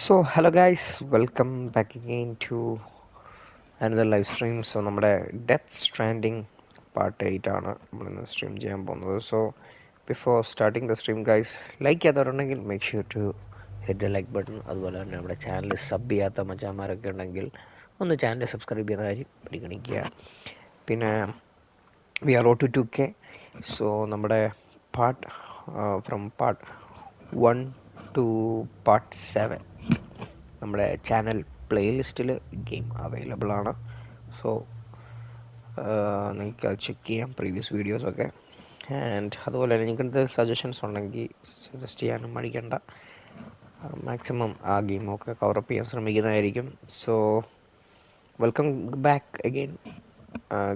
So hello guys, welcome back again to another live stream. So നമ്മുടെ Death Stranding part 8 ആണ് നമ്മളിന്ന് stream ചെയ്യാൻ പോകുന്നത്. So before starting the stream guys, like ചെയ്യാത്തവരുണ്ടെങ്കിൽ make sure to hit the like button. അതുപോലെ തന്നെ നമ്മുടെ channel sub ചെയ്യാത്ത മച്ചാന്മാരൊക്കെ ഉണ്ടെങ്കിൽ ഒന്ന് ചാനൽ സബ്സ്ക്രൈബ് ചെയ്യുന്ന കാര്യം പരിഗണിക്കുക. പിന്നെ we are road to 2K. So നമ്മുടെ ഫ്രം പാർട്ട് 1 ടു പാർട്ട് 7 നമ്മുടെ ചാനൽ പ്ലേലിസ്റ്റിൽ ഗെയിം അവൈലബിൾ ആണ്. സോ നിങ്ങൾക്ക് അത് ചെക്ക് ചെയ്യാം, പ്രീവിയസ് വീഡിയോസൊക്കെ. ആൻഡ് അതുപോലെ തന്നെ നിങ്ങൾക്ക് എന്തെങ്കിലും സജഷൻസ് ഉണ്ടെങ്കിൽ സജസ്റ്റ് ചെയ്യാനും മടിക്കണ്ട. മാക്സിമം ആ ഗെയിമൊക്കെ കവറപ്പ് ചെയ്യാൻ ശ്രമിക്കുന്നതായിരിക്കും. So welcome back again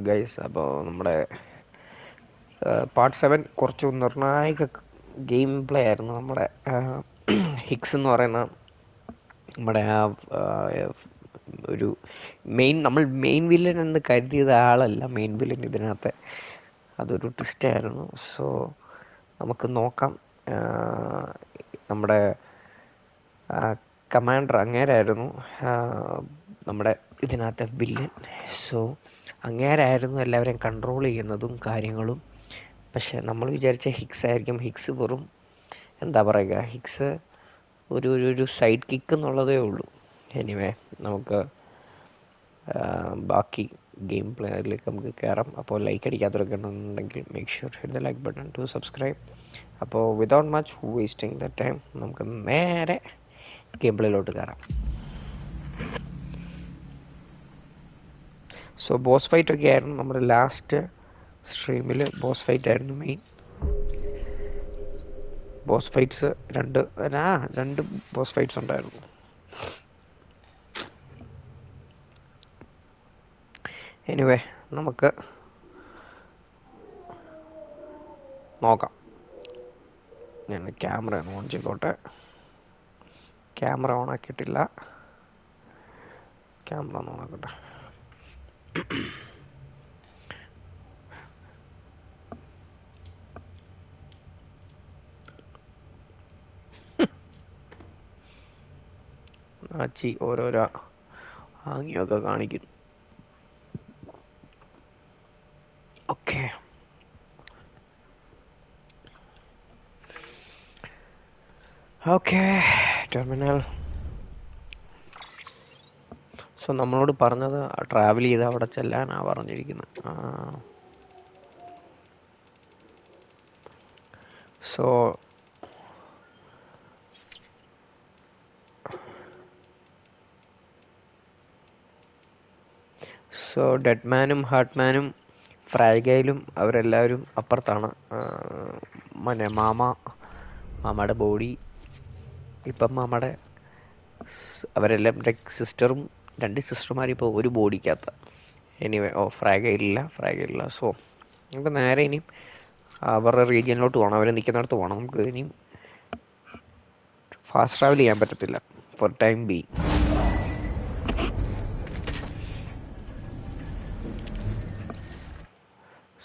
guys. അപ്പോൾ നമ്മുടെ പാർട്ട് 7 കുറച്ച് നിർണായക ഗെയിം പ്ലേ ആയിരുന്നു. നമ്മുടെ ഹിക്സ് എന്ന് പറയുന്ന നമ്മുടെ ആ ഒരു നമ്മൾ മെയിൻ വില്ലൻ എന്ന് കരുതിയത് ആളല്ല മെയിൻ വില്ലൻ ഇതിനകത്തെ. അതൊരു ട്വിസ്റ്റായിരുന്നു. സോ നമുക്ക് നോക്കാം. നമ്മുടെ കമാൻഡർ അങ്ങേരായിരുന്നു നമ്മുടെ ഇതിനകത്തെ വില്ലൻ. സോ അങ്ങേരായിരുന്നു എല്ലാവരെയും കൺട്രോൾ ചെയ്യുന്നതും കാര്യങ്ങളും. പക്ഷെ നമ്മൾ വിചാരിച്ച ഹിക്സ് ആയിരിക്കും. ഹിക്സ് വെറും എന്താ പറയുക, ഹിക്സ് ഒരു സൈഡ് കിക്ക് എന്നുള്ളതേ ഉള്ളൂ. എനിവേ, നമുക്ക് ബാക്കി ഗെയിം പ്ലേയിലേക്ക് നമുക്ക് കയറാം. അപ്പോൾ ലൈക്ക് അടിക്കാത്തവരൊക്കെ ഉണ്ടെങ്കിൽ make sure hit the like button to subscribe. അപ്പോൾ without much wasting the time നമുക്ക് നേരെ ഗെയിം പ്ലേയിലോട്ട് കയറാം. സോ ബോസ് ഫൈറ്റ് ഒക്കെ ആയിരുന്നു നമ്മുടെ ലാസ്റ്റ് സ്ട്രീമിൽ. ബോസ് ഫൈറ്റ് ആയിരുന്നു മെയിൻ. ബോസ് ഫൈറ്റ്സ് രണ്ട് ബോസ് ഫൈറ്റ്സ് ഉണ്ടായിരുന്നു. എനിവേ, നമുക്ക് നോക്കാം. ഞാൻ ക്യാമറ ഓൺ ചെയ്തോട്ടെ. ക്യാമറ ഓൺ ആക്കിയിട്ടില്ല. ക്യാമറ ഒന്ന് ഓൺ ആക്കട്ടെ. ആച്ചി ഓരോരോ ആംഗ്യമൊക്കെ കാണിക്കുന്നു. Okay, terminal. സോ നമ്മളോട് പറഞ്ഞത് ട്രാവൽ ചെയ്ത് അവിടെ ചെല്ലാനാണ് പറഞ്ഞിരിക്കുന്നത്. സോ ഡെഡ്മാനും ഹാർട്ട്മാനും ഫ്രാഗയിലും അവരെല്ലാവരും അപ്പുറത്താണ്. മാമയുടെ ബോഡി ഇപ്പം അവരെല്ലാം സിസ്റ്ററും 2 സിസ്റ്റർമാരിപ്പോൾ ഒരു ബോഡിക്കകത്ത്. എനിവേ, ഫ്രാഗയിലില്ല. സോ നമുക്ക് നേരെ ഇനിയും അവരുടെ റീജിയനിലോട്ട് പോകണം. അവർ നിൽക്കുന്നിടത്ത് പോകണം. നമുക്ക് ഇനിയും ഫാസ്റ്റ് ട്രാവൽ ചെയ്യാൻ പറ്റത്തില്ല for time be.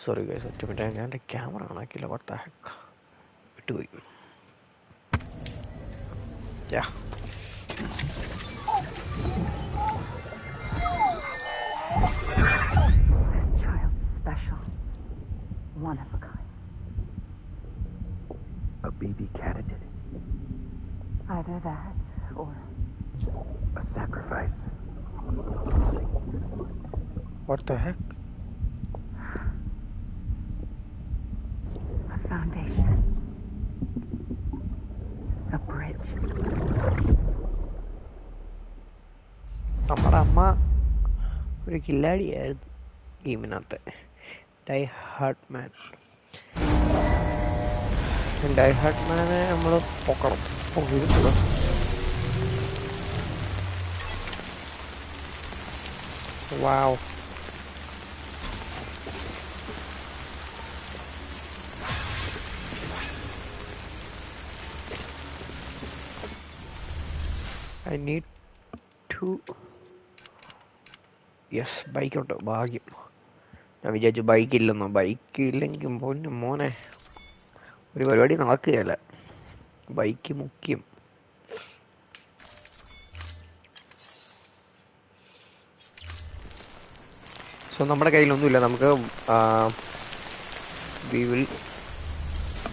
Sorry guys, ഒറ്റ മിനിറ്റ്. ഞാൻ എൻ്റെ ക്യാമറ ഓണാക്കില്ല. വാട്ട് ദ ഹെക്ക്, വിട്ടുപോയി. Yeah, one of a kind. A baby candidate. Either that or a sacrifice. what the heck? a foundation. A bridge. നമ്മുടെ അമ്മ ഒരു കില്ലാടിയായിരുന്നു ഗെയിമിനകത്ത്. ഡൈ ഹാർട്ട്മാനെ നമ്മൾ പൊക്കണം. പൊക്കിയിട്ടുള്ളൂ. വാവ്, I need to. Yes, ബൈക്കുണ്ട്. ഭാഗ്യം. ഞാൻ വിചാരിച്ചു ബൈക്കില്ലെന്നോ. ബൈക്കില്ലെങ്കിൽ മോനെ ഒരു പരിപാടി നടക്കുകയല്ല. ബൈക്ക് മുഖ്യം. സോ നമ്മുടെ കയ്യിലൊന്നുമില്ല. നമുക്ക് we will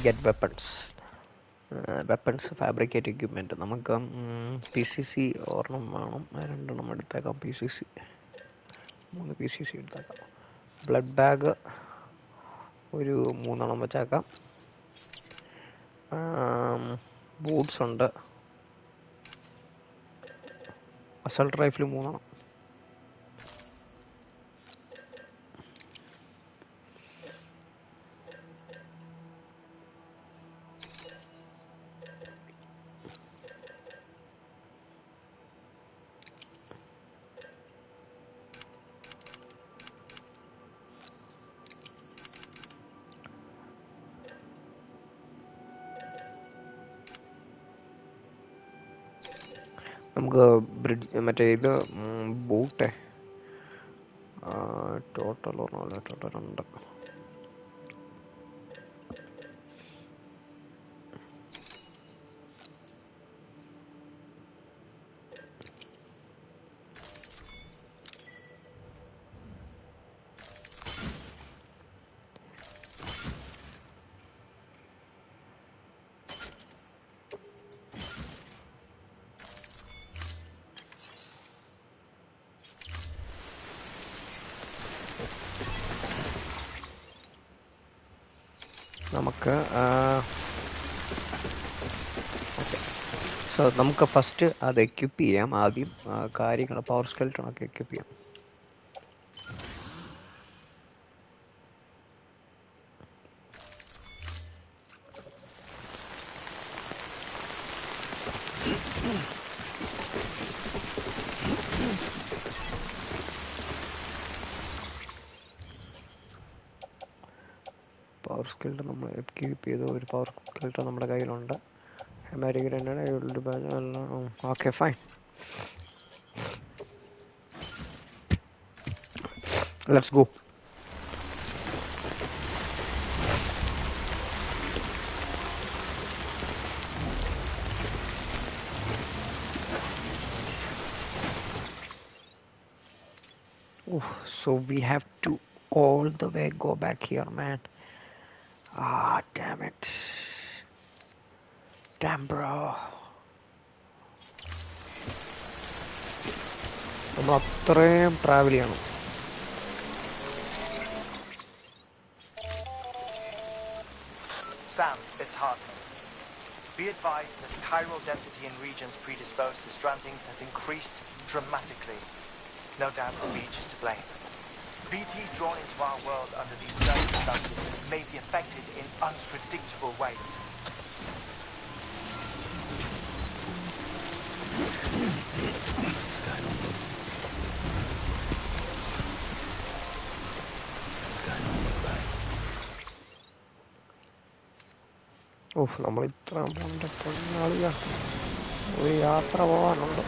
get weapons fabricate equipment. നമുക്ക് PCC ഒരെണ്ണം വേണം, 2 എടുത്തേക്കാം. PCC 3 PCC എടുത്തേക്കാം. ബ്ലഡ് ബാഗ് ഒരു 3 വെച്ചേക്കാം. ബൂട്ട്സ് ഉണ്ട്. Assault rifle 3. നമുക്ക് ബ്രിഡ്ജ് മറ്റേ ഇത് ബൂട്ടേ ടോട്ടൽ ഓർമ്മല്ല, ടോട്ടൽ 2. നമുക്ക് ഓക്കെ. സോ നമുക്ക് ഫസ്റ്റ് അത് എക്യുപ്പ് ചെയ്യാം. ആദ്യം കാര്യങ്ങൾ പവർ സ്കെൽട്ടണൊക്കെ എക്യുപ്പ് ചെയ്യാം. പവർ സ്കെൽട്ടൺ നമ്മൾ എക്യുപ്പ് ചെയ്തു. ഒരു പവർ സ്കെൽട്ടൺ നമ്മുടെ കയ്യിലുണ്ട്. Okay fine. Let's go. So we have to all the way go back here, man. Damn it. Damn, bro. നമ്മൾ അത്രയും ട്രാവൽ ചെയ്യണം. Sam, it's Hartman. Be advised that chiral density in regions predisposed to strandings has increased dramatically. No doubt the beach is to blame. BTs drawn into our world under these circumstances may be affected in unpredictable ways. നമ്മൾ ഇത്ര പൊന്നാളിയാ, ഒരു യാത്ര പോകാനുണ്ട്.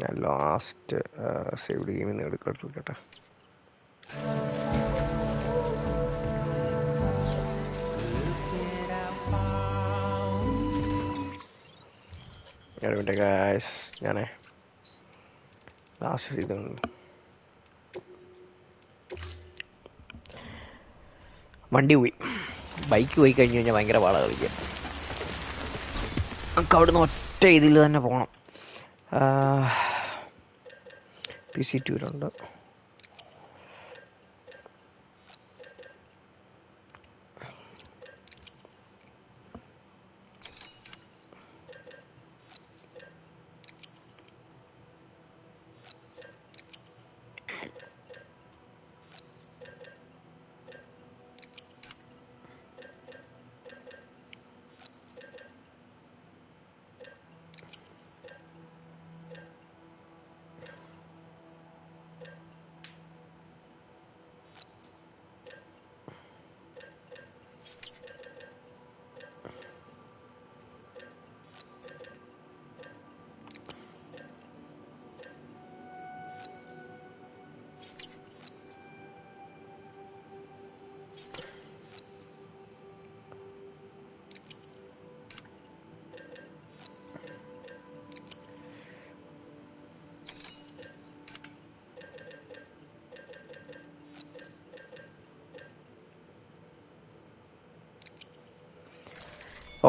ഞാൻ last saved ഗെയിമിൽ നിന്ന് എടുക്കട്ടെ. Guys ഞാനേ ലാസ്റ്റ് ചെയ്തുണ്ട്. വണ്ടി പോയി, ബൈക്ക് പോയി കഴിഞ്ഞ് കഴിഞ്ഞാൽ ഭയങ്കര പാടാണ് കളിക്കാൻ. നമുക്ക് അവിടുന്ന് ഒറ്റ ഇതിൽ തന്നെ പോകണം. PC2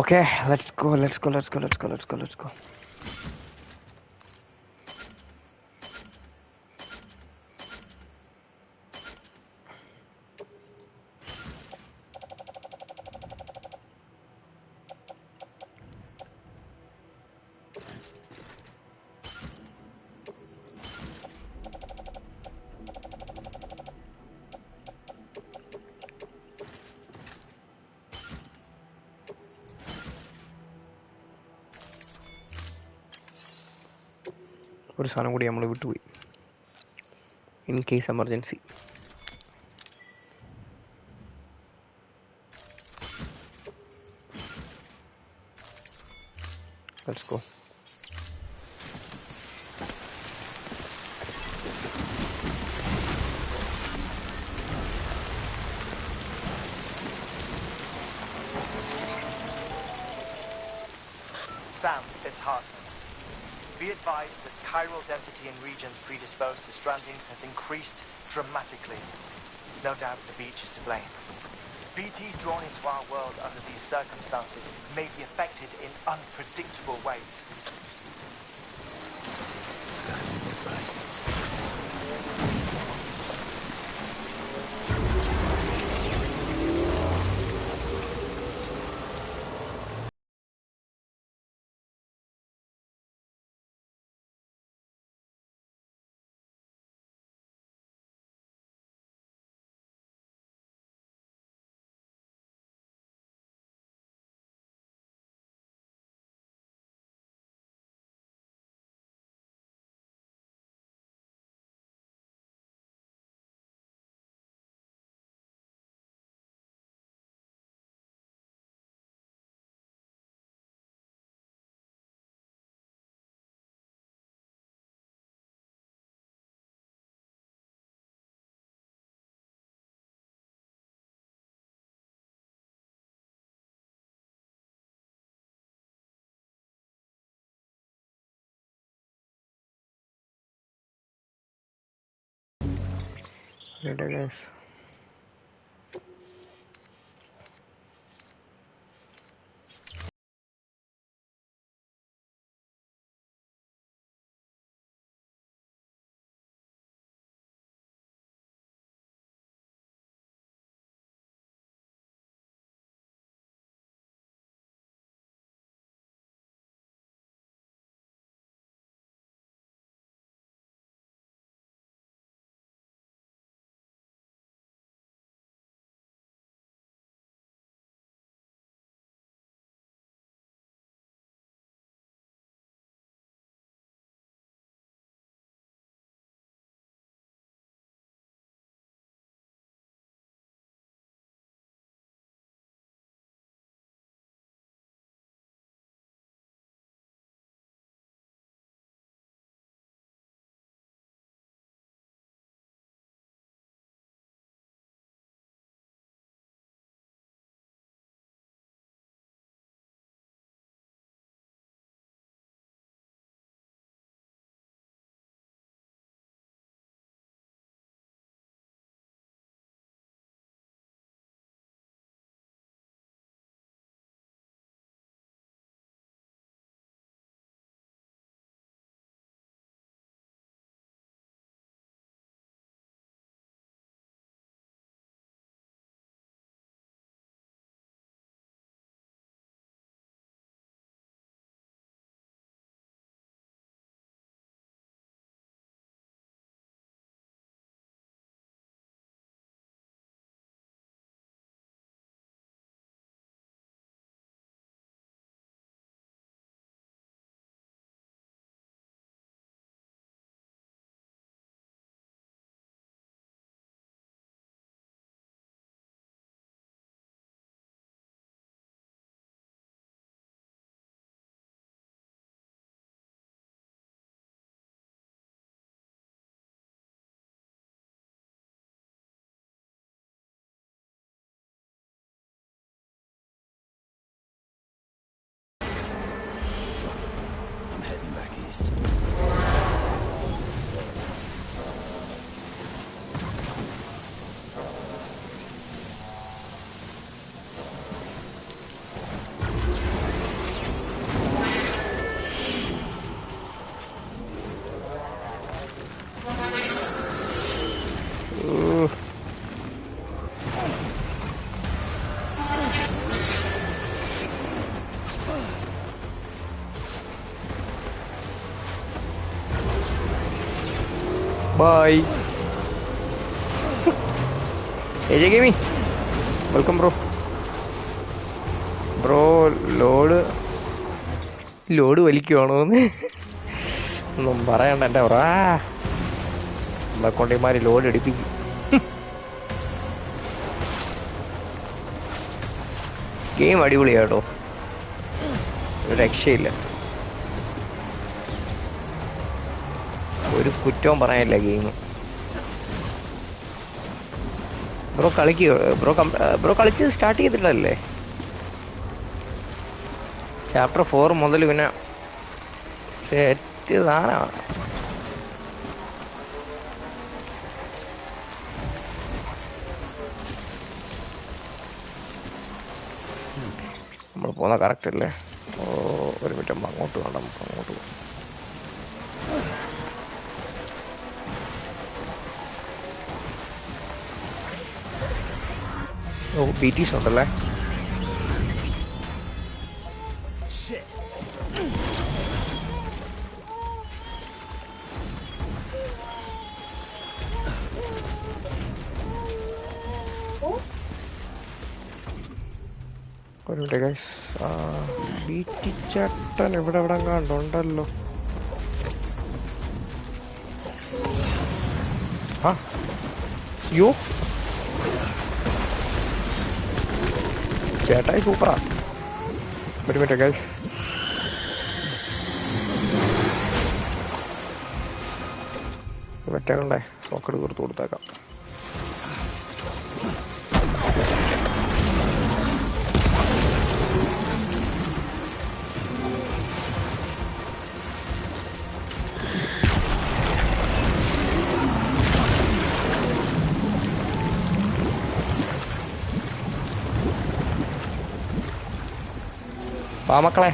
Okay, let's go. ഒരു സാധനം കൂടി നമ്മൾ വിട്ടുപോയി, in case emergency. Let's go. Sam, it's Hartman. Be advised that chiral density in regions predisposed to strandings has increased dramatically. No doubt the beach is to blame. BTs drawn into our world under these circumstances may be affected in unpredictable ways. Later guys. Bye. AJ Gaming. Welcome, bro. Bro, load വലിക്കുവാണോന്ന് ഒന്നും പറയണ്ട എൻ്റെ ബ്രാ. നമ്മളെ കൊണ്ടിമാര് load എടുപ്പിക്കും. Game അടിപൊളിയാട്ടോ, ഒരു രക്ഷയില്ല, ഒരു കുറ്റവും പറയാനില്ല ഗെയിം. ബ്രോ കളിക്കോ? ബ്രോ കളിച്ച് സ്റ്റാർട്ട് ചെയ്തിട്ടല്ലേ? ചാപ്റ്റർ 4 മുതൽ പിന്നെ സെറ്റ് സാധനമാണ്. നമ്മൾ പോകുന്ന കറക്റ്റ് അല്ലേ? ഓ, ഒരു മിനിറ്റ് അങ്ങോട്ട് വേണ്ട, നമുക്ക് അങ്ങോട്ട് പോകാം. ഓ, BTs ഉണ്ടല്ലേ? ഒരു മിനിറ്റ് ഗൈസ്, BT ചേട്ടൻ ഇവിടെ കണ്ടുണ്ടല്ലോ. ആ യോ, ചേട്ടായി സൂപ്പറാ. ഒരു മിനിറ്റ് ഗൈസ്, മറ്റേ സോക്കട് തീർത്ത് കൊടുത്തേക്കാം. വാ മക്കളെ.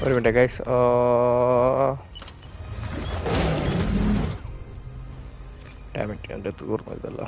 ഒരു മിനിറ്റ് ഗൈസ്, ഡാമേജ് എൻ്റെ തീർന്നു ഇതല്ല.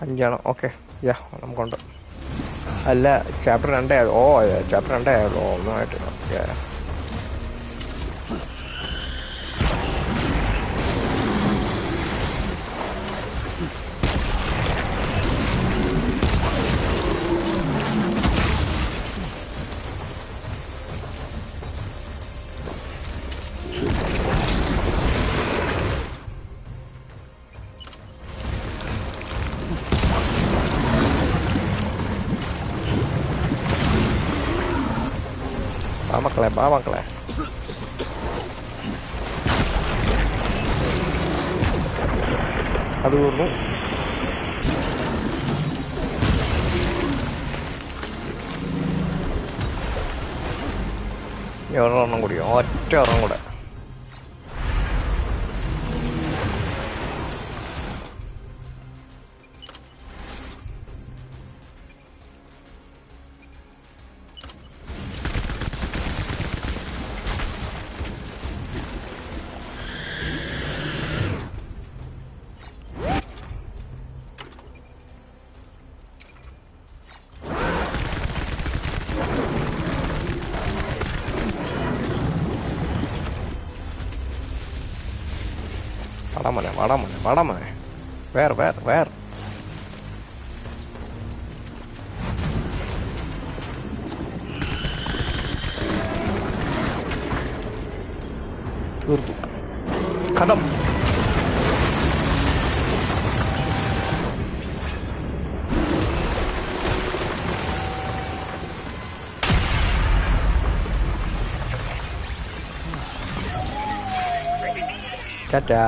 അഞ്ചാണോ? ഓക്കെ, യാ നമുക്കുണ്ട്. അല്ല, ചാപ്റ്റർ 2 ആയത്. ഓ, ചാപ്റ്റർ 2 ആയല്ലോ, ഒന്നുമായിട്ട്. മക്കളെ അത് തീർന്നു. ഒരെണ്ണം കൂടി, ഒറ്റ ഒരെണ്ണം കൂടെ. വാടാ മോനെ. Where? തീർത്തു. ഖതം. ടാറ്റാ.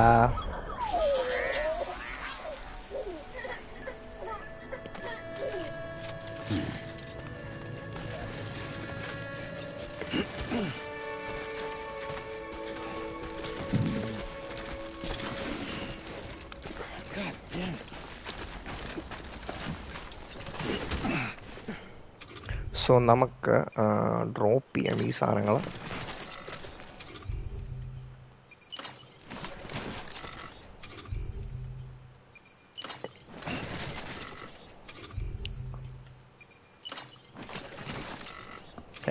സോ നമുക്ക് ഡ്രോപ്പ് ചെയ്യാം ഈ സാധനങ്ങൾ.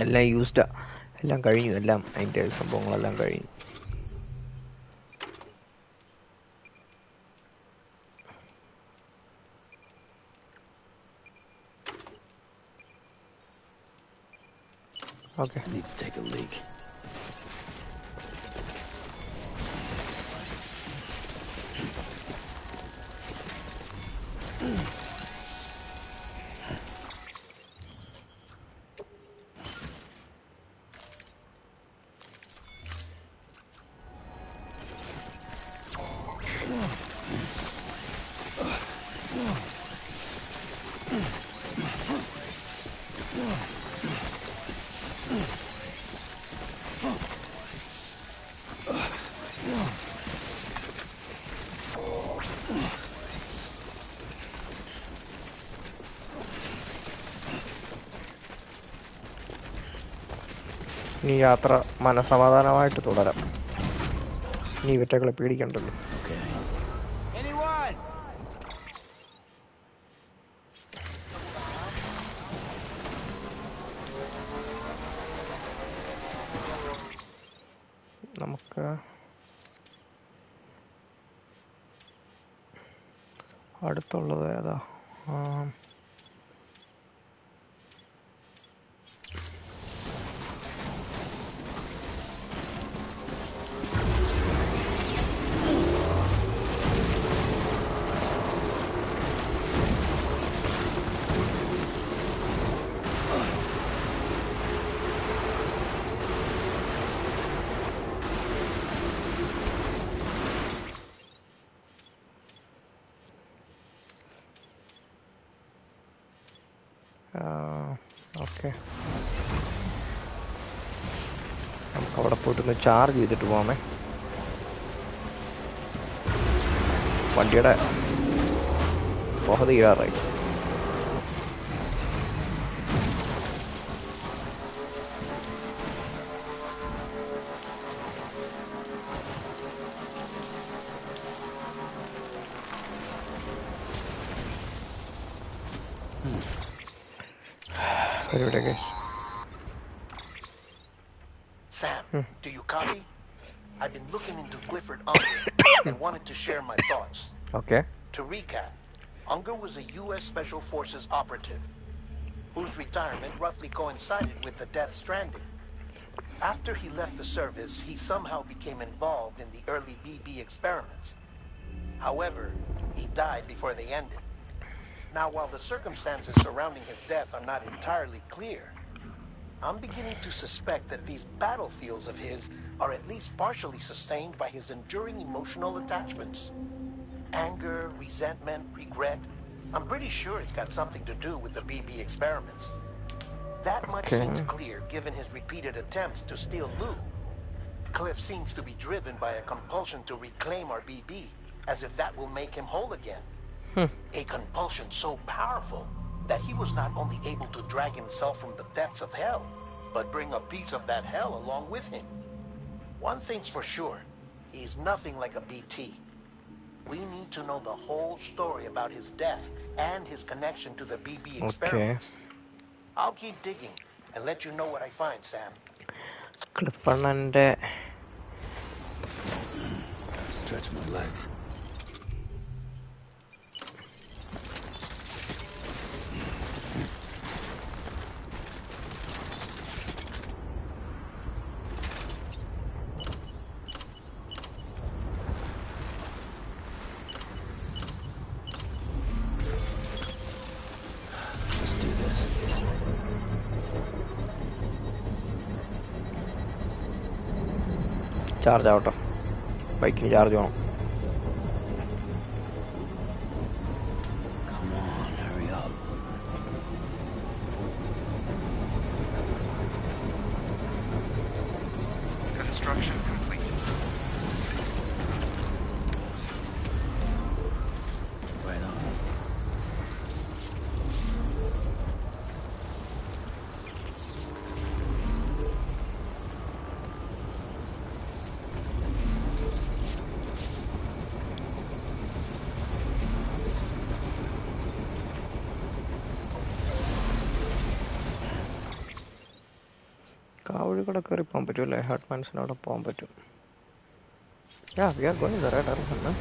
എല്ലാം യൂസ്ഡാ, എല്ലാം കഴിഞ്ഞു, എല്ലാം അതിൻ്റെ സംഭവങ്ങളെല്ലാം കഴിഞ്ഞു. Okay. Need to take a leak. ഈ യാത്ര മനസമാധാനമായിട്ട് തുടരാം. നീ ഇവറ്റകളെ പേടിക്കണ്ടല്ലോ. നമുക്ക് അടുത്തുള്ളത് ഏതാ? ഓക്കെ, നമുക്ക് അവിടെ പോയിട്ടൊന്ന് ചാർജ് ചെയ്തിട്ട് പോകാമേ. വണ്ടിയുടെ പുക തീരാറായി. Sam, do you copy? I've been looking into Clifford Unger and wanted to share my thoughts. Okay. To recap, Unger was a U.S. Special Forces operative whose retirement roughly coincided with the death Stranding. After he left the service, he somehow became involved in the early BB experiments. However, he died before they ended. Now, while the circumstances surrounding his death are not entirely clear, I'm beginning to suspect that these battlefields of his are at least partially sustained by his enduring emotional attachments. Anger, resentment, regret. I'm pretty sure it's got something to do with the BB experiments. That much seems clear given his repeated attempts to steal Lou. Cliff seems to be driven by a compulsion to reclaim our BB, as if that will make him whole again. A compulsion so powerful that he was not only able to drag himself from the depths of hell, but bring a piece of that hell along with him. One thing's for sure, he's nothing like a BT. We need to know the whole story about his death and his connection to the BB experiments. I'll keep digging and let you know what I find, Sam. Clifford stretch my legs. Let's do this. Charge ആവട്ടോ, ബൈക്കിന് charge വേണം. Come on, hurry up. Construction complete. Right on. കാവഴി കൂടെ കയറി പോകാൻ പറ്റും അല്ലേ? ഹെർട്ട്മാൻസിന് അവിടെ പോകാൻ പറ്റും. Yeah, we are going in the right direction, man.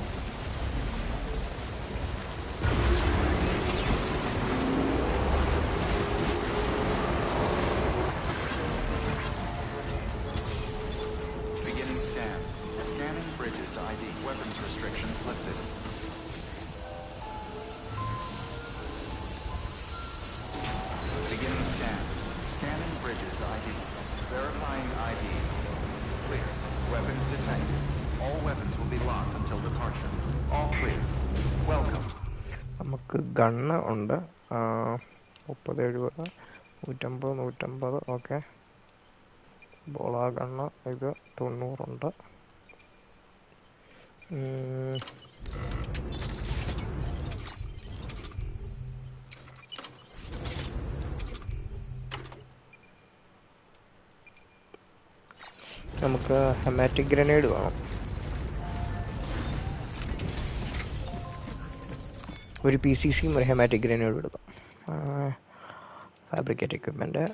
Beginning scan. Scanning bridges ID. Weapons restrictions lifted. Beginning scan. Scanning bridges ID. Verifying ID. Clear. Weapons detected. All weapons will be locked until departure. All clear. Welcome. നമുക്ക് gun ഉണ്ട് 30, 70, 150, 150. Okay, ബോളാ gun ഇത് 90 ഉണ്ട്. നമുക്ക് ഹെമാറ്റിക് grenade വേണം. ഒരു PCCയും ഒരു hematic ഗ്രനേഡും എടുക്കാം. Fabricate equipment,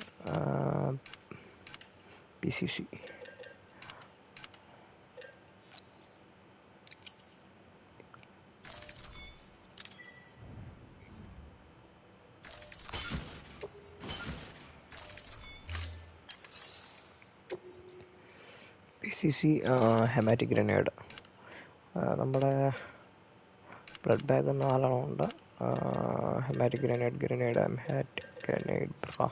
PCC. PCC, hematic grenade. നമ്മുടെ ബ്ലഡ് ബാഗ് 4 ഉണ്ട്. Hematic grenade, hematic grenade bro.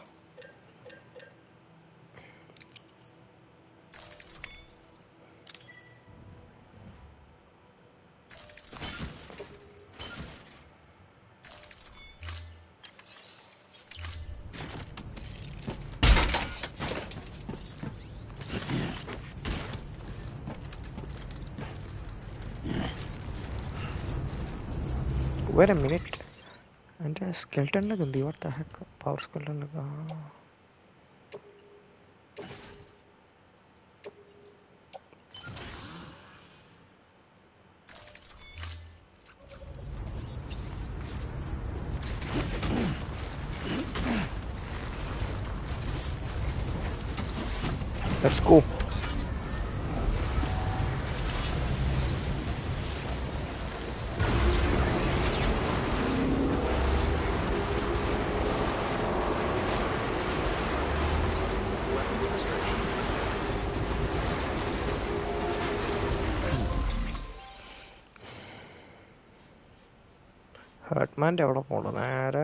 Wait a minute. And a skeleton lagandi. What the heck? Power skeleton laga. Let's go. ഹെർട്ട്മാൻ്റെ അവിടെ പോകണം നേരെ.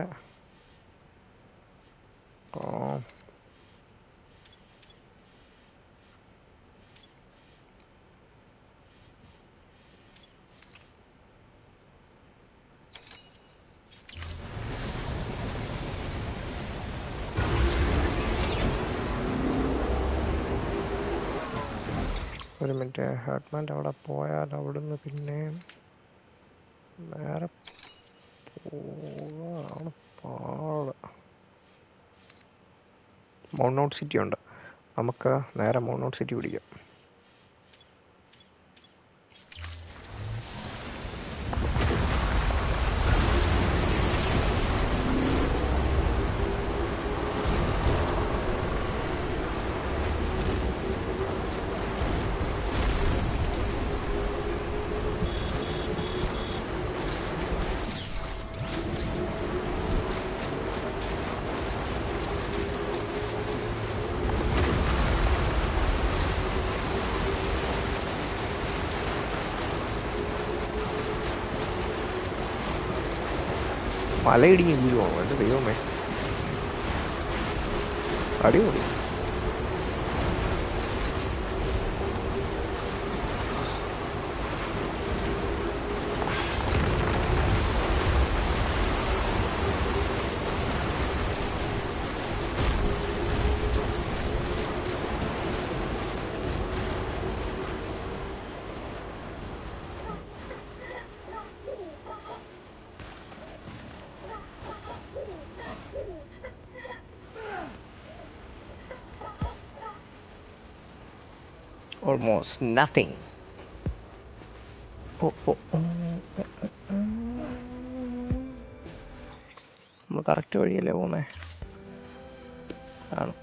ഒരു മിനിറ്റ്, ഹെർട്ട്മാൻ്റെ അവിടെ പോയാൽ അവിടുന്ന് പിന്നെ നേരെ പോവാണ് പാട്. മൗണ്ട് സിറ്റി ഉണ്ട്, നമുക്ക് നേരെ മൗണ്ട് സിറ്റി പിടിക്കാം. മലയിടിഞ്ഞ് വീഴുവാണോ എൻ്റെ ദൈവമേ. അടിപൊളി. Almost nothing. നമ്മൾ കറക്റ്റ് വഴിയല്ലേ പോകുന്നേ? ആണ്.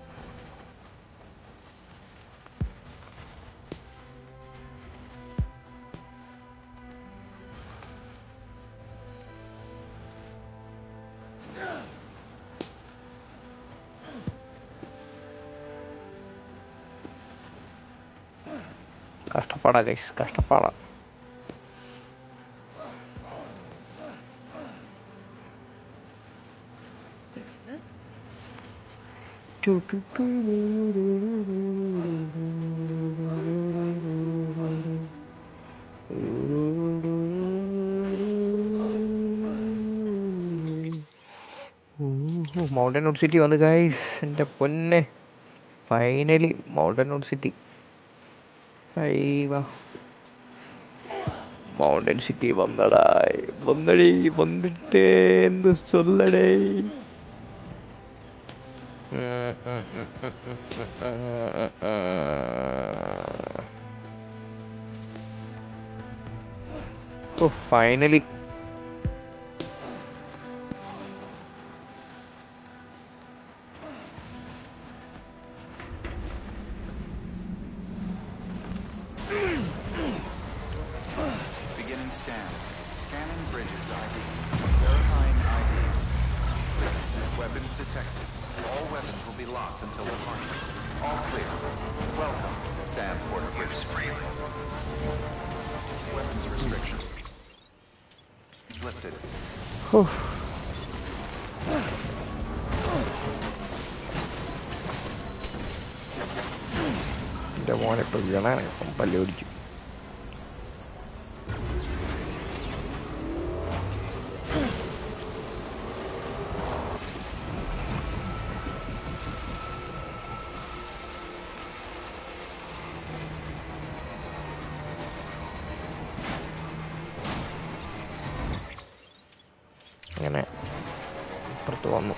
കഷ്ടപ്പാടാ ഗൈസ്, കഷ്ടപ്പാടാ. മൗണ്ടൻ നോട്ട് സിറ്റി വന്നു ഗൈസ്, എൻ്റെ പൊന്നെ. Finally Mountain Knot City. Mountain City വന്നടേ, വന്നിട്ട് എന്ത് ചൊല്ലടേ. Finally. Scanning bridges ID. Verifying ID. Weapons detected. All weapons will be locked until departure. All clear. Welcome, Sam Porter Bridges. Weapons restriction lifted. എൻ്റെ മോനെ ഇപ്പോൾ വീണാണ്, പല്ല് പിടിച്ചു. അങ്ങനെ പുറത്ത് വന്നു.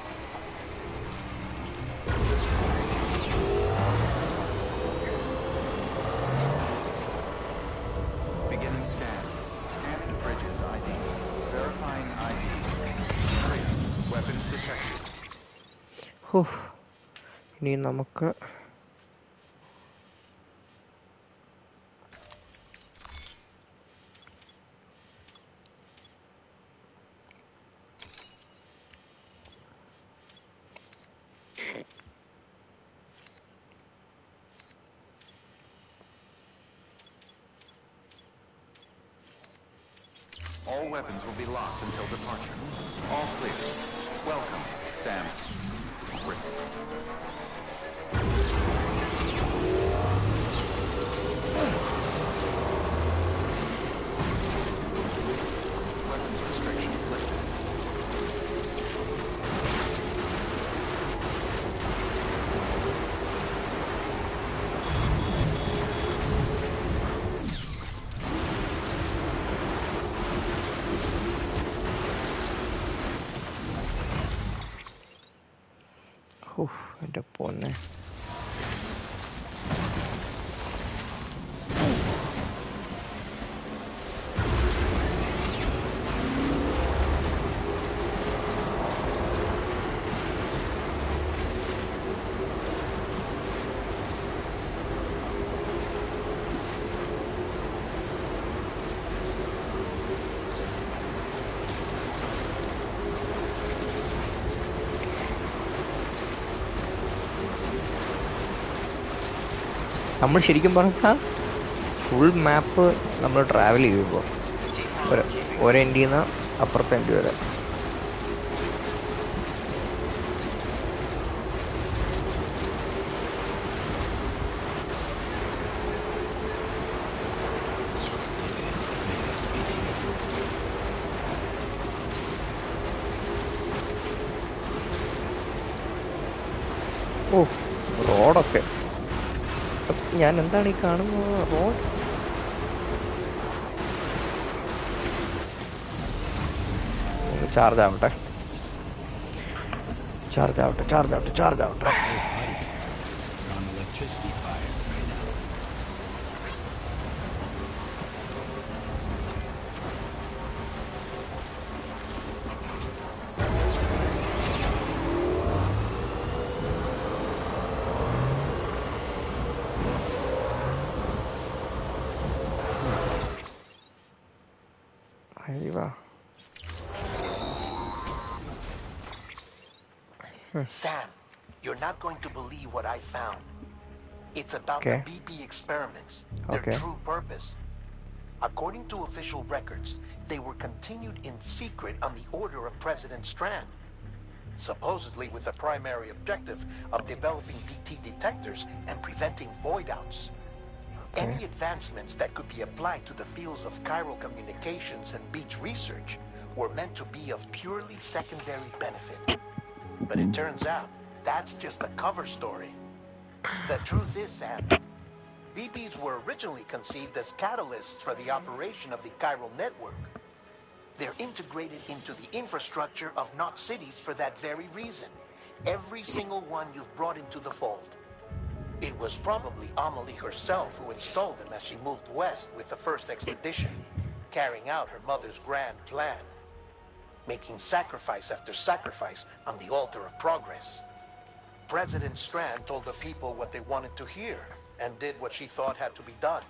Beginning scan. Scanning bridges ID. Verifying ID. Clear. Weapons detected. ഇനി നമുക്ക് All weapons will be locked until departure. All clear. Welcome, Sam. Weapons restrictions lifted. എൻ്റെ പൊന്നെ. നമ്മൾ ശരിക്കും പറഞ്ഞാൽ ഫുൾ മാപ്പ് നമ്മൾ ട്രാവൽ ചെയ്യുമ്പോൾ ഒരു എൻഡിൽ നിന്ന് അപ്പുറത്തെ എൻഡ് വരെ ഓ റോഡൊക്കെ ഞാൻ എന്താണ് ഈ കാണുന്നത്? റോഡ് ചാർജ് ആവട്ടെ. On electricity fires right now. ahí va. Sam, you're not going to believe what I found. It's about Okay. the BB experiments, their Okay. true purpose. According to official records, they were continued in secret on the order of President Strand, supposedly with the primary objective of developing BT detectors and preventing void-outs. Any advancements that could be applied to the fields of chiral communications and beach research were meant to be of purely secondary benefit. But it turns out, that's just the cover story. The truth is, Sam, BBs were originally conceived as catalysts for the operation of the chiral network. They're integrated into the infrastructure of not cities for that very reason. Every single one you've brought into the fold. It was probably Amelie herself who installed them as she moved west with the first expedition, carrying out her mother's grand plan, making sacrifice after sacrifice on the altar of progress. President Strand told the people what they wanted to hear and did what she thought had to be done.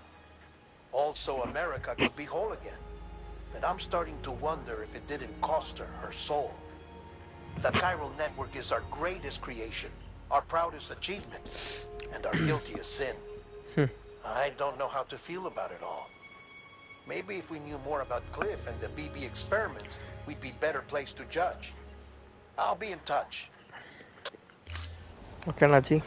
Also, America could be whole again. But I'm starting to wonder if it didn't cost her her soul. The chiral network is our greatest creation, our proudest achievement, and our guiltiest sin. I don't know how to feel about it all. Maybe if we knew more about Cliff and the BB experiments, we'd be better placed to judge. I'll be in touch. Okay, Nachi.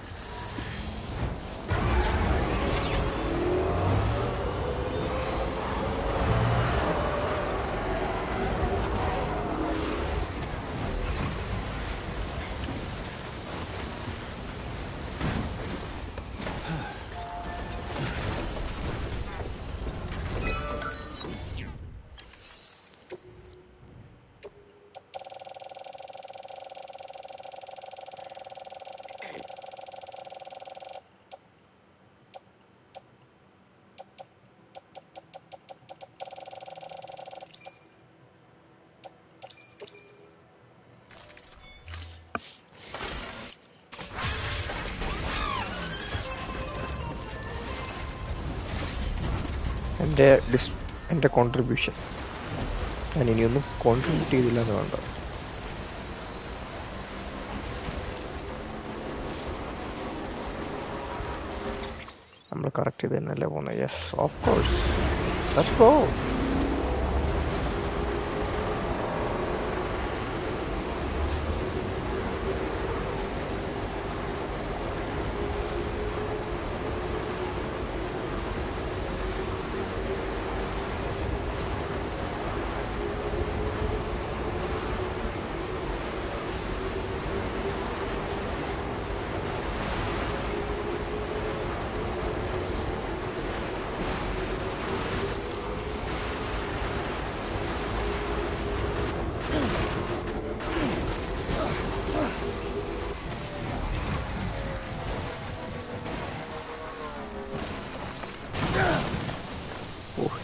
എൻ്റെ contribution ഞാൻ ഇനിയൊന്നും contribute ചെയ്തില്ല എന്ന് വേണ്ട. നമ്മൾ correct ചെയ്ത് തന്നെയല്ലേ പോകുന്നത്? Yes, of course. Let's go.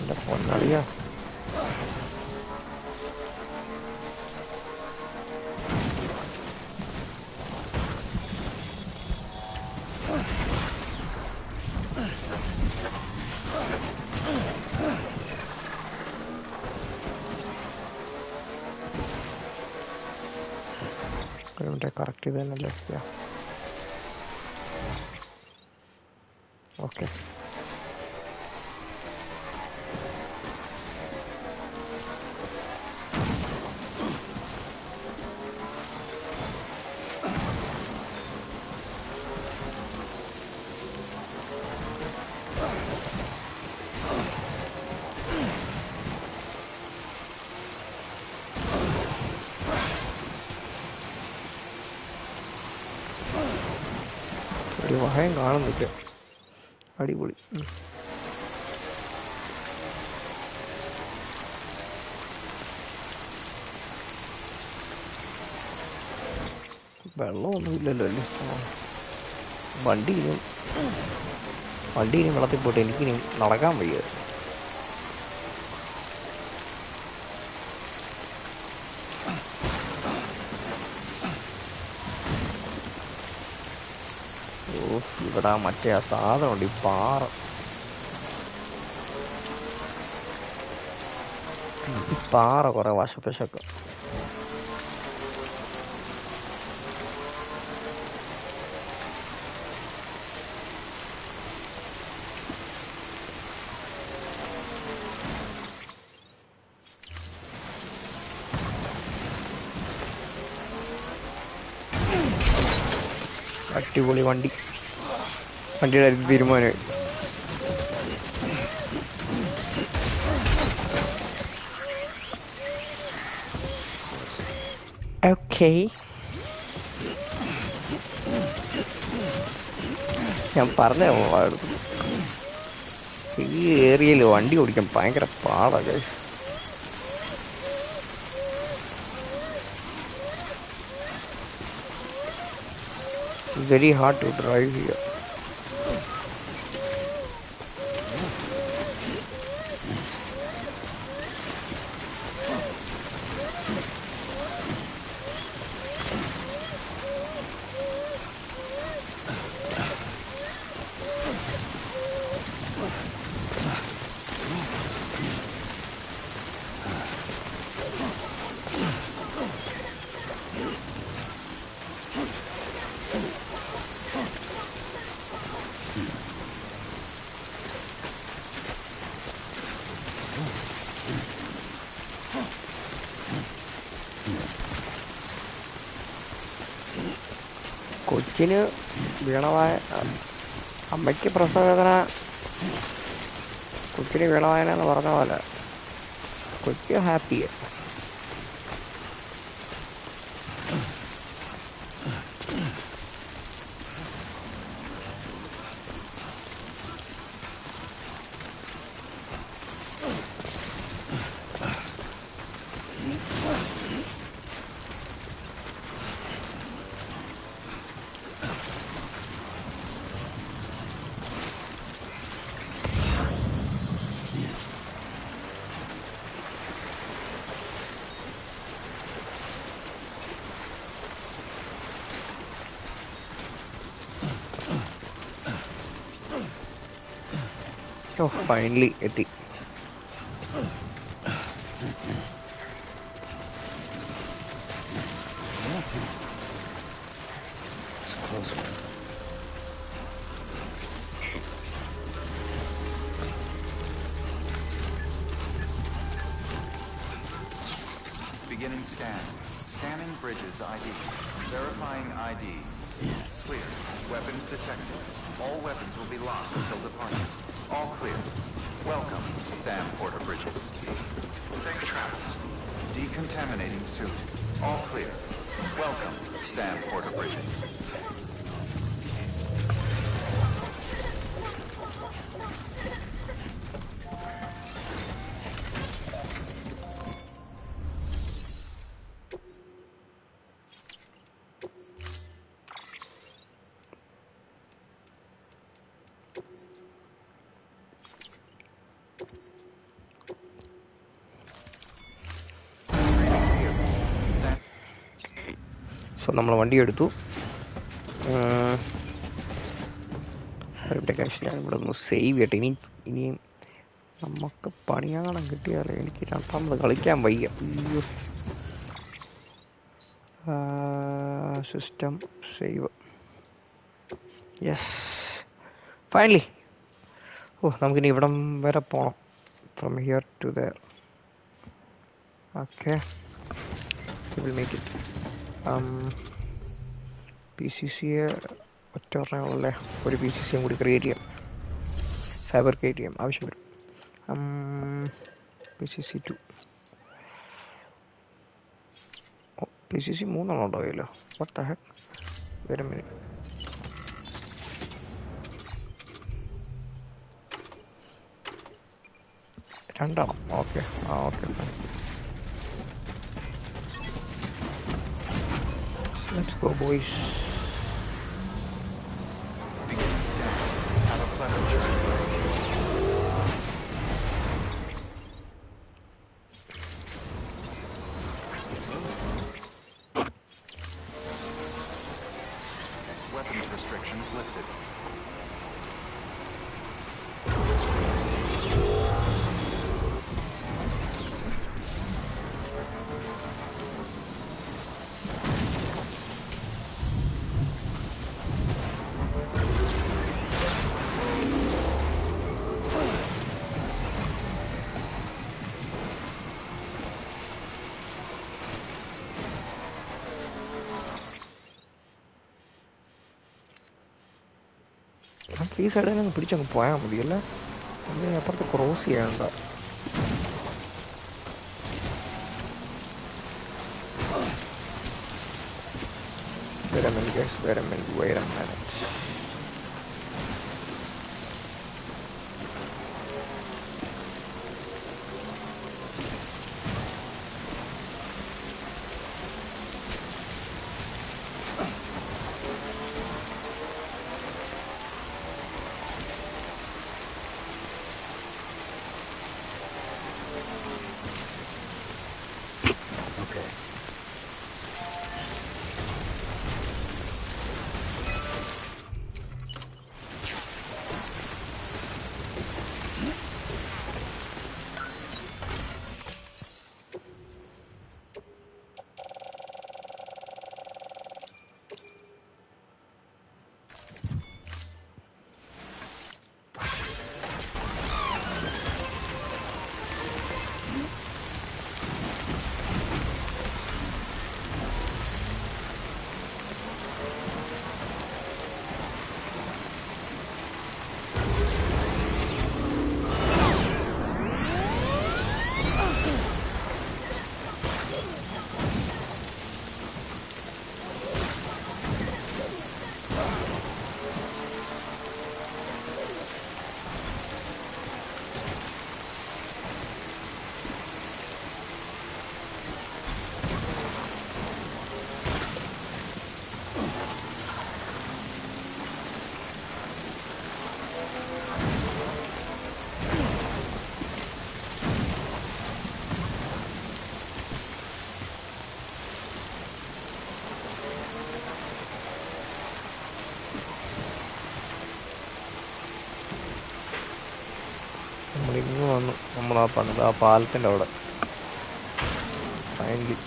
എൻ്റെ പൊന്നറിയാ. കറക്റ്റ് ചെയ്ത് തന്നെയല്ലേ? ഓക്കെ. ഒരു വഹയം കാണുന്നില്ല. അടിപൊളി. വെള്ളമൊന്നും ഇല്ലല്ലോ അല്ലേ? വണ്ടി ഇനി വെള്ളത്തിൽ പോയിട്ട് എനിക്കിനി നടക്കാൻ വയ്യ. ഇവിടെ മറ്റേ ആ സാധനമുണ്ട്, ഈ പാറ. ഈ പാറ കുറെ വശപ്പശക്ക. അടിപൊളി വണ്ടിയുടെ അടുത്ത് തീരുമാനമായി. ഓക്കേ, ഞാൻ പറഞ്ഞ ഈ ഏരിയയിൽ വണ്ടി ഓടിക്കാൻ ഭയങ്കര പാടാണ്. Very hard to drive here. കൊച്ചിന് വീണവായ അമ്മയ്ക്ക് പ്രസവവേദന, കൊച്ചിന് വീണവായന എന്ന് പറഞ്ഞ പോലെ കൊച്ചു ഹാപ്പിയാണ്. ഫൈനലി എത്തി. Beginning scan. Scanning bridges ID. Verifying ID. Clear. Weapons detected. All weapons will be lost until departure. All clear. Welcome, Sam Porter Bridges. Safe travels. Decontaminating suit. All clear. Welcome, Sam Porter Bridges. So നമ്മൾ വണ്ടി എടുത്തു. ഞാൻ ഇവിടെ ഒന്ന് save ചെയ്യട്ടെ. ഇനിയും നമുക്ക് പണിയാണം കിട്ടിയാലേ എനിക്ക് രണ്ടാമത് കളിക്കാൻ വയ്യ. അയ്യോ. System save. Yes, finally. നമുക്കിനി ഇവിടം വരെ പോകണം. From here to there. Okay, will make it. PCC ഒറ്റ പറഞ്ഞല്ലേ, ഒരു PCC കൂടി ക്രിയേറ്റ് ചെയ്യാം, ഫാബ്രിക്കേറ്റ് ചെയ്യാം, ആവശ്യം വരും. PCC 2, PCC 3 ഉണ്ടോ കയ്യിലോ? What the heck, wait a minute. രണ്ടെണ്ണം okay okay let's go boys. Begin scan. Have a pleasant journey. Weapons restrictions lifted. നമുക്ക് ഈ സൈഡിൽ അങ്ങ് പിടിച്ചങ്ങ് പോയാൽ മതിയല്ലേ, നമ്മൾ അപ്പുറത്ത് ക്രോസ് ചെയ്യണ്ട. Wait a minute guys, wait a minute. നമ്മളിങ്ങ് വന്നു, നമ്മളാ പണിത് ആ പാലത്തിൻ്റെ അവിടെ ഫൈനലി.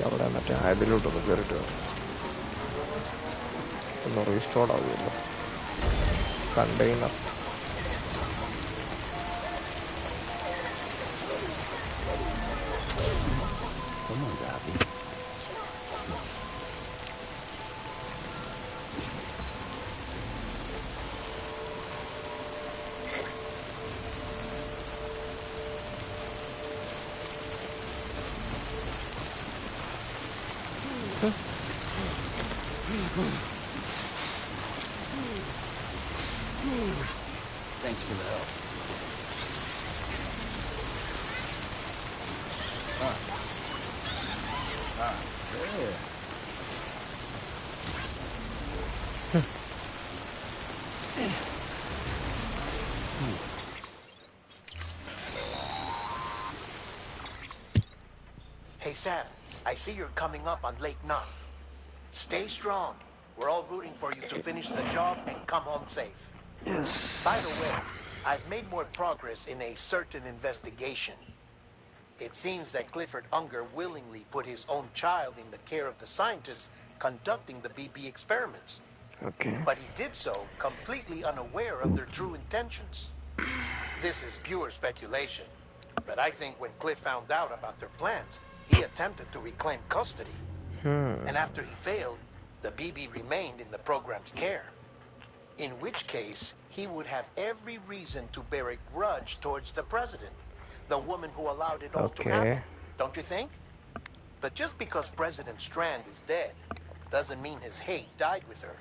അവിടെ മറ്റേ അതിലോട്ടൊന്ന് കയറിയിട്ട് ഒന്ന് റീസ്റ്റോർഡ് ആവുമല്ലോ container. Someone's happy. Thanks for the help. Yeah. Hey Sam, I see you're coming up on Lake Nut. Stay strong. We're all rooting for you to finish the job and come home safe. Yes. By the way, I've made more progress in a certain investigation. It seems that Clifford Unger willingly put his own child in the care of the scientists conducting the BB experiments. Okay. But he did so completely unaware of their true intentions. This is pure speculation, but I think when Cliff found out about their plans, He attempted to reclaim custody. And after he failed, the BB remained in the program's care. In which case, he would have every reason to bear a grudge towards the president, the woman who allowed it all to happen. Don't you think? But just because President Strand is dead, doesn't mean his hate died with her.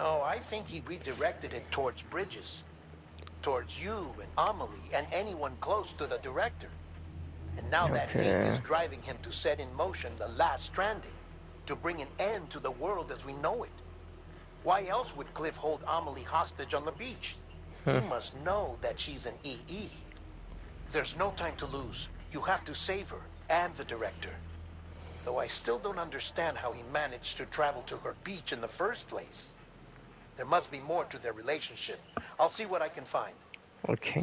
No, I think he redirected it towards Bridges. Towards you and Amelie and anyone close to the director. And now that hate is driving him to set in motion the last Stranding, to bring an end to the world as we know it. Why else would Cliff hold Amelie hostage on the beach? He must know that she's an EE. There's no time to lose. You have to save her and the director. Though I still don't understand how he managed to travel to her beach in the first place. There must be more to their relationship. I'll see what I can find. Okay.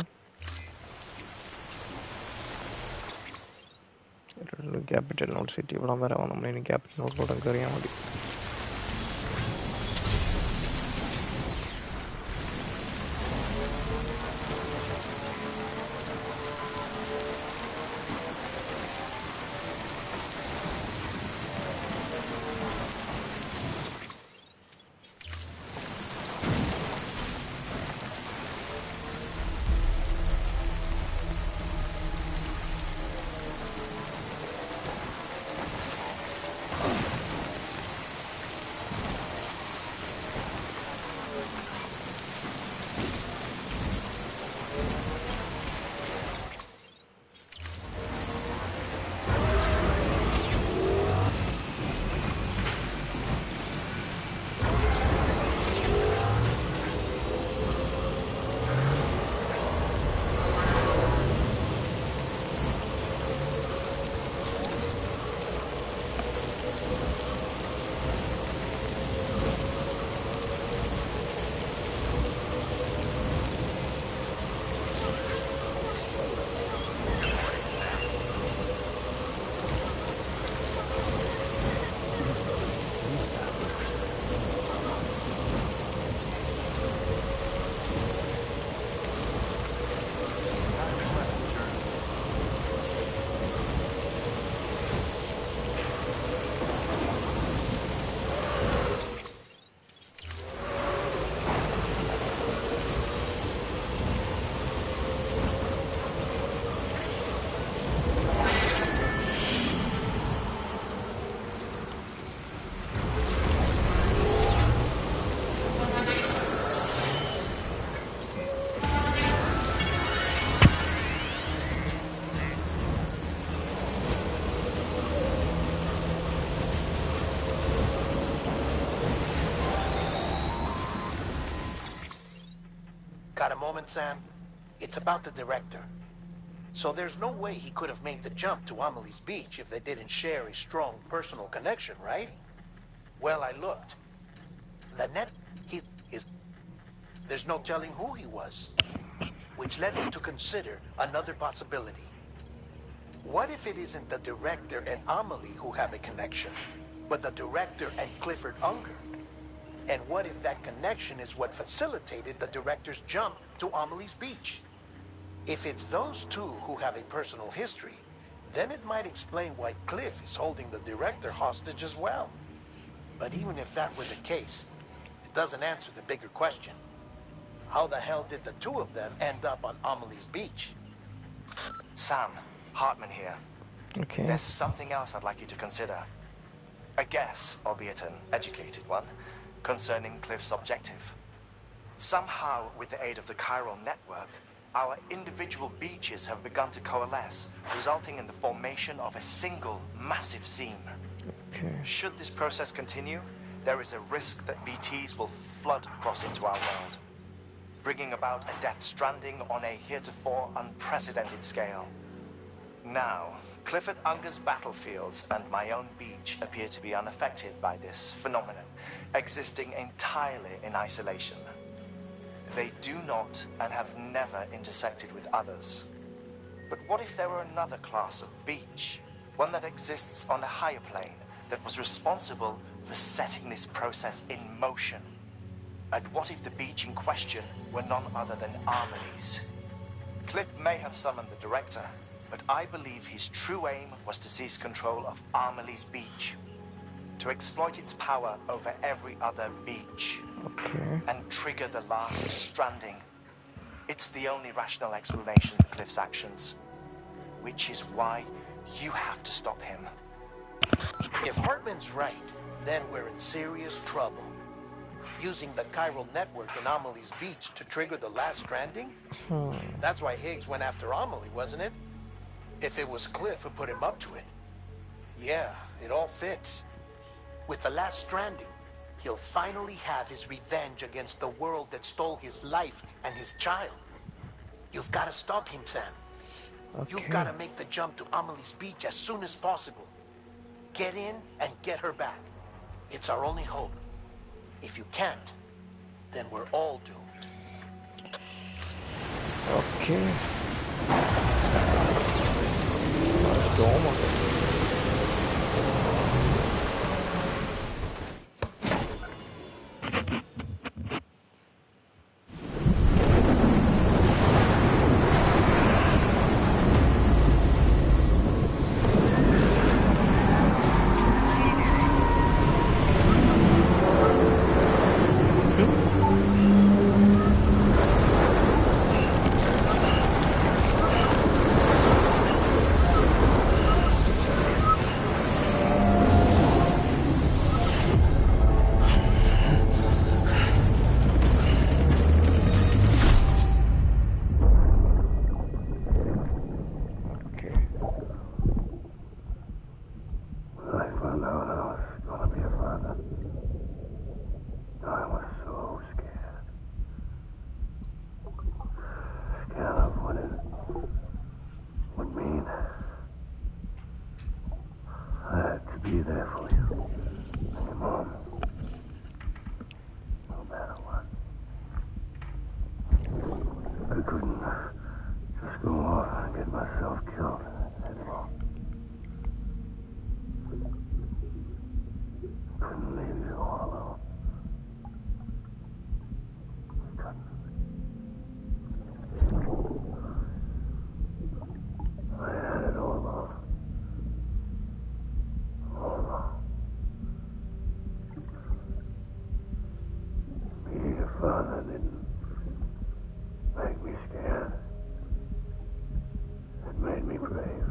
Capital Note City. ഇവിടെ വരാം നമ്മൾ ഇനി capital നോട്ടിലോട്ട് കയറിയാൽ മതി. Got a moment, Sam? It's about the director. So there's no way he could have made the jump to Amelie's beach if they didn't share a strong personal connection, right? Well, I looked. The net, there's no telling who he was. Which led me to consider another possibility. What if it isn't the director and Amelie who have a connection, but the director and Clifford Unger? And what if that connection is what facilitated the director's jump to Amelie's beach? If it's those two who have a personal history, then it might explain why Cliff is holding the director hostage as well. But even if that were the case, it doesn't answer the bigger question. How the hell did the two of them end up on Amelie's beach? Sam, Hartman here. Okay. There's something else I'd like you to consider. A guess, albeit an educated one, concerning Cliff's objective. Somehow, with the aid of the chiral network, our individual beaches have begun to coalesce, resulting in the formation of a single massive seam. Okay. Should this process continue, there is a risk that BTs will flood across into our world, bringing about a death stranding on a heretofore unprecedented scale. Now, Clifford Unger's battlefields and my own beach appear to be unaffected by this phenomenon, existing entirely in isolation. They do not and have never intersected with others. But what if there were another class of beach, one that exists on a higher plane, that was responsible for setting this process in motion? And what if the beach in question were none other than Amelie's? Cliff may have summoned the director, but I believe his true aim was to seize control of Armley's beach, to exploit its power over every other beach, Okay. and trigger the last stranding. It's the only rational explanation for Cliff's actions, which is why you have to stop him. If Hartman's right, then we're in serious trouble. Using the chiral network in Amelie's beach to trigger the last stranding? That's why Higgs went after Amelie, wasn't it? If it was Cliff who put him up to it. Yeah, it all fits. With the last stranding, he'll finally have his revenge against the world that stole his life and his child. You've got to stop him, Sam. Okay. You've got to make the jump to Amelie's beach as soon as possible. Get in and get her back. It's our only hope. If you can't, then we're all doomed. Okay. Storm. Be there for you and your mom, no matter what. I couldn't just go off and get myself killed anymore. Couldn't leave you all alone. I had it all along. Being a father didn't make me scared. It made me brave.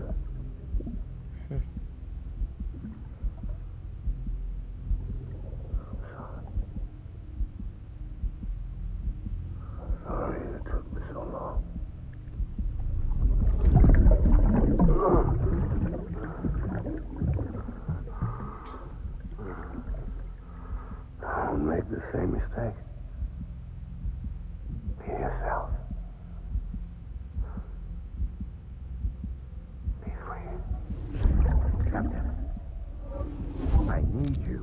I'm sorry it took me so long. Don't make the same mistake. Be yourself. Be free. Captain, I need you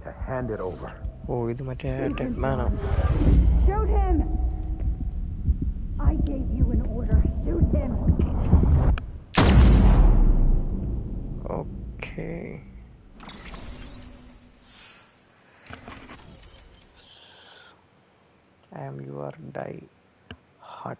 to hand it over. ഓ ഇത് മറ്റേ dead മാനോ. Shoot him! I gave you an order. Shoot him! Okay. I am your die hard.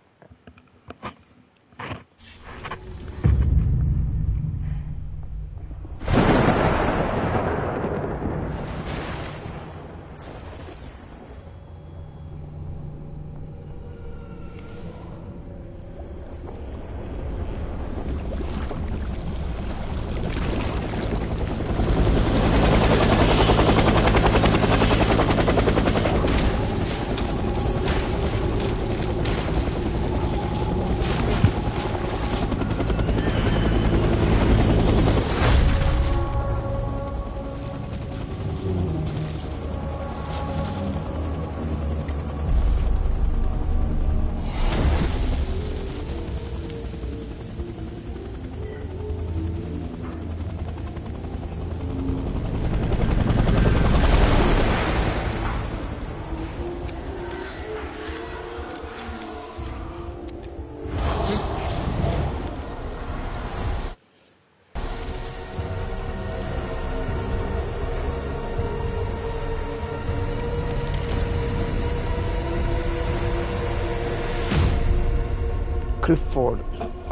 Clifford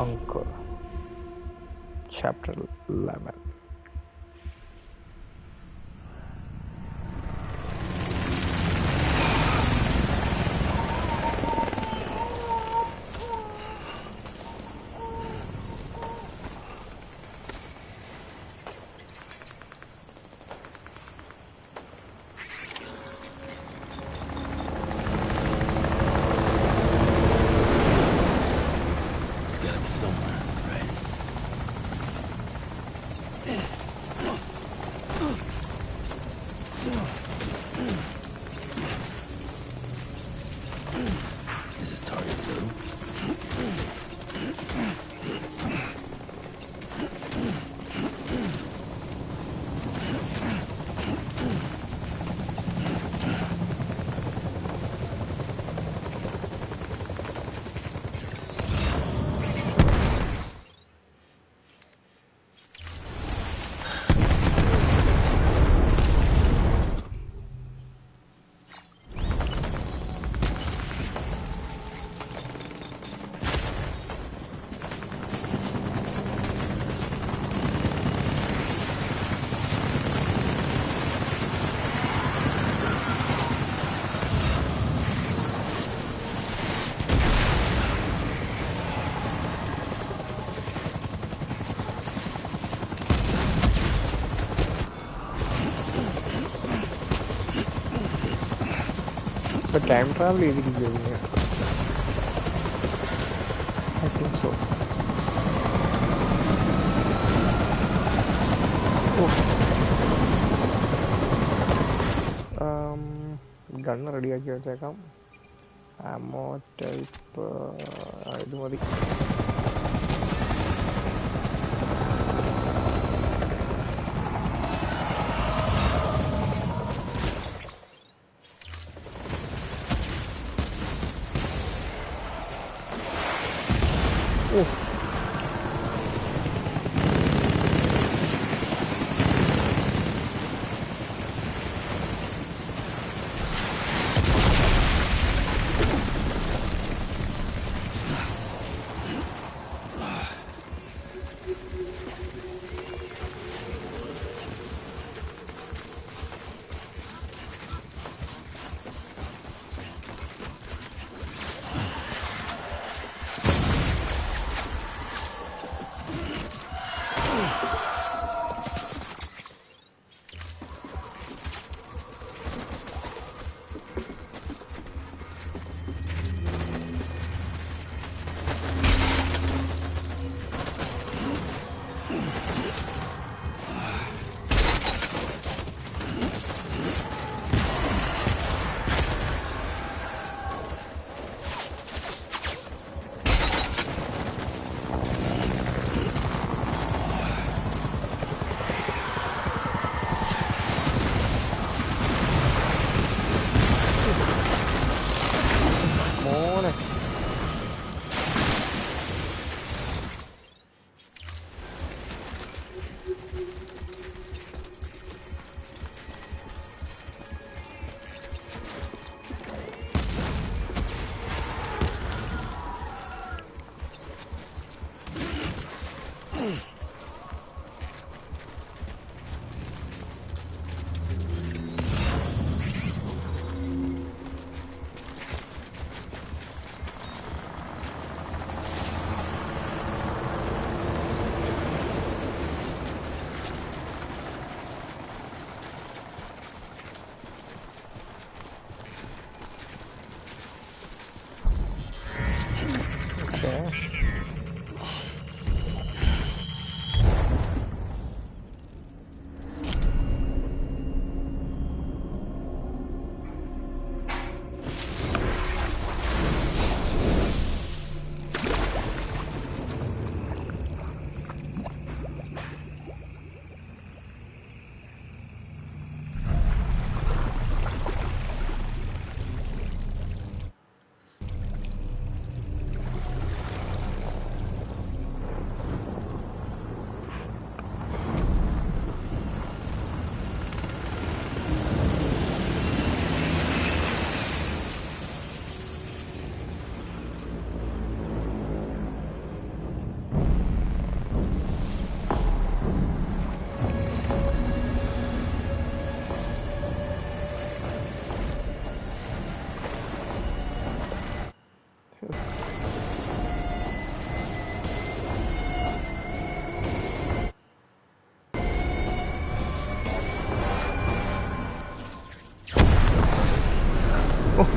Anchor. chapter 11. It's gotta be somewhere, right? Is this target blue? But time travel ചെയ്തിരിക്കുന്നു. I think so. Gun റെഡിയാക്കി വെച്ചേക്കാം. ആമോ type ഇത് മതി.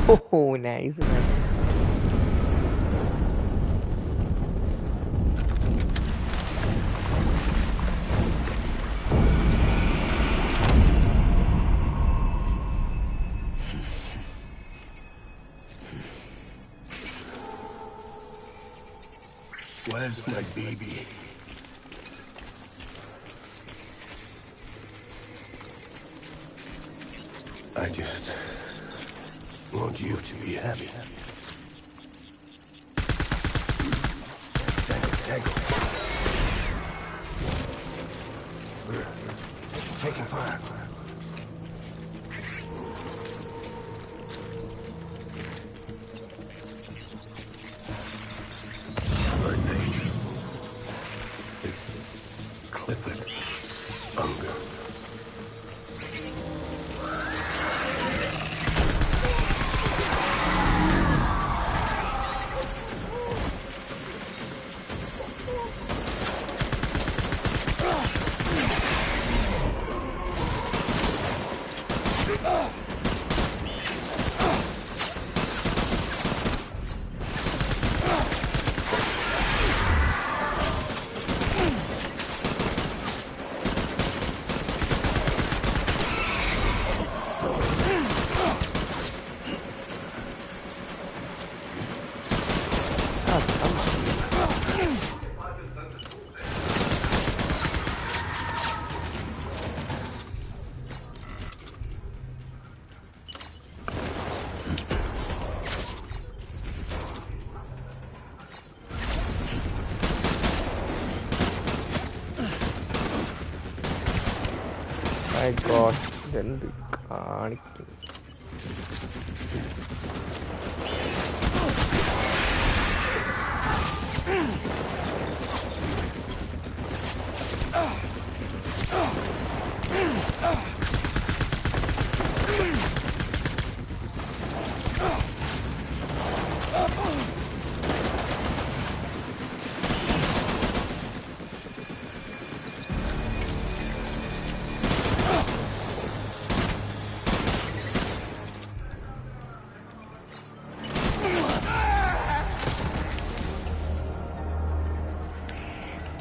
Oh, nice, man. Where's my baby? I just want you to be happy. Tango. We're taking fire. My name is Clifford Unger. My god, ഇതെന്ത് കാണിക്കും.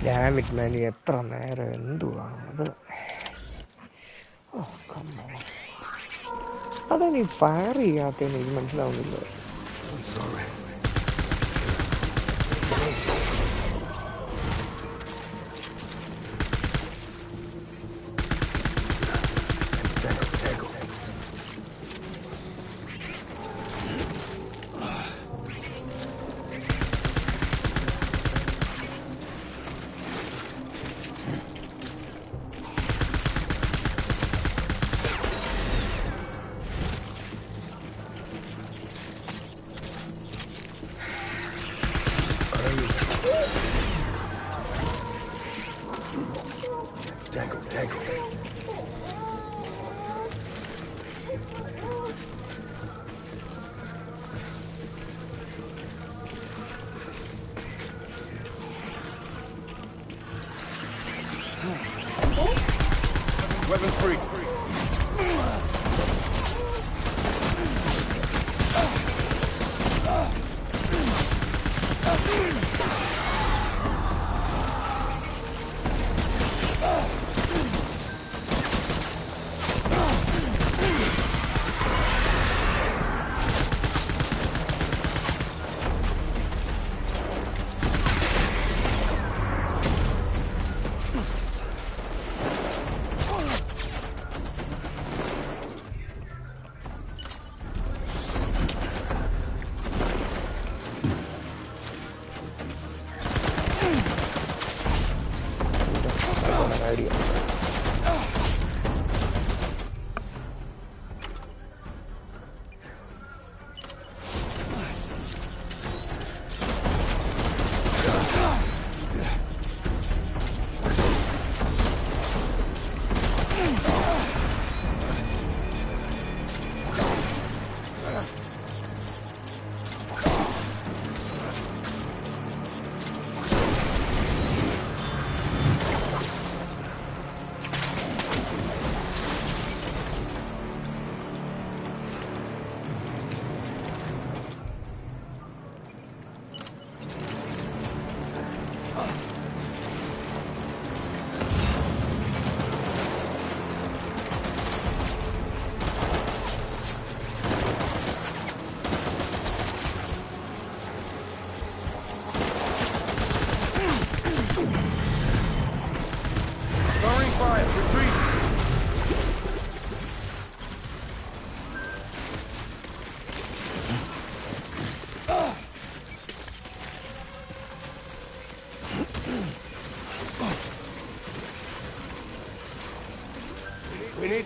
Dammit മാൻ, എത്ര നേരം എന്തുവാണ് അത്? അതെനിക്ക് ഫയർ ചെയ്യാത്തതെന്ന് എനിക്ക് മനസ്സിലാവുന്നില്ല. I'm sorry. Tango. Tango. Weapons free.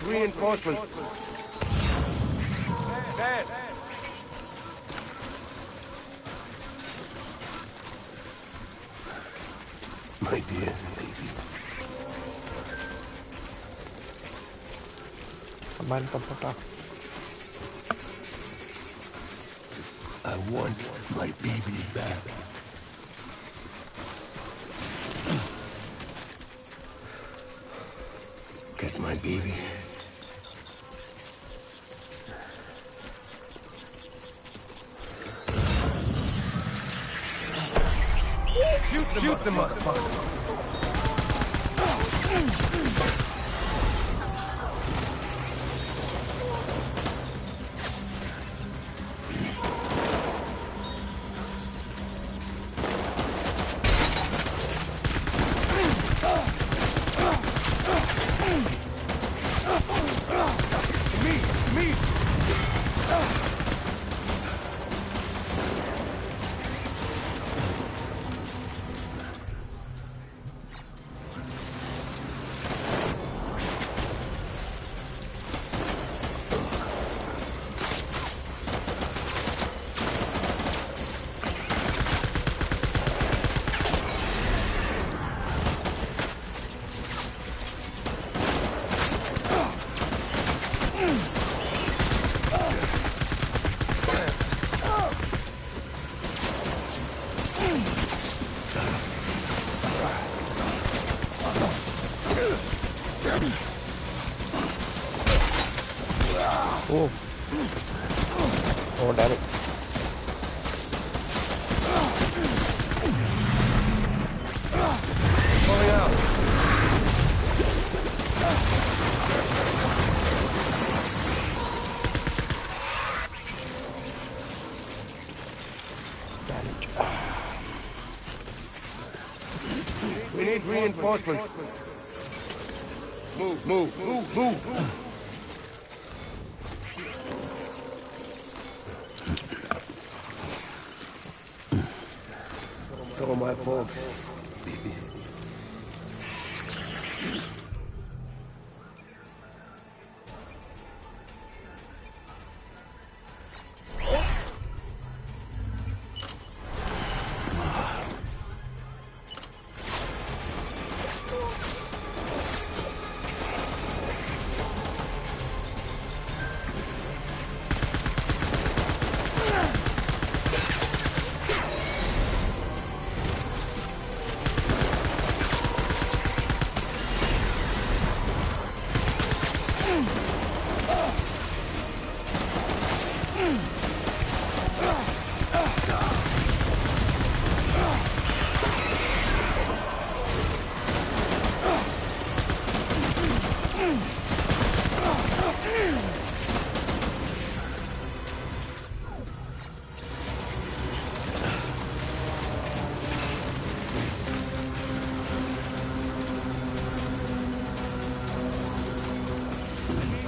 reinforcements. There. My dear lady. Command Kapota. I want my baby back. Get my baby. Shoot the motherfucker. Me. Oh. Oh, damn it. Going out. We need reinforcements. Move. So my folks.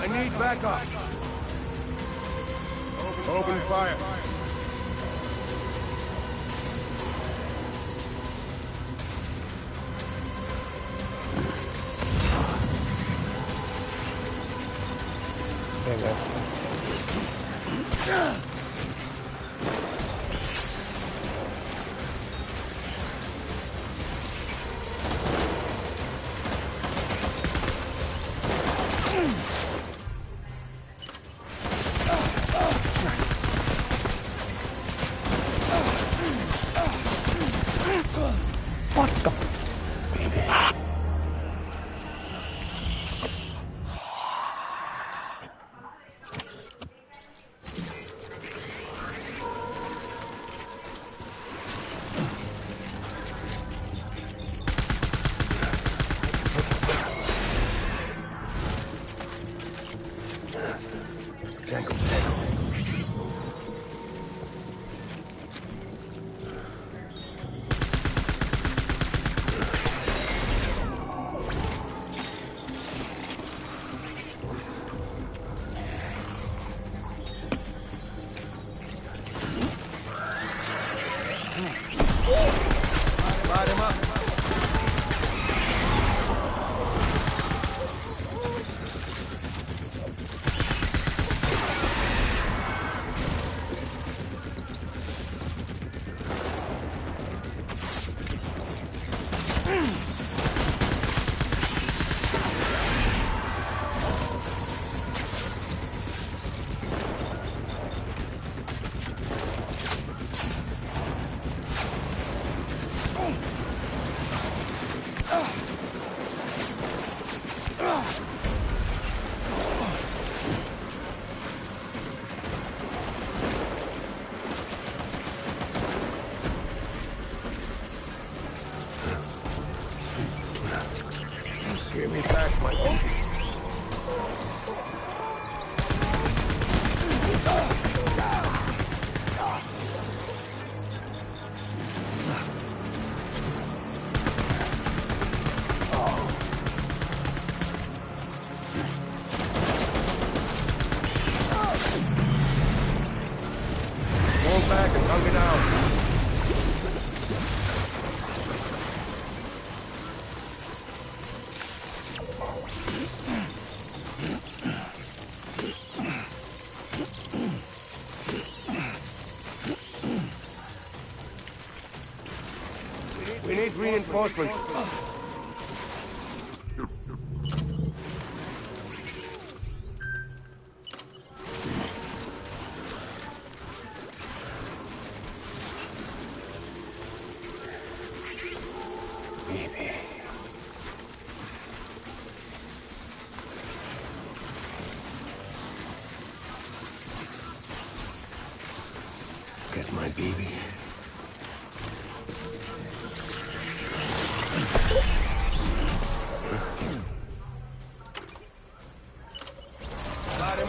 I need backup. Open fire. There we go. What the? Tango. Hunker down. We need reinforcements. Baby. Get my baby.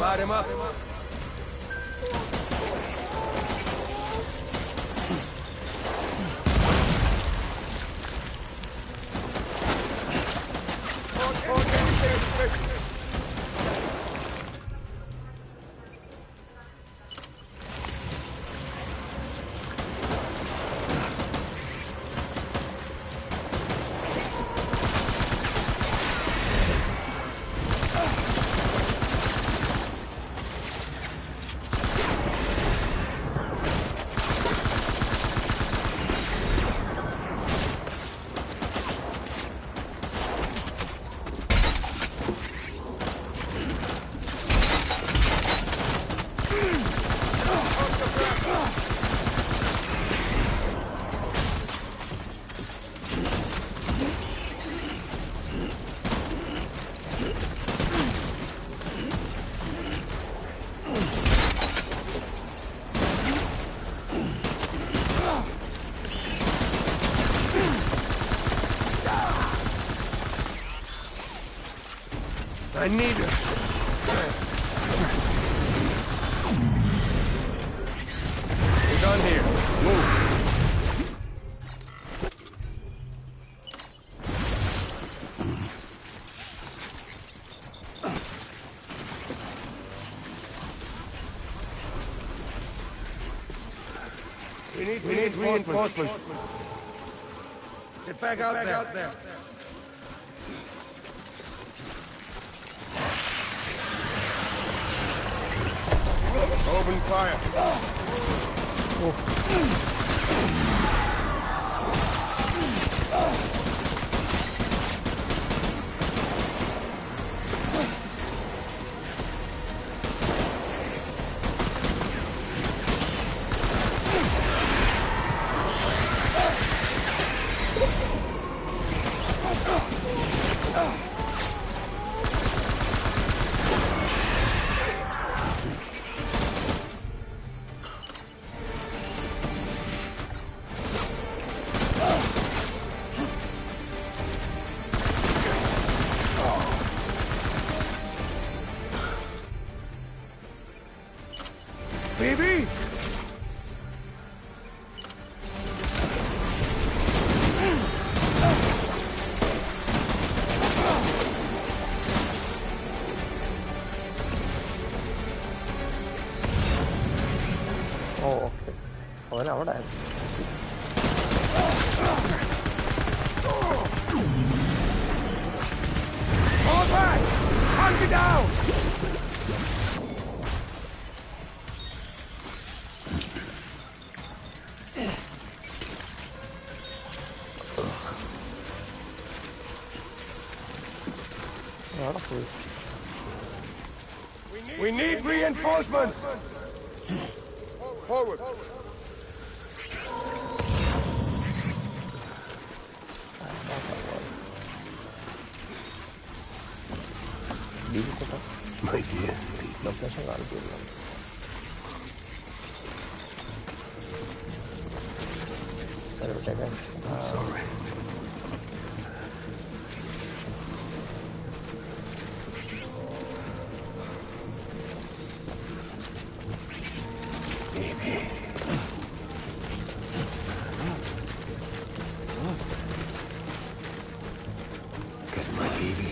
Light him up. I need her. We're done here. Move. We need reinforcements. Get back out there. Open fire. Baby! Oh, okay. അവൻ അവിടെ All back! Hunker down! അവിടെ പോയി. We need reinforcements! Forward! My dear. Location കാണിക്കുന്നുണ്ട്. Sorry. Baby. Get my baby.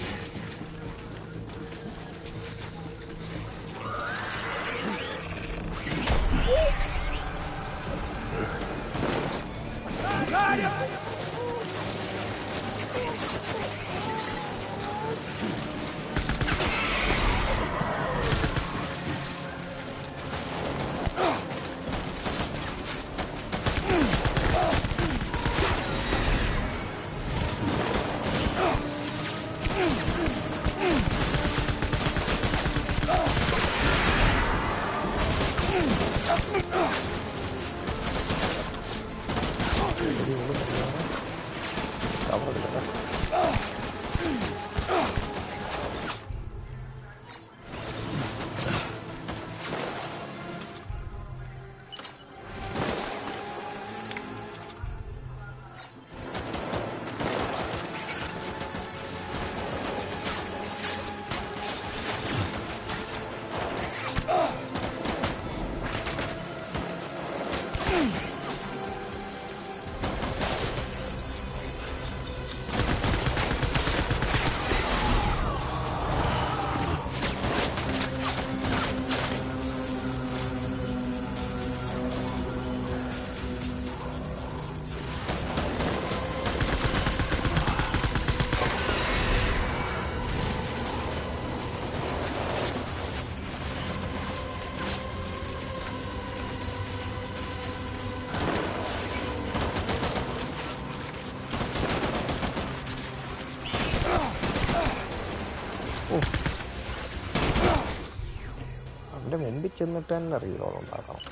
ചെന്നിട്ട് തന്നെ reload ഉണ്ടാക്കണം.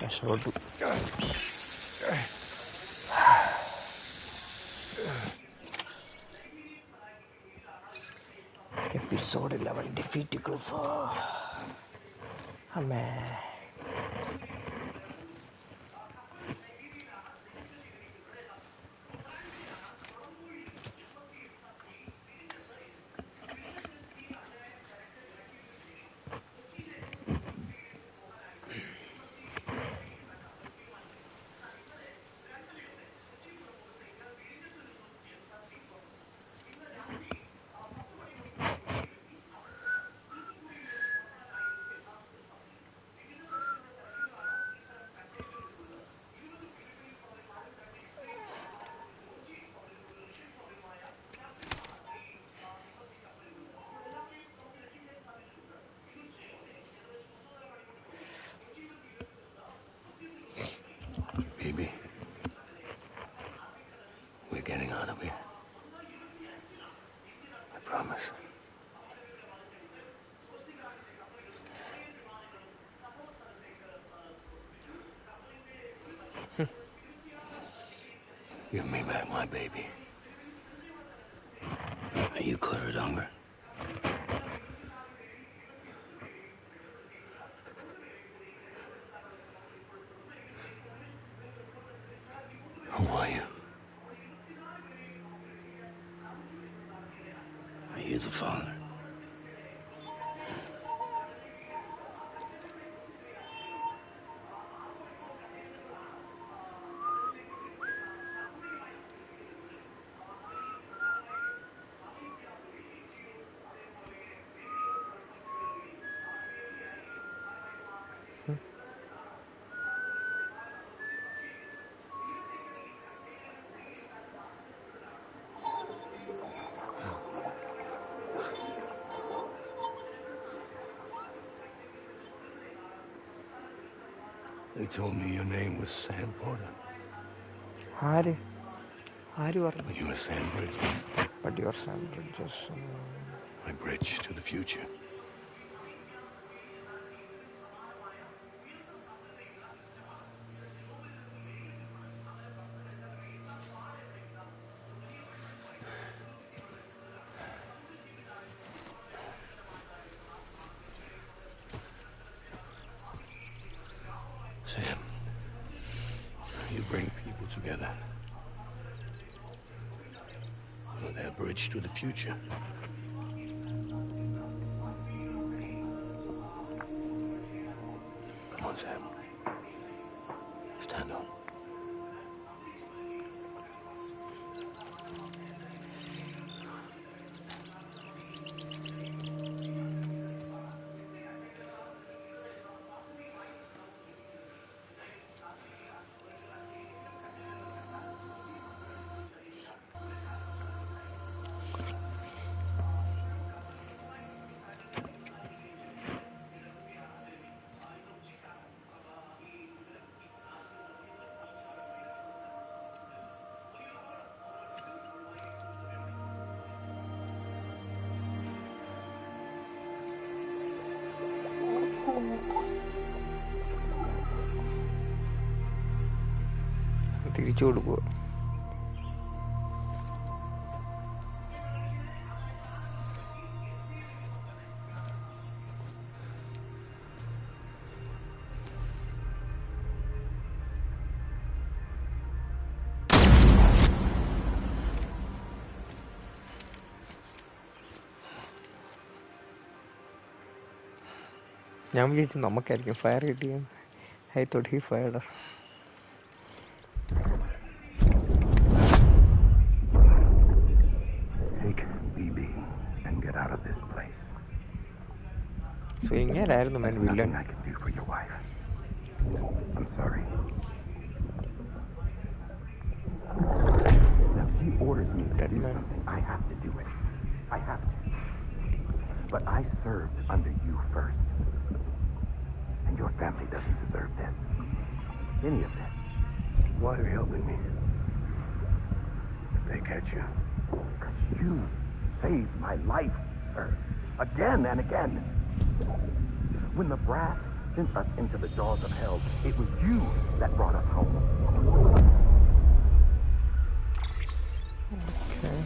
രക്ഷപ്പെട്ടു. Episode 11 defeat Grouper. Amen. Baby, we're getting out of here. I promise. Give me back my baby. Are you clear of hunger? Who are you? Are you the father? They told me your name was Sam Porter. ആര് പറഞ്ഞു? But you're Sam Bridges. But you're Sam Bridges. My bridge to the future. Sam, you bring people together. You're their bridge to the future. Come on, Sam. Stand up. തിരിച്ചു കൊടുക്കുക. ഞാൻ വിചാരിച്ചു നമുക്കായിരിക്കും fire കിട്ടിയത്. I thought he fired us. Take BB and get out of this place. So ഇങ്ങനായിരുന്നു man villain. Nothing I can do for your wife. I'm sorry. Now she orders me to do something. I have to do it. I have to. But I served under you first. And your family doesn't deserve this. Any of this. Why are you helping me? If they catch you. Because you saved my life, sir. Again and again. When the brass sent us into the jaws of hell, it was you that brought us home. Okay.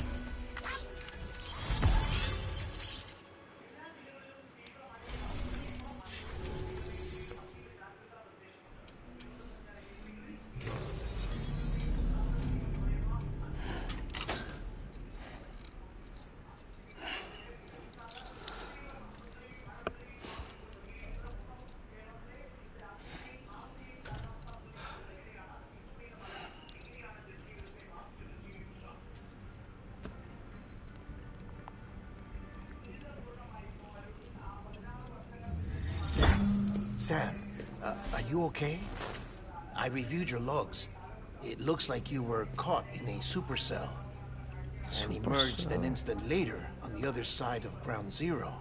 Sam, are you okay? I reviewed your logs. It looks like you were caught in a supercell and emerged an instant later on the other side of Ground Zero.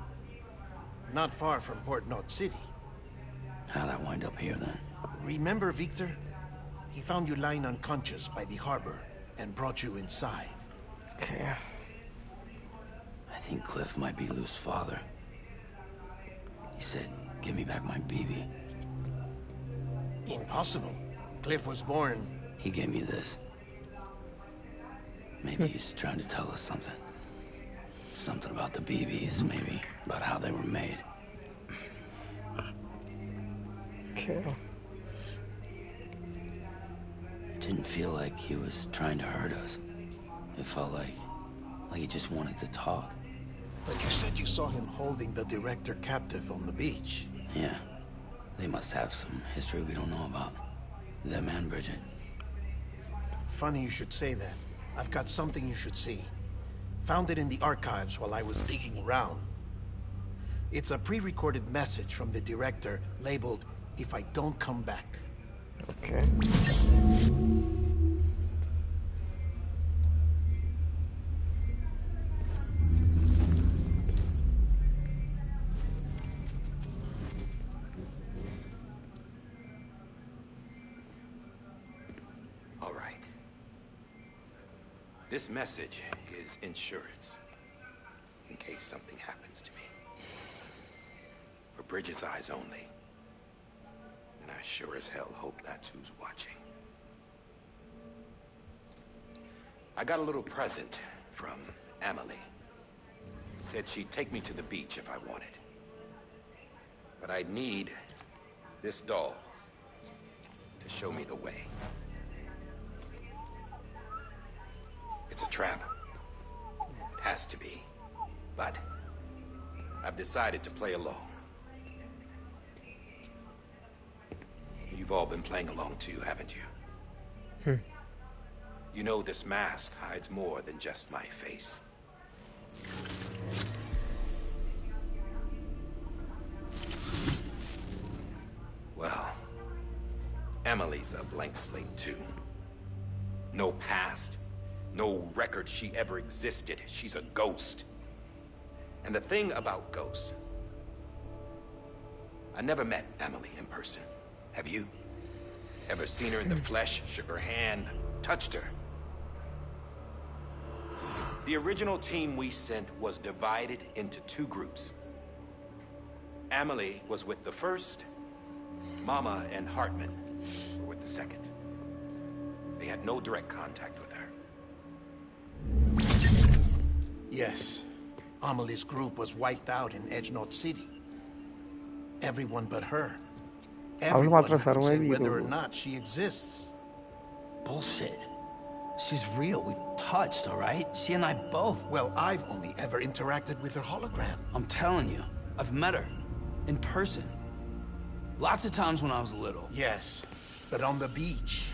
Not far from Port-8 City. How'd I wind up here then? Remember Victor? He found you lying unconscious by the harbor and brought you inside. Okay. I think Cliff might be Lou's father. He said, give me back my BB. Impossible. Cliff was born... He gave me this. Maybe he's trying to tell us something. Something about the BBs, maybe about how they were made. Okay. It didn't feel like he was trying to hurt us. It felt like he just wanted to talk. But you said you saw him holding the director captive on the beach. Yeah. They must have some history we don't know about. Them and Bridget. Funny you should say that. I've got something you should see. Found it in the archives while I was digging around. It's a pre-recorded message from the director labeled, "If I don't come back." Okay. All right. This message is insurance, in case something happens to me. For Bridget's eyes only. And I sure as hell hope that's who's watching. I got a little present from Emily. Said she'd take me to the beach if I wanted. But I'd need this doll to show me the way. It's a trap. It has to be. But I've decided to play along. You've all been playing along too, haven't you? You know this mask hides more than just my face. Well, Emily's a blank slate too. No past, no record she ever existed. She's a ghost. And the thing about ghosts, I never met Emily in person. Have you? Ever seen her in the flesh, shook her hand, touched her? The original team we sent was divided into two groups. Emily was with the first, Mama and Hartman were with the second. They had no direct contact with her. Yes. Amelie's group was wiped out in Edge-Knot City. Everyone but her. Everyone would say whether or not she exists. Bullshit. She's real. We've touched, all right? She and I both. Well, I've only ever interacted with her hologram. I'm telling you, I've met her. In person. Lots of times when I was little. Yes, but on the beach.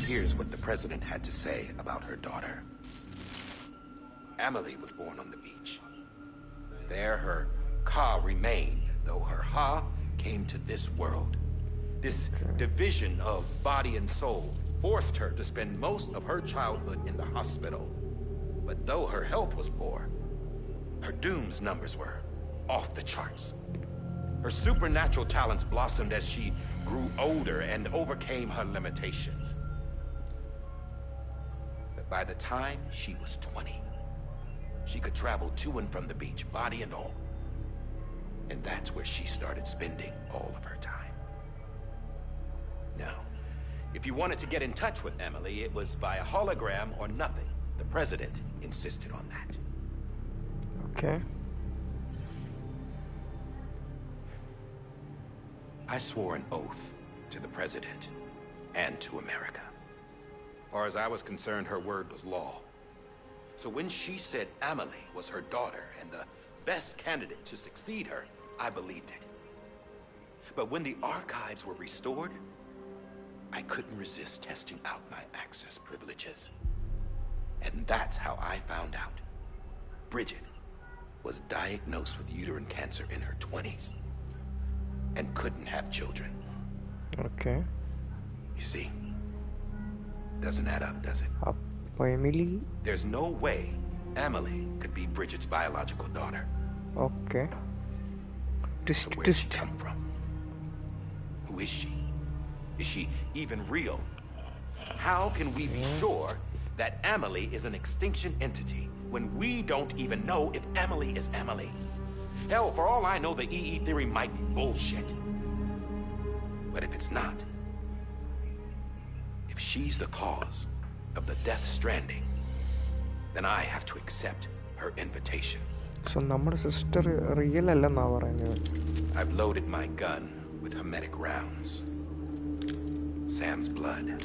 Here's what the president had to say about her daughter. Emily was born on the beach. There her Ka remained, though her Ha came to this world. This division of body and soul forced her to spend most of her childhood in the hospital. But though her health was poor, her doom's numbers were off the charts. Her supernatural talents blossomed as she grew older and overcame her limitations. But by the time she was 20, she could travel to and from the beach, body and all. And that's where she started spending all of her time. Now, if you wanted to get in touch with Emily, it was via hologram or nothing. The president insisted on that. Okay. I swore an oath to the president and to America. As far as I was concerned, her word was law. So when she said Amelie was her daughter and the best candidate to succeed her, I believed it. But when the archives were restored, I couldn't resist testing out my access privileges. And that's how I found out Bridget was diagnosed with uterine cancer in her 20s and couldn't have children. Okay. You see, doesn't add up, does it? Appo Emily. There's no way Amelie could be Bridget's biological daughter. Okay. So where did she come from? Who is she? Is she even real? How can we be sure that Amelie is an extinction entity when we don't even know if Amelie is Amelie? Hell, for all I know, the EE theory might be bullshit. But if it's not, if she's the cause of the death stranding, then I have to accept her invitation. So, our sister real allenna parayunnu. I've loaded my gun with hermetic rounds. Sam's blood.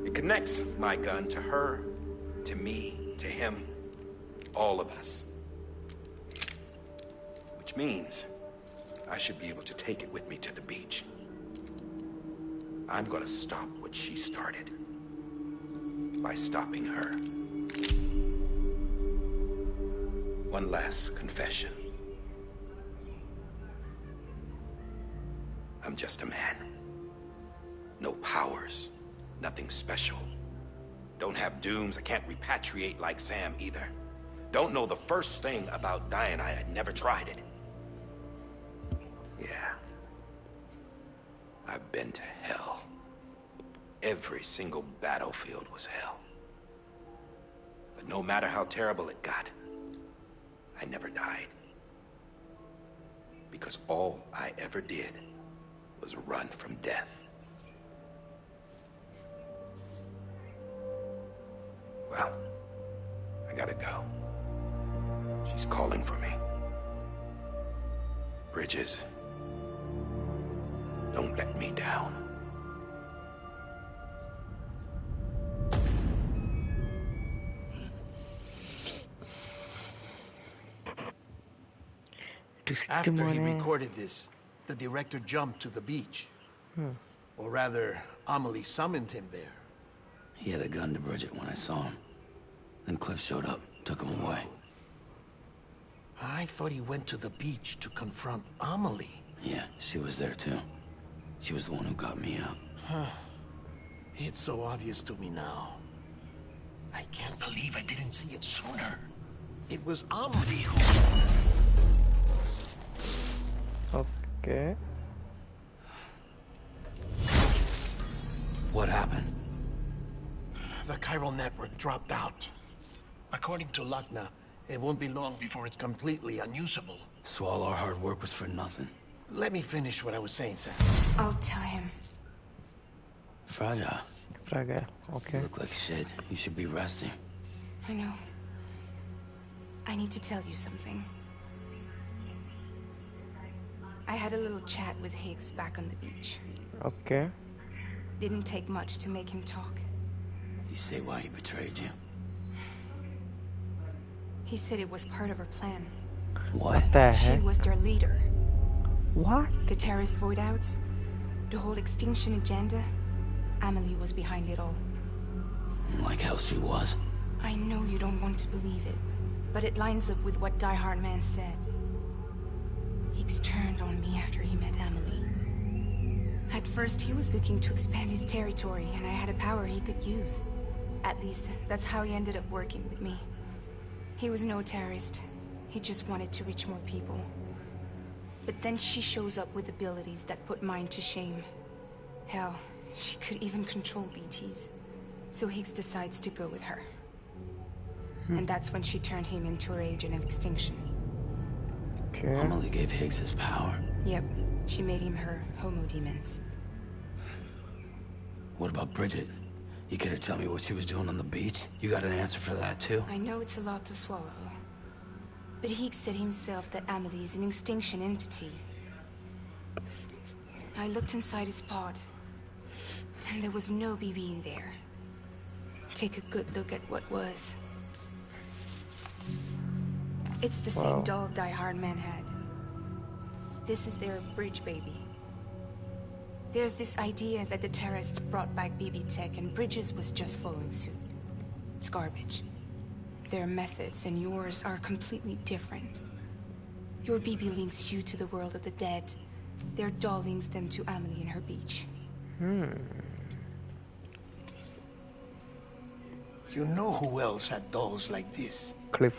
It connects my gun to her, to me, to him, all of us. Which means I should be able to take it with me to the beach. I'm gonna stop what she started by stopping her. One last confession. I'm just a man. No powers, nothing special. Don't have dooms, I can't repatriate like Sam either. Don't know the first thing about dying, I had never tried it. Yeah. I've been to hell. Every single battlefield was hell. But no matter how terrible it got, I never died. Because all I ever did was run from death. Well, I gotta go. She's calling for me. Bridges, don't let me down. After he recorded this, the director jumped to the beach. Or rather, Amelie summoned him there. He had a gun to Bridget when I saw him. Then Cliff showed up, took him away. I thought he went to the beach to confront Amelie. Yeah, she was there too. She was the one who got me out. It's so obvious to me now. I can't believe I didn't see it sooner. It was Amelie who... Okay. What happened? The chiral network dropped out. According to Lachna, it won't be long before it's completely unusable. So all our hard work was for nothing. Let me finish what I was saying, Sam. I'll tell him. Fragile. Fragile. Okay. You look like shit. You should be resting. I know. I need to tell you something. I had a little chat with Higgs back on the beach. Okay. Didn't take much to make him talk. You say why he betrayed you? He said it was part of her plan. What? The She heck? was their leader. What? The terrorist void outs, the whole extinction agenda. Amelie was behind it all. Like hell she was. I know you don't want to believe it, but it lines up with what Die Hard Man said. Higgs turned on me after he met Amelie. At first, he was looking to expand his territory, and I had a power he could use. At least, that's how he ended up working with me. He was no terrorist. He just wanted to reach more people. But then she shows up with abilities that put mine to shame. Hell, she could even control BTs. So Higgs decides to go with her. And that's when she turned him into her agent of extinction. Okay. Amelie gave Higgs his power. Yep, she made him her homo demons. What about Bridget? You care to tell me what she was doing on the beach? You got an answer for that too? I know it's a lot to swallow. But Higgs said himself that Amelie is an extinction entity. I looked inside his pod, and there was no BB in there. Take a good look at what was. It's the same doll Die Hard Man had. This is their bridge baby. There's this idea that the terrorists brought back BB tech and Bridges was just following suit. It's garbage. Their methods and yours are completely different. Your BB links you to the world of the dead. Their doll links them to Amelie and her beach. You know who else had dolls like this? Cliff.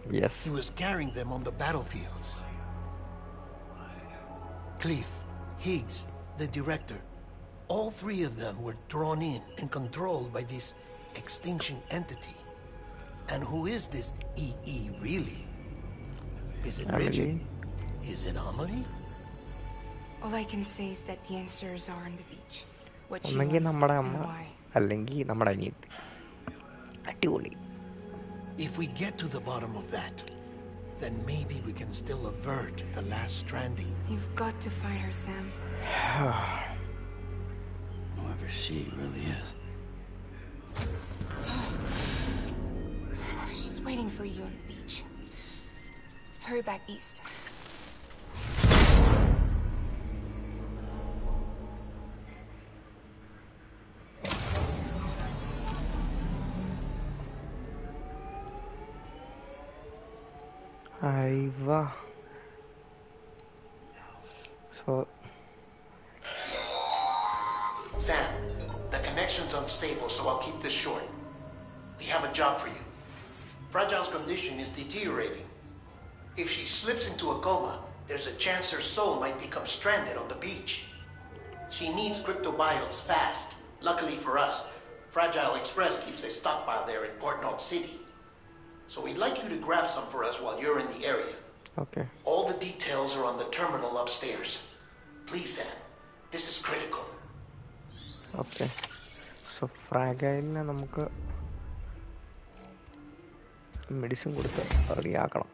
Yes. He was carrying them on the battlefields. Cliff, Higgs, the director, all three of them were drawn in and controlled by this extinction entity. And who is this EE really? Is it Bridget? Is it Amelie? All I can say is that the answers are on the beach. What she ഒന്നെങ്കിൽ wants നമ്മുടെ and അമ്മ why. അല്ലെങ്കിൽ നമ്മുടെ അനിയത്തി. അടിപൊളി. If we get to the bottom of that, then maybe we can still avert the last stranding. You've got to find her, Sam. Whoever she really is. She's waiting for you on the beach. Hurry back east. Aiva. So. Sam, the connection's unstable, so I'll keep this short. We have a job for you. Fragile's condition is deteriorating. If she slips into a coma, there's a chance her soul might become stranded on the beach. She needs cryptobiotes fast. Luckily for us, Fragile Express keeps a stockpile there in Port-8 City. So we'd like you to grab some for us while you're in the area. Okay. All the details are on the terminal upstairs. Please, Sam. This is critical. Okay. So ഫ്രാഗൈലിനെ നമുക്ക് medicine കൊടുത്ത് റെഡിയാക്കണം.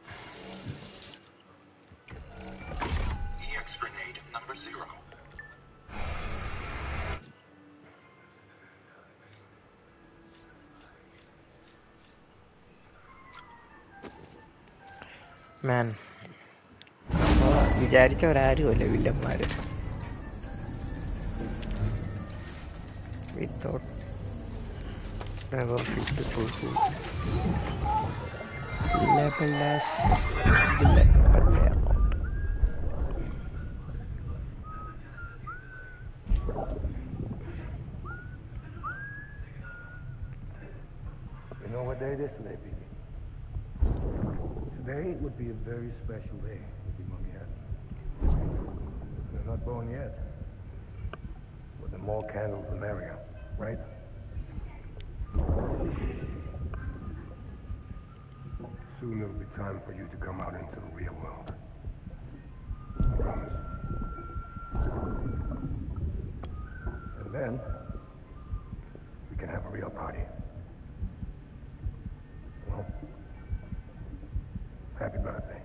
EX grenade number 0. Man, വിചാരിച്ചവരാരുമല്ല വില്ലന്മാര്. Without never fit to fulfill level as villain, but they are not. You know what day it is today, baby? Today would be a very special day if your mommy had. They're not born yet. But the more candles, the merrier, right? Soon it'll be time for you to come out into the real world. Promise. And then, we can have a real party. Well, happy birthday.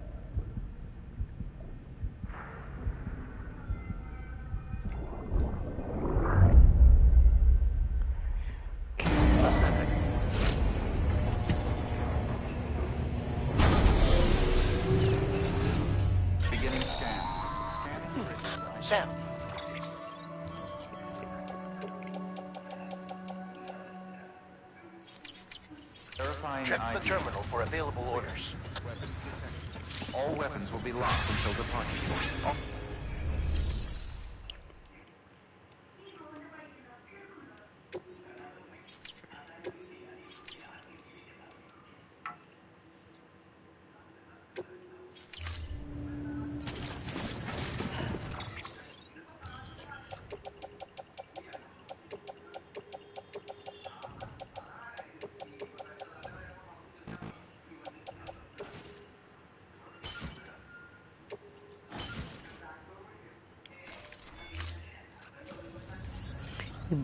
Beginning scan. Scanning bridges. Sam, Verifying check the ID. terminal for available orders. Weapons detected. All weapons will be locked until departure.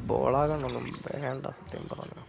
ബോളാകണമൊന്നും വേണ്ട സത്യം പറഞ്ഞു.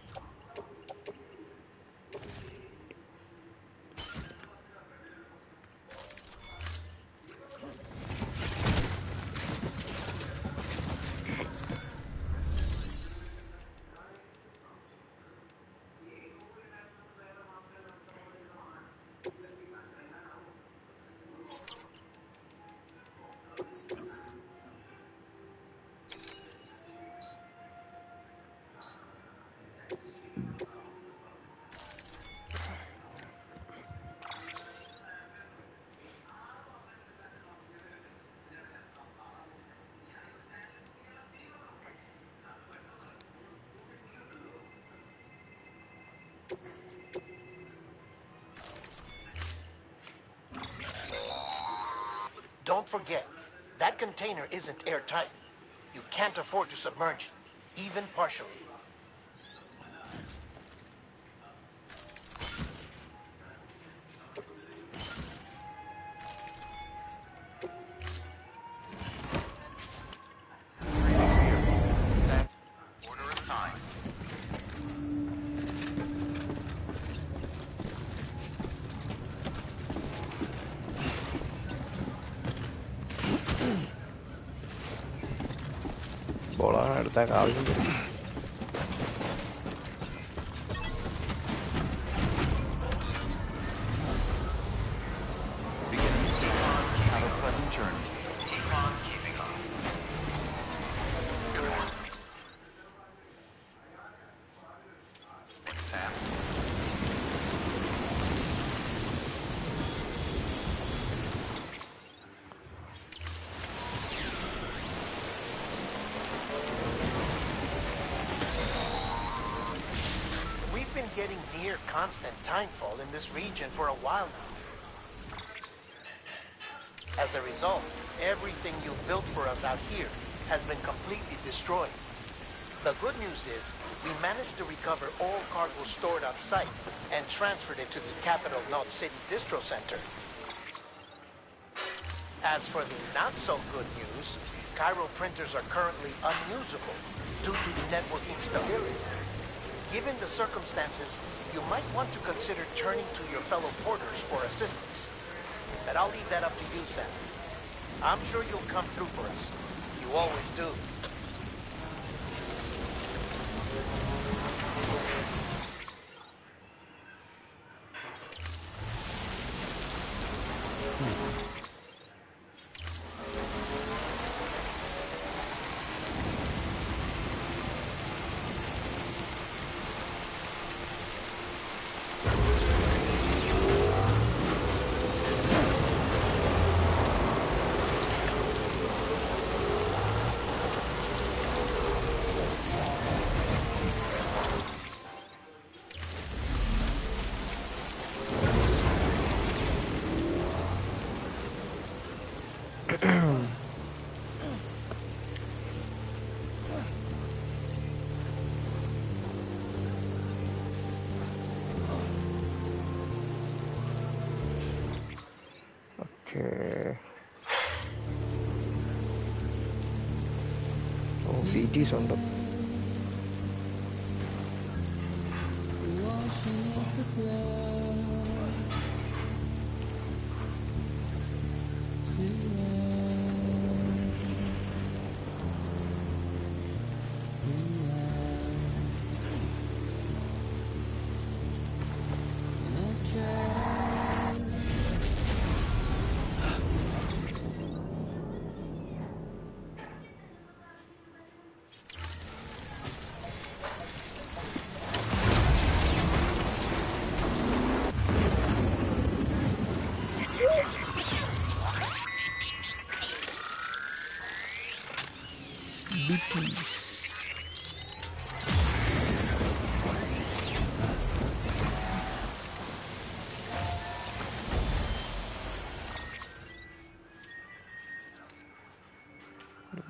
Don't forget, that container isn't airtight. You can't afford to submerge it, even partially. Stand. Order assigned. ബോളാകണം എടുത്താൽ ആവശ്യം വരും. Begins. Have a pleasant journey. Keep on keeping on. Sam. We've been getting near constant timefall in this region for a while now. As a result, everything you've built for us out here has been completely destroyed. The good news is, we managed to recover all cargo stored on site and transferred it to the capital Knot City Distro Center. As for the not-so-good news, Cairo printers are currently unusable due to the networking stability. Given the circumstances, you might want to consider turning to your fellow porters for assistance. But I'll leave that up to you, Sam. I'm sure you'll come through for us. You always do. Okay. Oh, BTs ഉണ്ട്.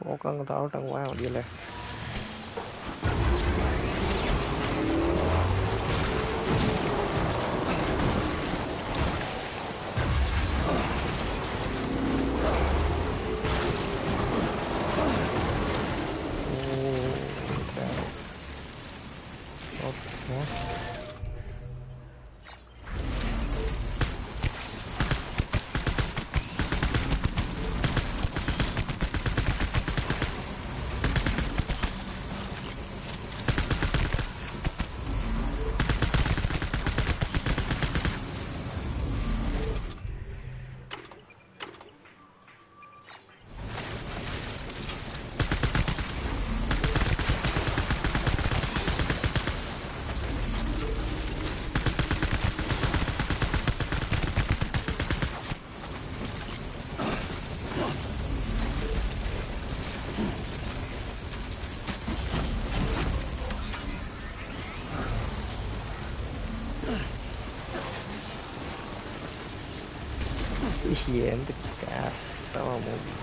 പോക്കങ്ങ് താഴോട്ടങ്ങ് പോയാൽ മതിയല്ലേ? എന്ത് കഷ്ടമാ movie.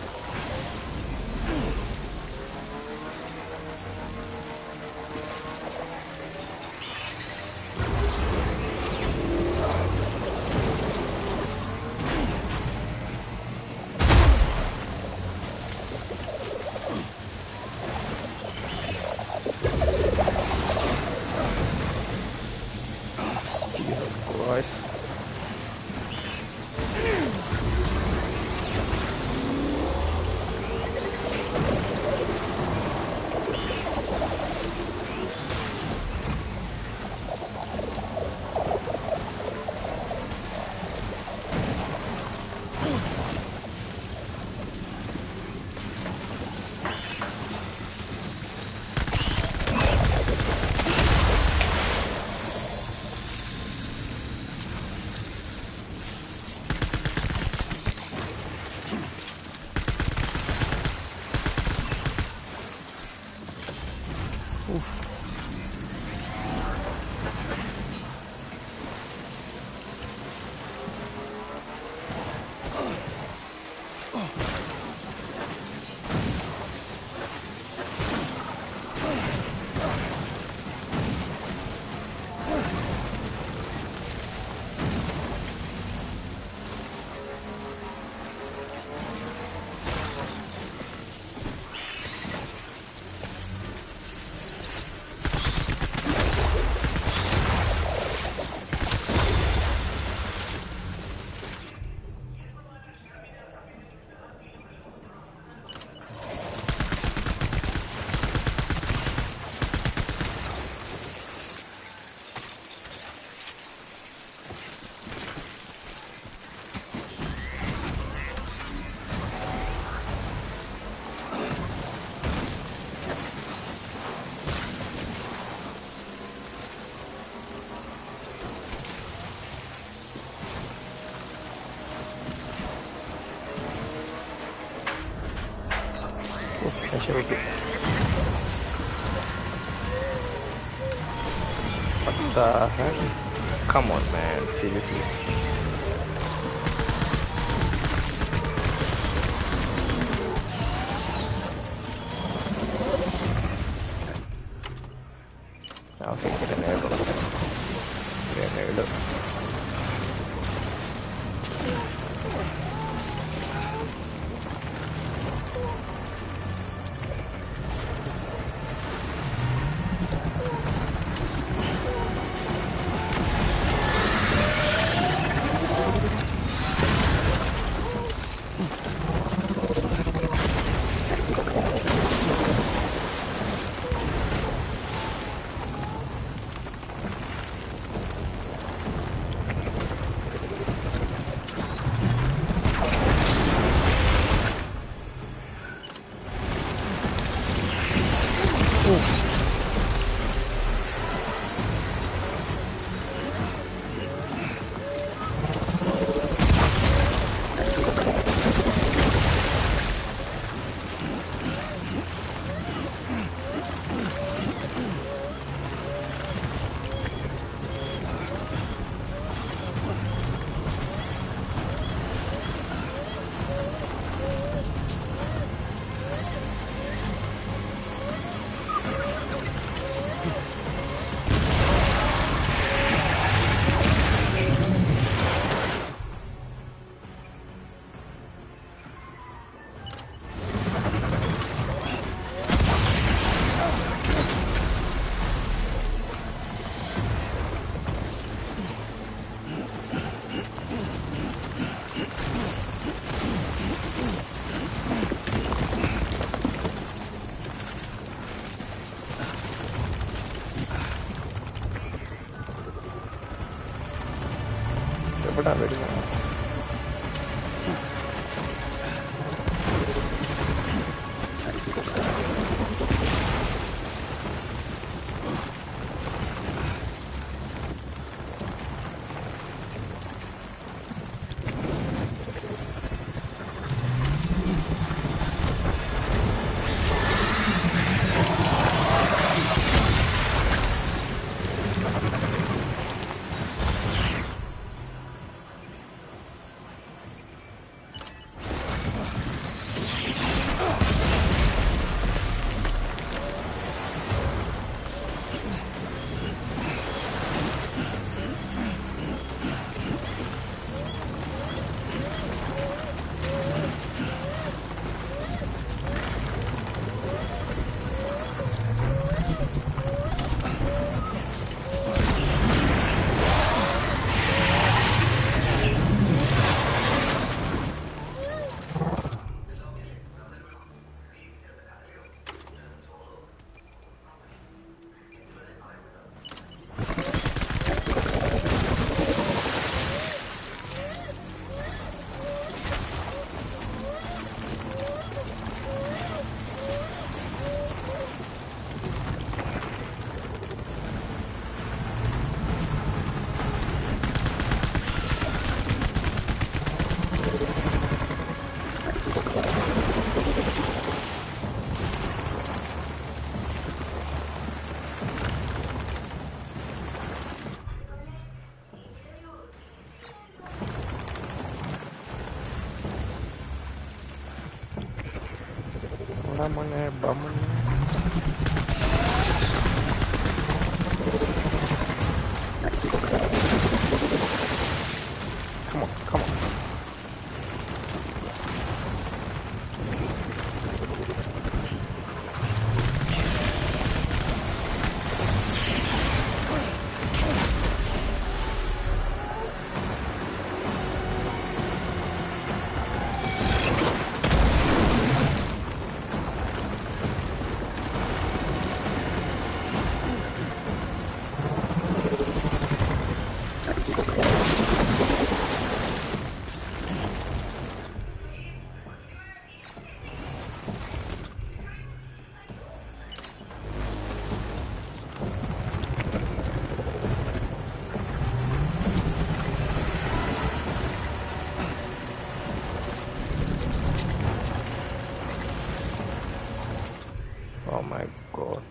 രക്ഷപ്പെട്ടു. What the heck? Come on, man. Seriously. Okay, grenade. Grenade. എവിടാ വരുന്നത്? Come on, come on. Oh my god.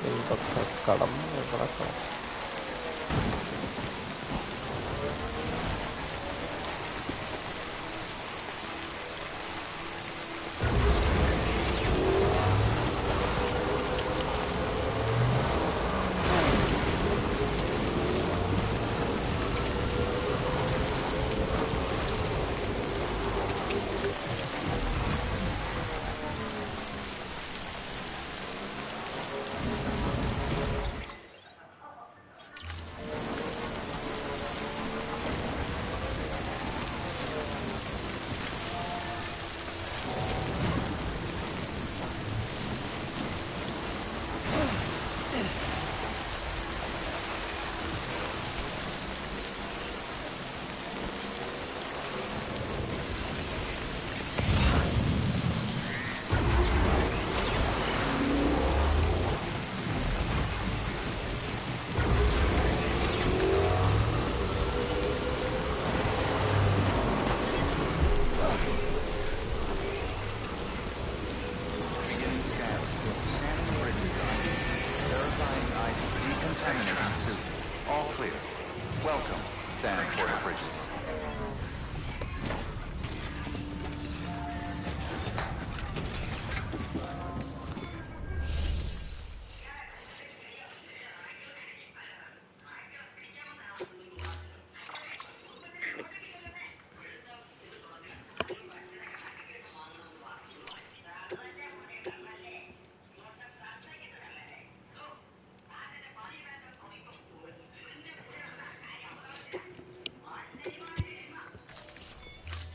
എന്തൊക്കെ കടന്നു കിടക്കണം. clear. Welcome, Sam Porter Bridges.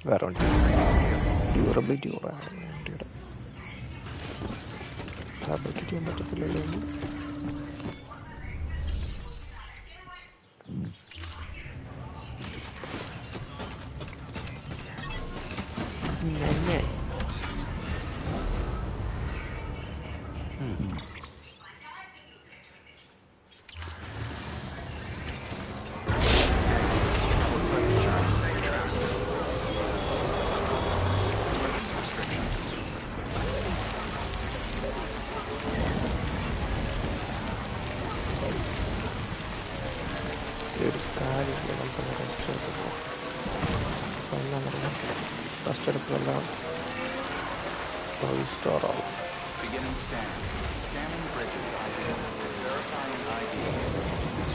വേറെ വണ്ടി ഡ്യൂറബിലിറ്റി കുറവാണ് വണ്ടിയുടെ. ഫാബ്രിക്കേറ്റ് ചെയ്യാൻ പറ്റത്തില്ലല്ലോ. ഒരു കാര്യമില്ല, നമുക്ക് റെസ്റ്റ് എടുക്കണം. അപ്പോൾ എല്ലാം പറഞ്ഞാൽ റെസ്റ്റ് എടുക്കുമെല്ലാം റീസ്റ്റോർ ആവും. Beginning scan. Scanning bridges ID. Verifying ID.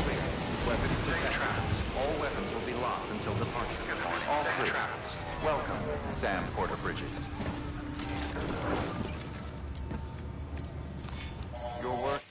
Clear. Weapons detected. All weapons will be locked until departure. All clear. Welcome, Sam Porter Bridges. Your work.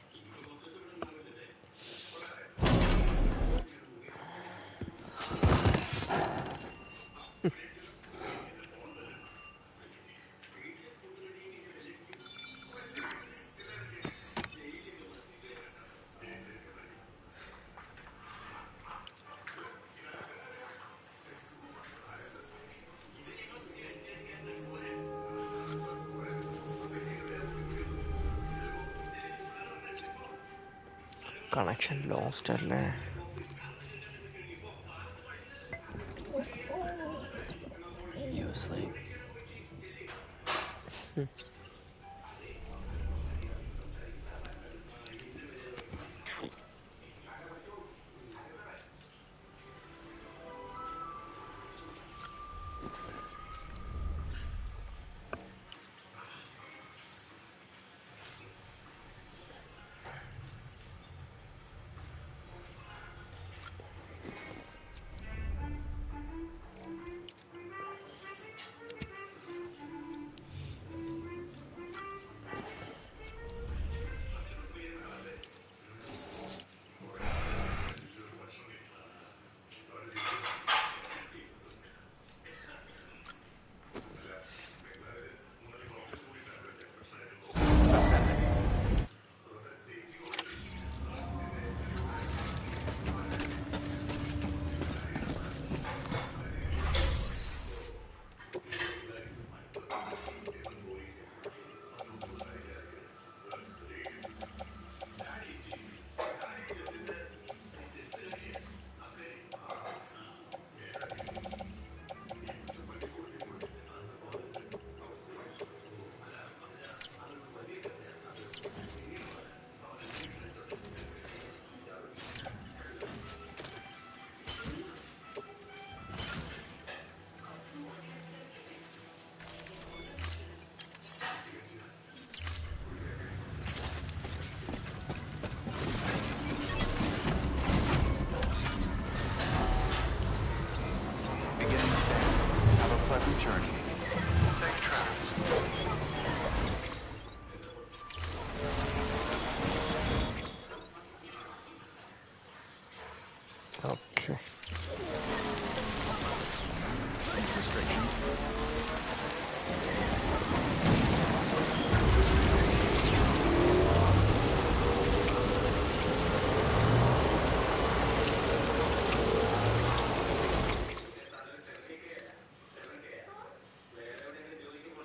Connection lost അല്ലേ? You asleep? Pleasant journey. Safe travels. Okay. Restrictions.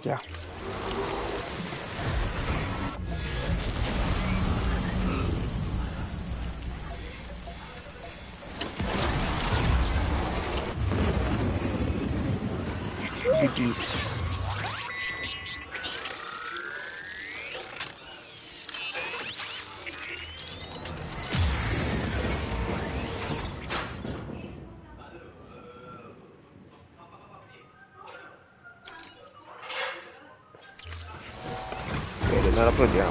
Yeah. GG's. നടക്കില്ല.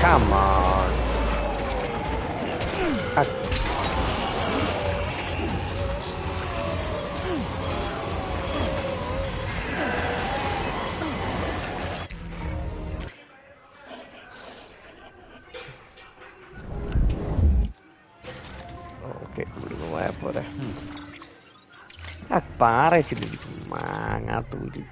Come on. Okay, ഇവിടുന്ന് പോയാൽ പോരെ. പാറ വെച്ചിട്ടിരിക്കും മാങ്ങാത്തൂര്.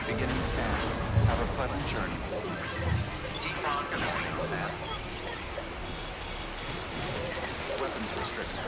Beginning scan. Have a pleasant journey. Good morning, Sam. Weapons restricted.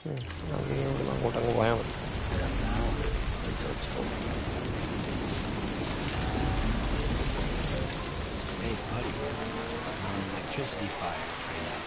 അങ്ങോട്ടങ്ങ് പോയാൽ മതി. Until it's full. Hey, buddy. We're on an electricity fire right now.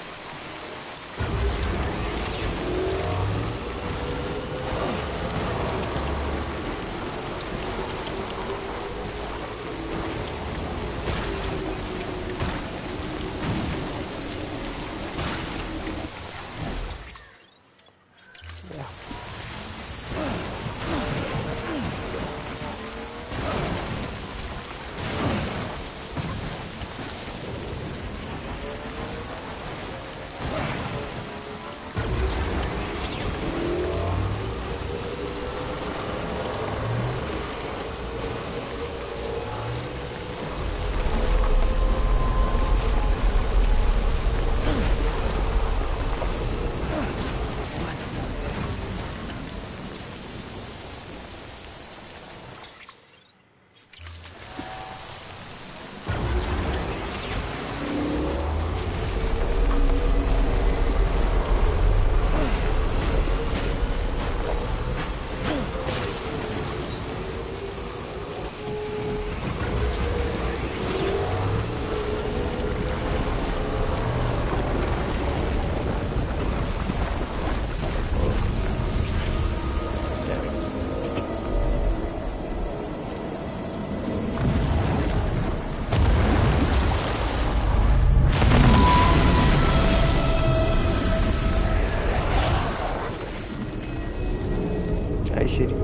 ശരി.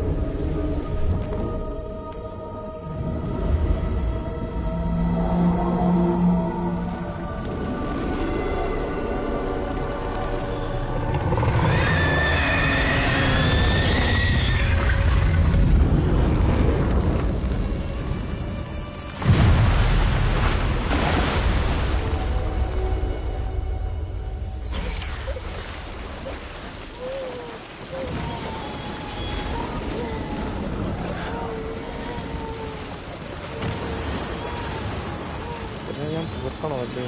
ഞാൻ തീർക്കണോ അല്ലേ?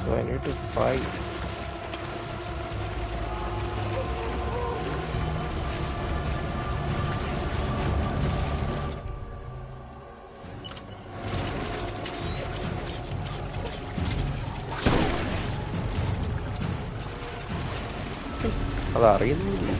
So I need to fight. അതറിയുന്നില്ല.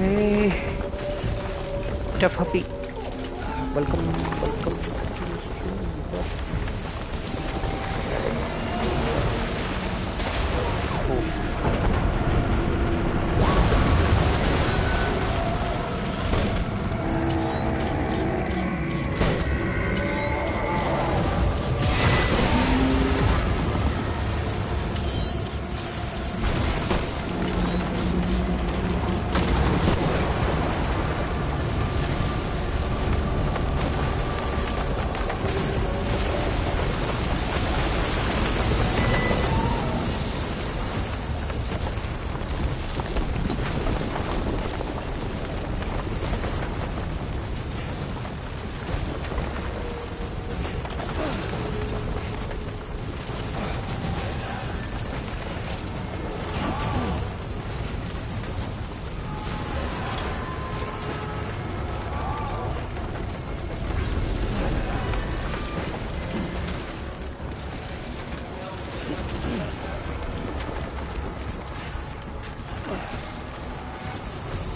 Hey, tough puppy. Welcome.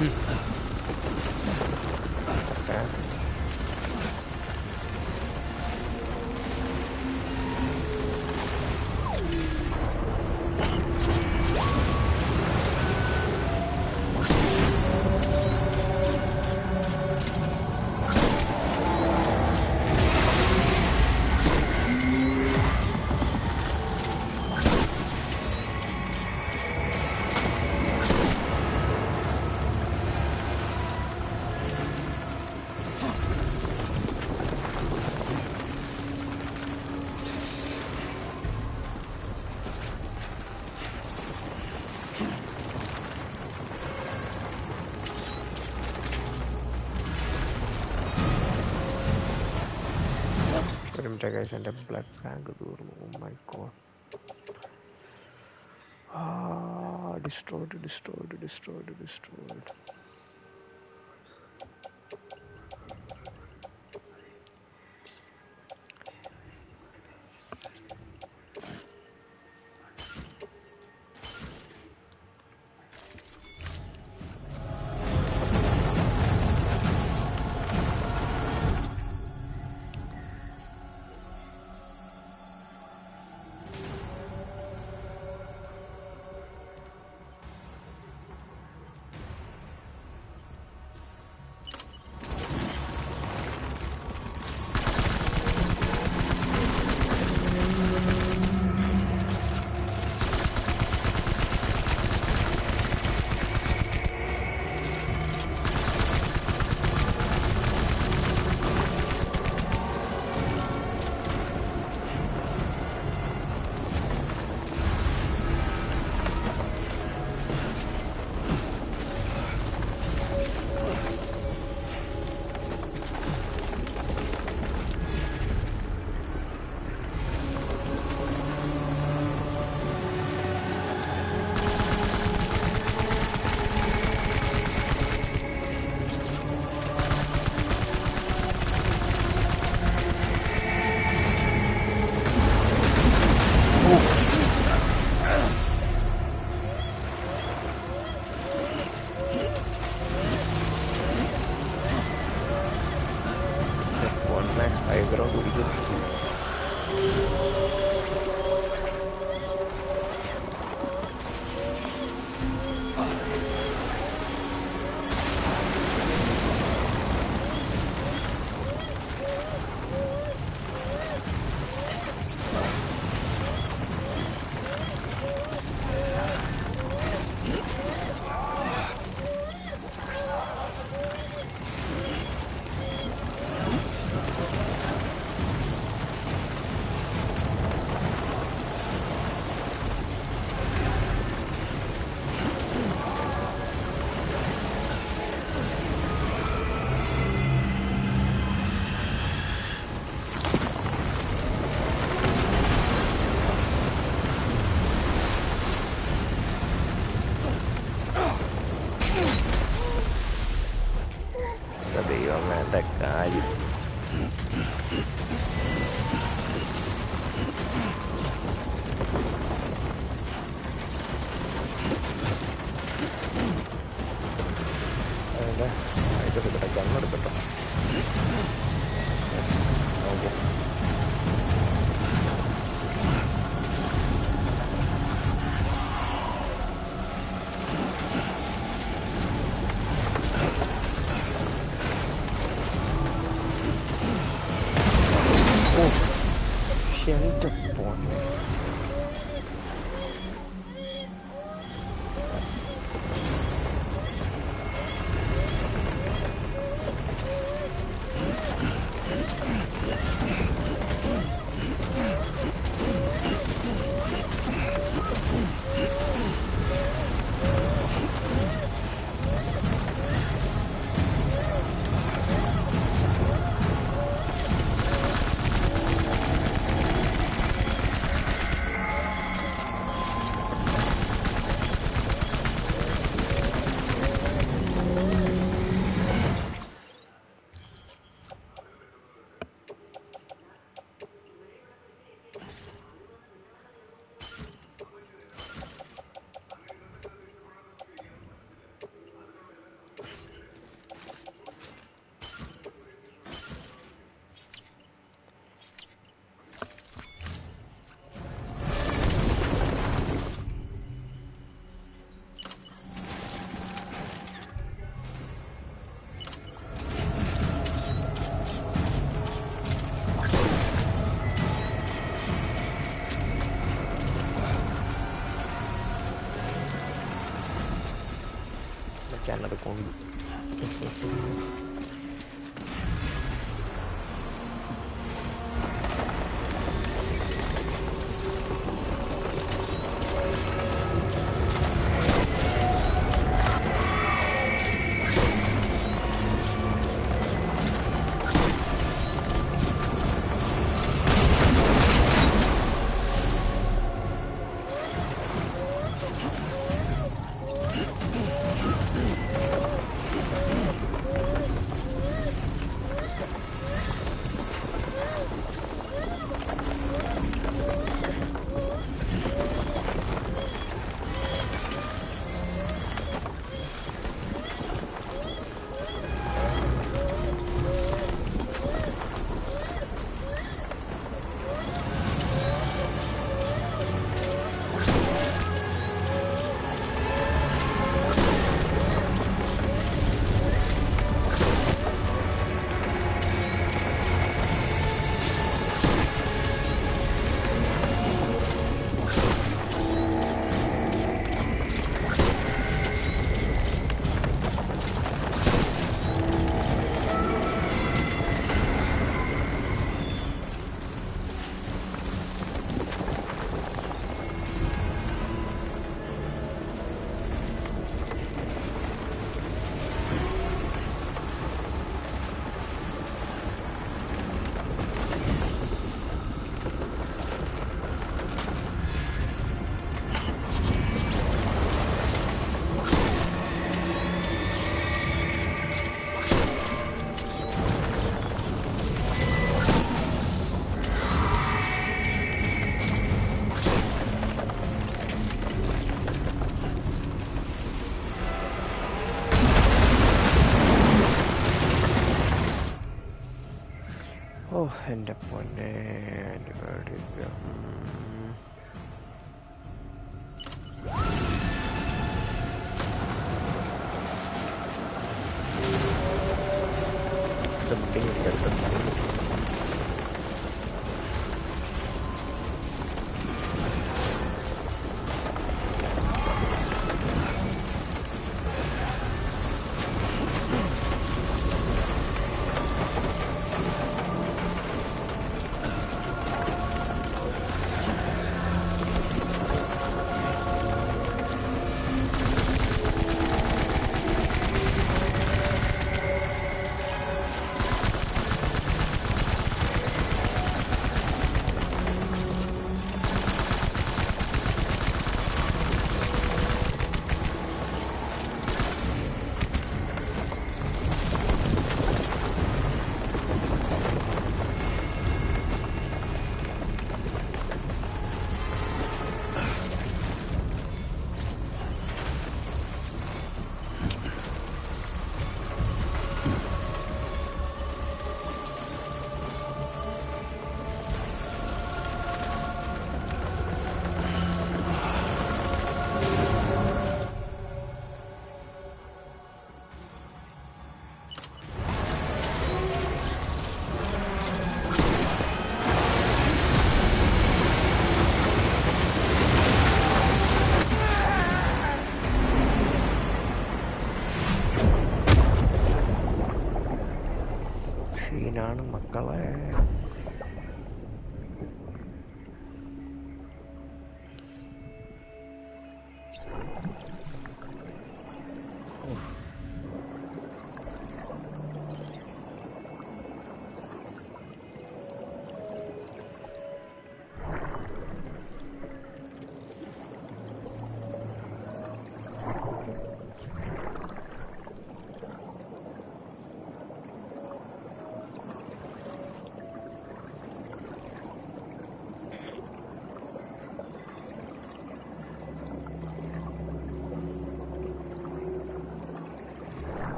Okay. Guys, and a blood bank. Oh my god. Destroyed. ഞാനത് കൊണ്ടു. ഓ എൻ്റെ പൊന്നെ, സീനാണ് മക്കളെ.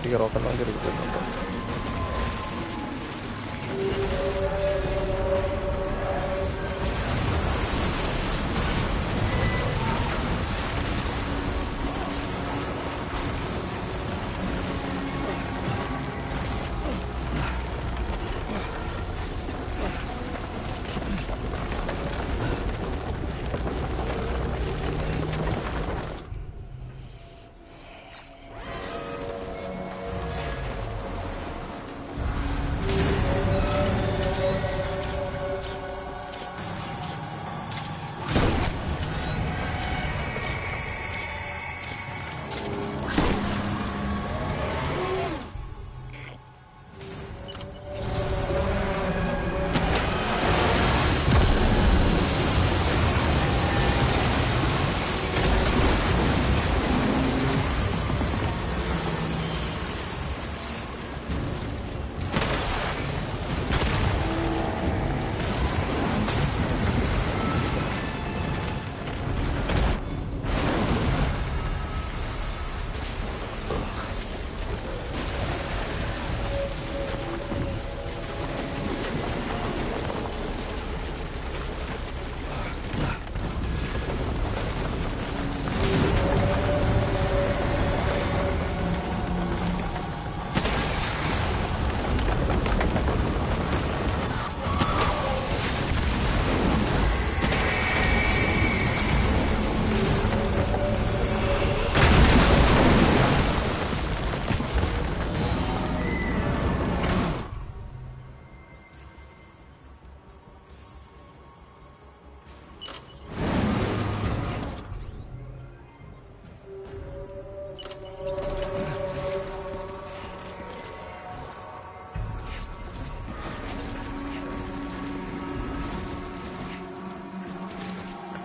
ഈ റോക്കറ്റ് ലോഞ്ചർ കിട്ടുന്നുണ്ട്.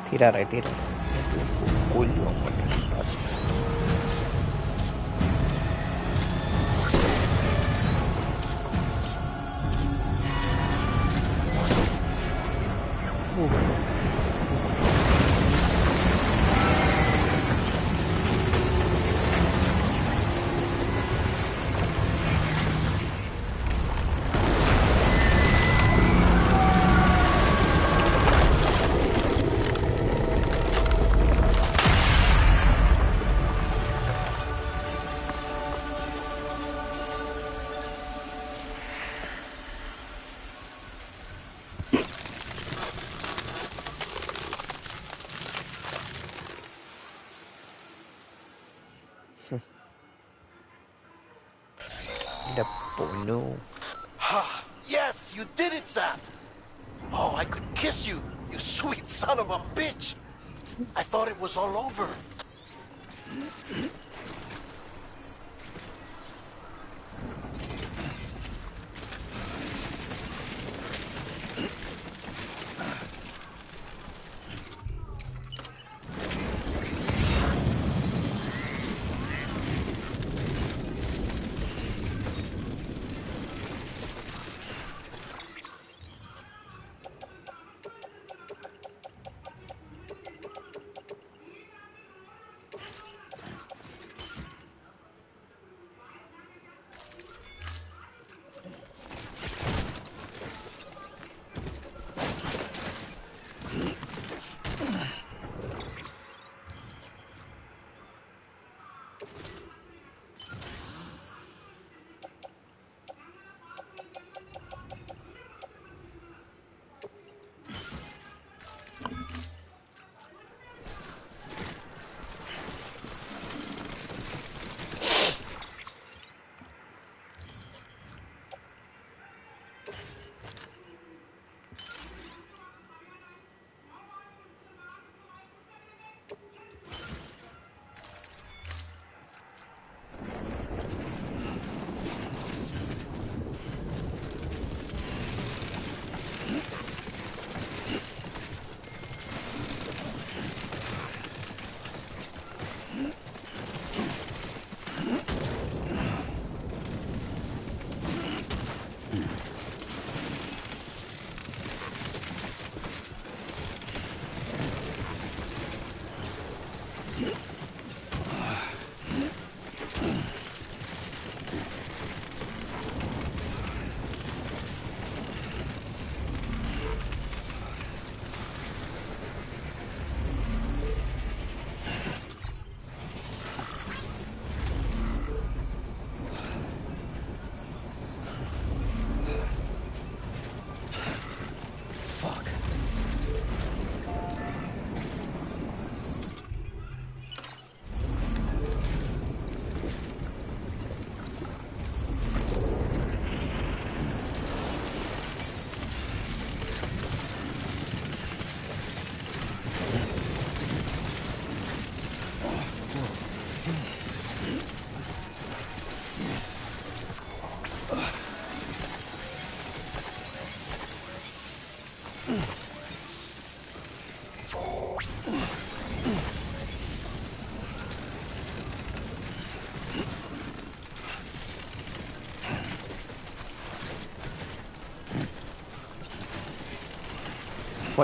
തീരാറായി കൊല്ലുവാ. പൊന്നു. Yes, you did it, Sam. Oh, I could kiss you, you sweet son of a bitch. I thought it was all over.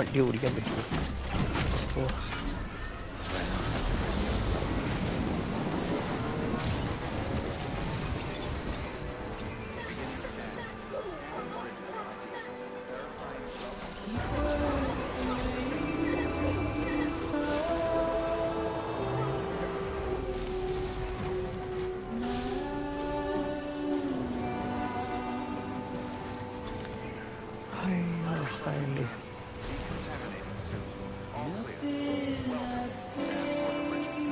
വണ്ടി ഓടിക്കാൻ പറ്റുമോ? ഓ, finally. Decontaminating soon. All clear. Welcome. Stand for the bridges.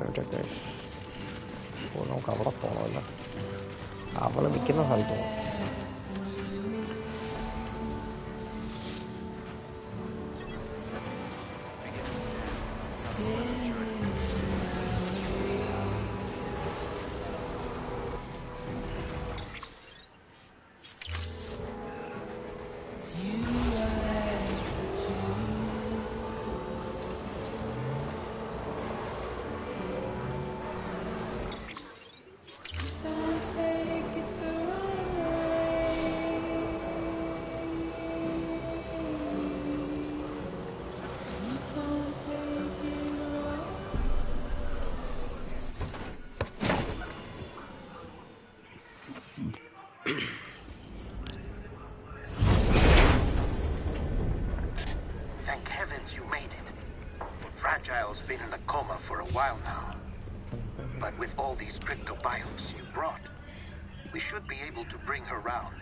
ഇവിടെയൊക്കെ നമുക്ക് അവിടെ പോകണമല്ലോ. അവൾ നിൽക്കുന്ന സ്ഥലത്ത് പോകണം. Thank heavens you made it. Fragile's been in a coma for a while now. But with all these cryptobiotes you brought, we should be able to bring her round.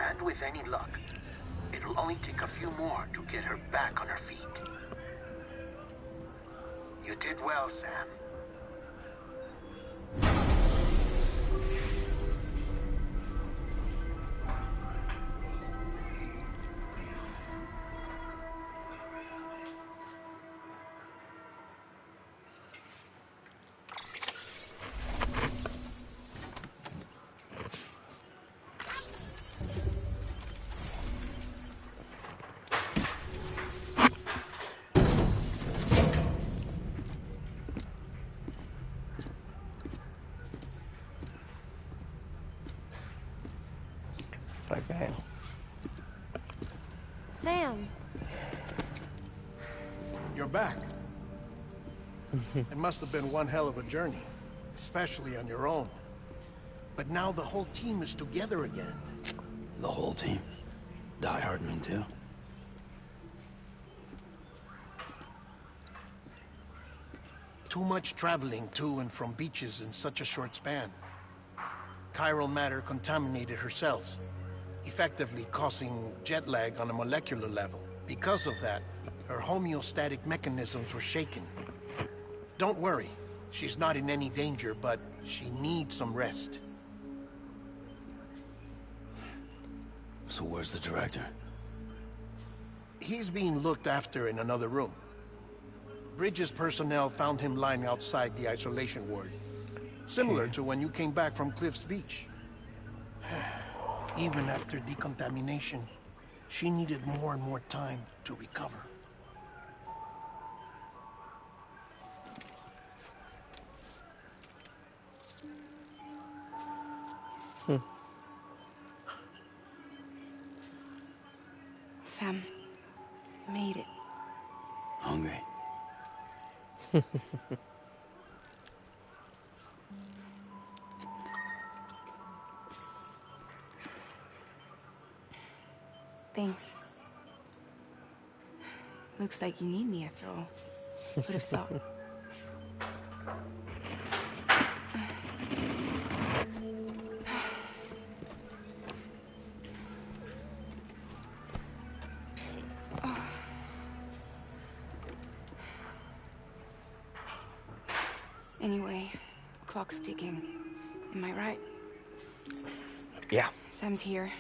And with any luck, it'll only take a few more to get her back on her feet. You did well, Sam. Okay. Sam. You're back. It must have been one hell of a journey, especially on your own. But now the whole team is together again. The whole team? Die Hardman too? Too much traveling to and from beaches in such a short span. Chiral matter contaminated her cells, effectively causing jet lag on a molecular level. Because of that, her homeostatic mechanisms were shaken. Don't worry, she's not in any danger, but she needs some rest. So where's the director? He's being looked after in another room. Bridges personnel found him lying outside the isolation ward. Similar to when you came back from Cliff's Beach. Even after decontamination, she needed more and more time to recover. Sam, made it. Hungry? Thanks. Looks like you need me after all. Would have thought. Anyway, clock's ticking. Am I right? Yeah. Sam's here.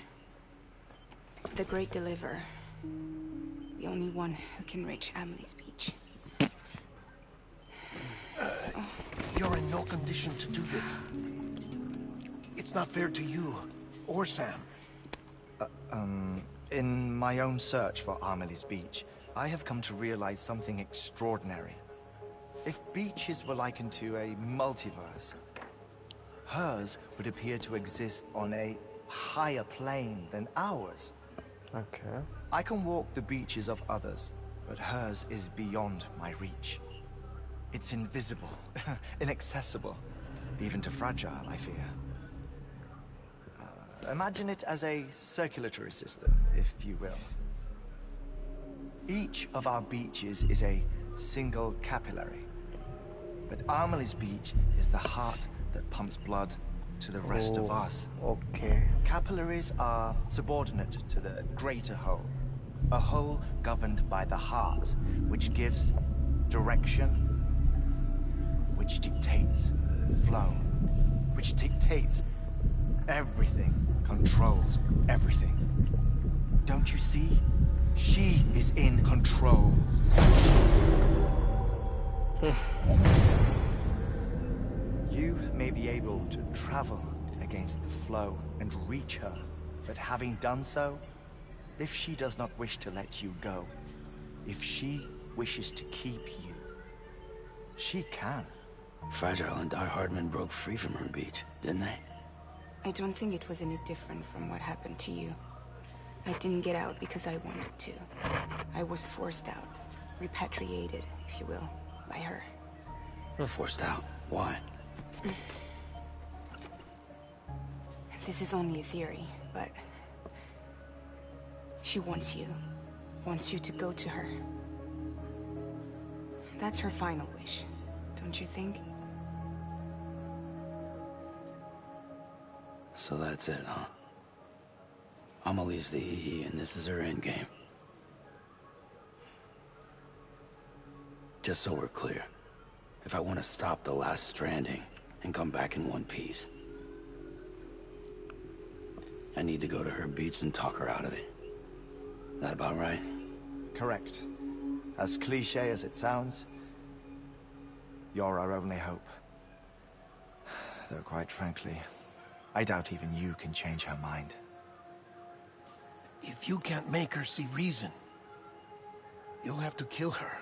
The Great Deliverer. The only one who can reach Amelie's beach. You're in no condition to do this. It's not fair to you, or Sam. In my own search for Amelie's beach, I have come to realize something extraordinary. If beaches were likened to a multiverse, hers would appear to exist on a higher plane than ours. Okay. I can walk the beaches of others, but hers is beyond my reach. It's invisible, inaccessible, even to fragile, I fear. Imagine it as a circulatory system, if you will. Each of our beaches is a single capillary. But Amelie's beach is the heart that pumps blood to the rest of us. Okay. Capillaries are subordinate to the greater whole. A whole governed by the heart, which gives direction, which dictates flow, which dictates everything, controls everything. Don't you see? She is in control. You may be able to travel against the flow and reach her, but having done so, if she does not wish to let you go, if she wishes to keep you, she can. Fragile and Die Hardman broke free from her beach, didn't they? I don't think it was any different from what happened to you. I didn't get out because I wanted to. I was forced out, repatriated, if you will, by her. Forced out? Why? This is only a theory, but she wants you to go to her. That's her final wish, don't you think? So that's it, huh? Amelie's the EE, and this is her endgame. Just so we're clear, if I want to stop the last Stranding and come back in one piece, I need to go to her beach and talk her out of it. That about right? Correct. As cliche as it sounds, you're our only hope. Though quite frankly, I doubt even you can change her mind. If you can't make her see reason, you'll have to kill her.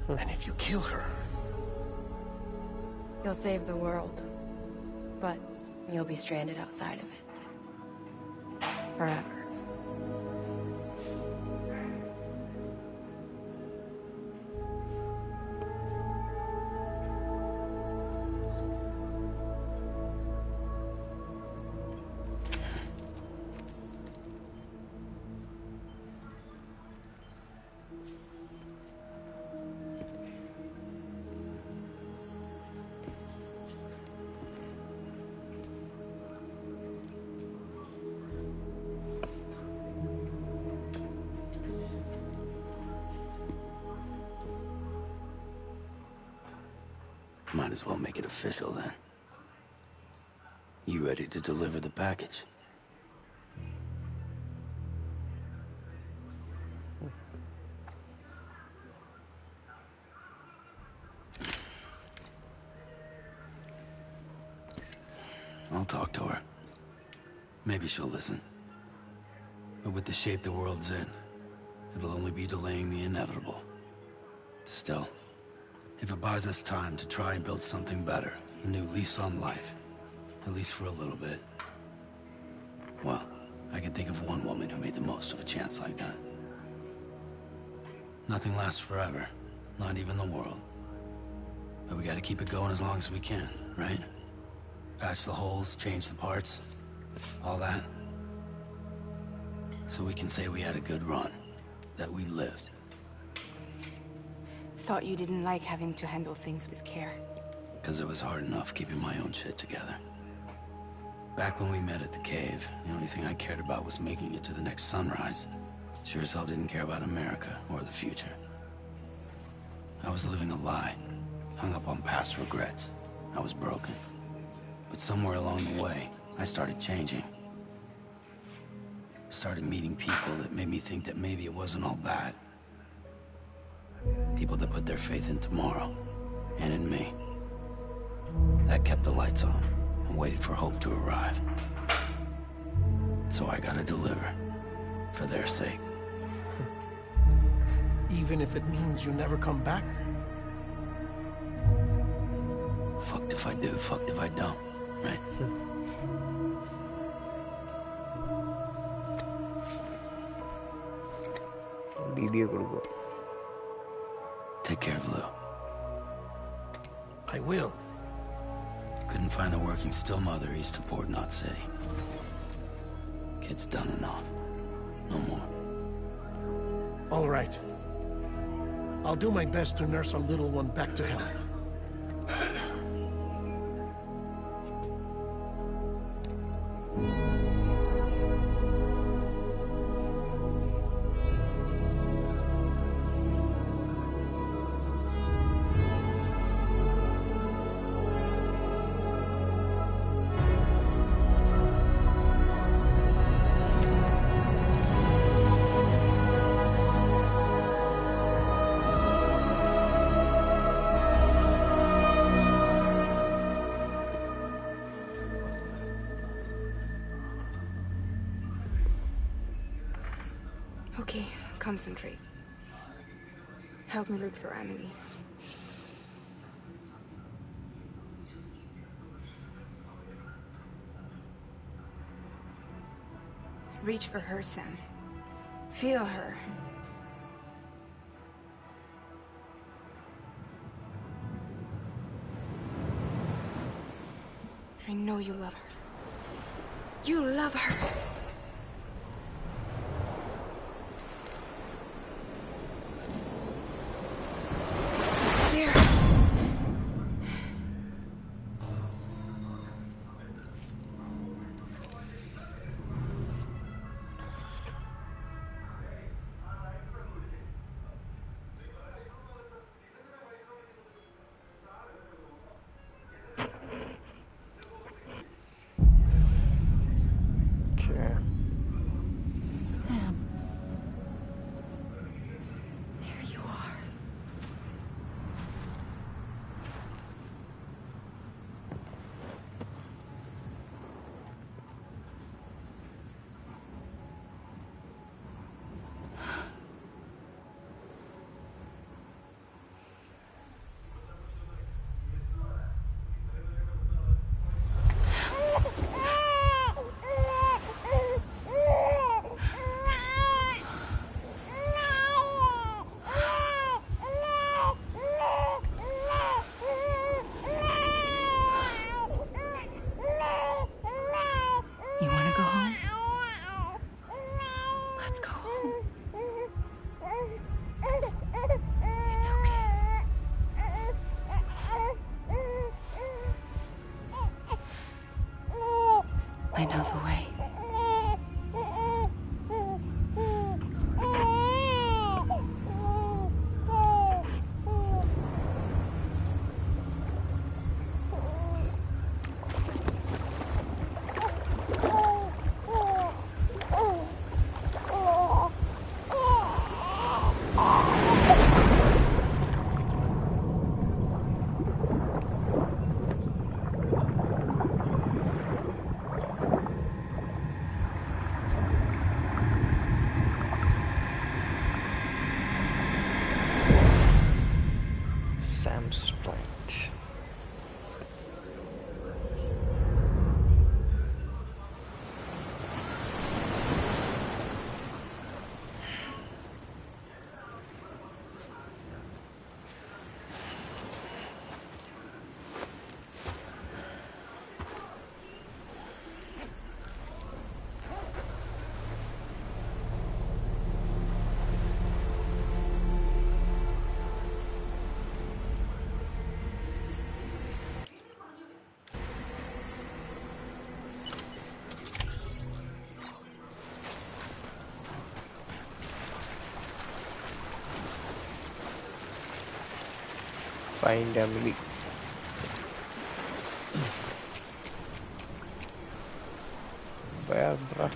And if you kill her... You'll save the world, but you'll be stranded outside of it. Forever. Might as well make it official then. You ready to deliver the package? I'll talk to her. Maybe she'll listen. But with the shape the world's in, it'll only be delaying the inevitable. Still, if it buys us time to try and build something better, a new lease on life, at least for a little bit, well, I can think of one woman who made the most of a chance like that. Nothing lasts forever, not even the world. But we gotta keep it going as long as we can, right? Patch the holes, change the parts, all that. So we can say we had a good run, that we lived. Thought you didn't like having to handle things with care. Because it was hard enough keeping my own shit together. Back when we met at the cave, the only thing I cared about was making it to the next sunrise. Sure as hell didn't care about America or the future. I was living a lie, hung up on past regrets. I was broken. But somewhere along the way, I started changing. Started meeting people that made me think that maybe it wasn't all bad. People that put their faith in tomorrow, and in me. That kept the lights on, and waited for hope to arrive. So I gotta deliver, for their sake. Even if it means you never come back? Fucked if I do, fucked if I don't, right? Take care of Lou. I will. Couldn't find a working still mother east of Port-8 City. Kid's done enough. No more. All right. I'll do my best to nurse our little one back to health. Okay, concentrate. Help me look for Emily. Reach for her, Sam. Feel her. I know you love her. You love her. I know the way. Find Emily. Where, bruh?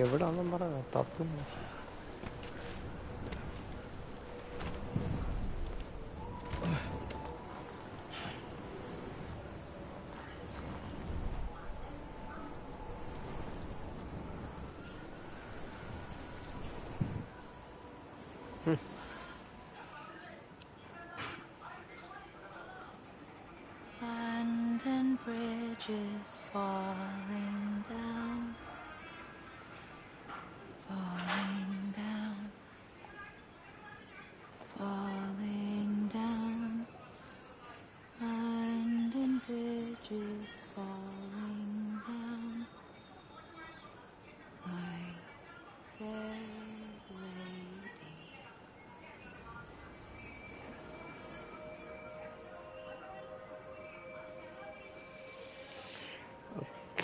എവിടാന്നും പറ തപ്പും. Abandoned bridges falling down, falling down, falling down. Abandoned bridges falling down, my fair lady.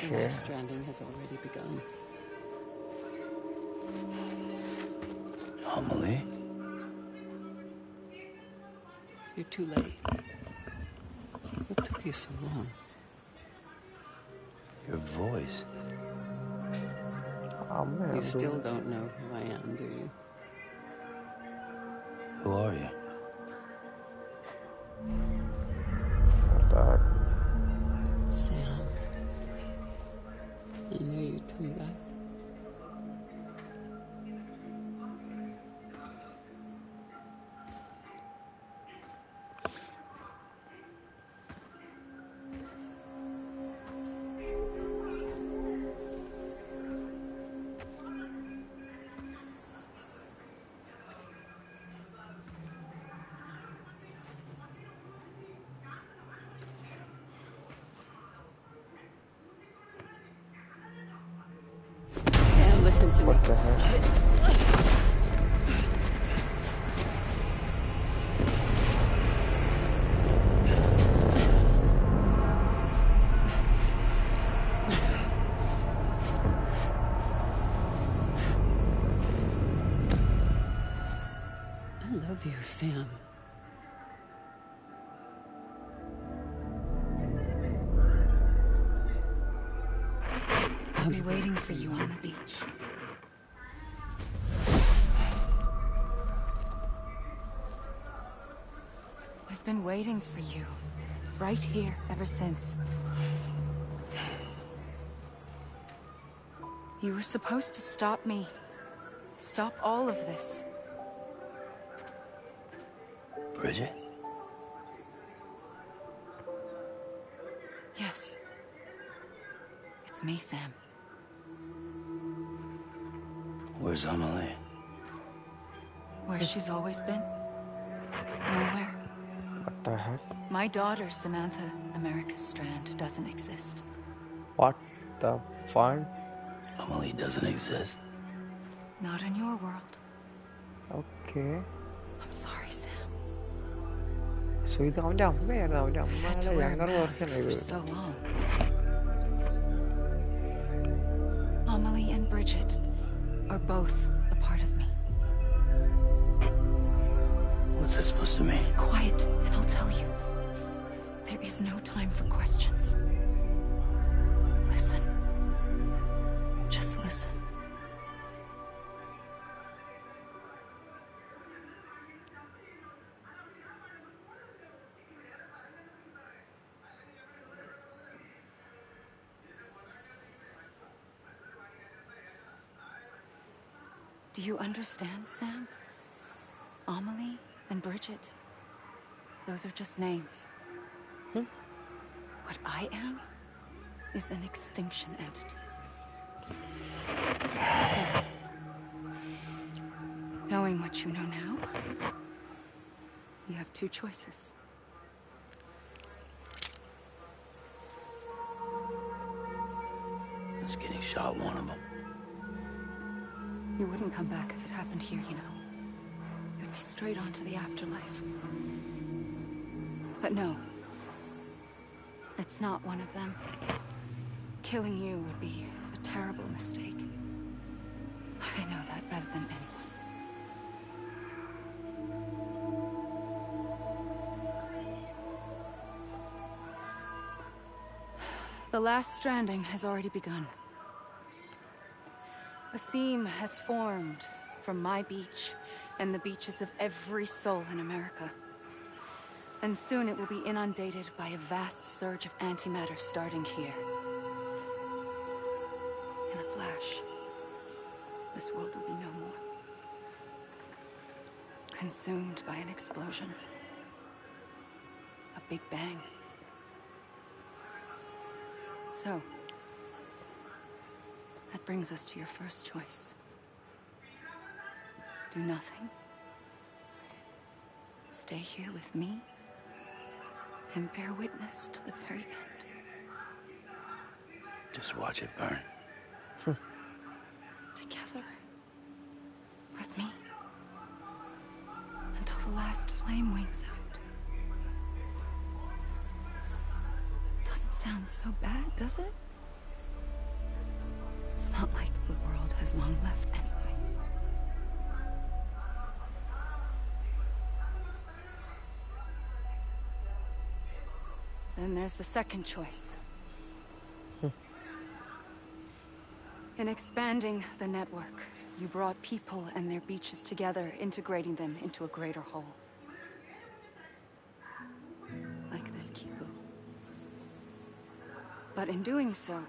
The last stranding has already begun. Amelie? You're too late. What took you so long? Your voice. You still don't know who I am, do you? Who are you? Sam. I knew you'd come back. Sam, listen to me. What the heck? I love you, Sam. I'll be waiting for you on the beach. I've been waiting for you, right here, ever since. You were supposed to stop me. Stop all of this. Bridget? Yes. It's me, Sam. Where's Amelie? Where she's always been. Nowhere. What the heck? My daughter, Samantha America Strand, doesn't exist. What the fuck? Amelie doesn't exist. Not in your world. Okay. I'm sorry, Sam. So ഇത് അവന്റെ അമ്മയായിരുന്നു. അവന്റെ I've had to അമ്മയുടെ wear a younger mask version for ഇത്. so long. Amelie and Bridget are both a part of me. What's that supposed to mean? Quiet, and I'll tell you. There is no time for questions. Listen. Just listen. Do you understand, Sam? Amelie and Bridget. Those are just names. What I am is an extinction entity. So, knowing what you know now, you have two choices. Is getting shot one of them? You wouldn't come back if it happened here, you know. You'd be straight on to the afterlife. But no. It's not one of them. Killing you would be a terrible mistake. I know that better than anyone. The last stranding has already begun. A seam has formed from my beach and the beaches of every soul in America. And soon it will be inundated by a vast surge of antimatter starting here. In a flash, this world will be no more. Consumed by an explosion. A big bang. So, that brings us to your first choice. Do nothing. Stay here with me and bear witness to the very end. Just watch it burn. Together. With me. Until the last flame winks out. Doesn't sound so bad, does it? It's not like the world has long left anyway. Then there's the second choice. In expanding the network, you brought people and their beaches together, integrating them into a greater whole. Like this Kipu. But in doing so,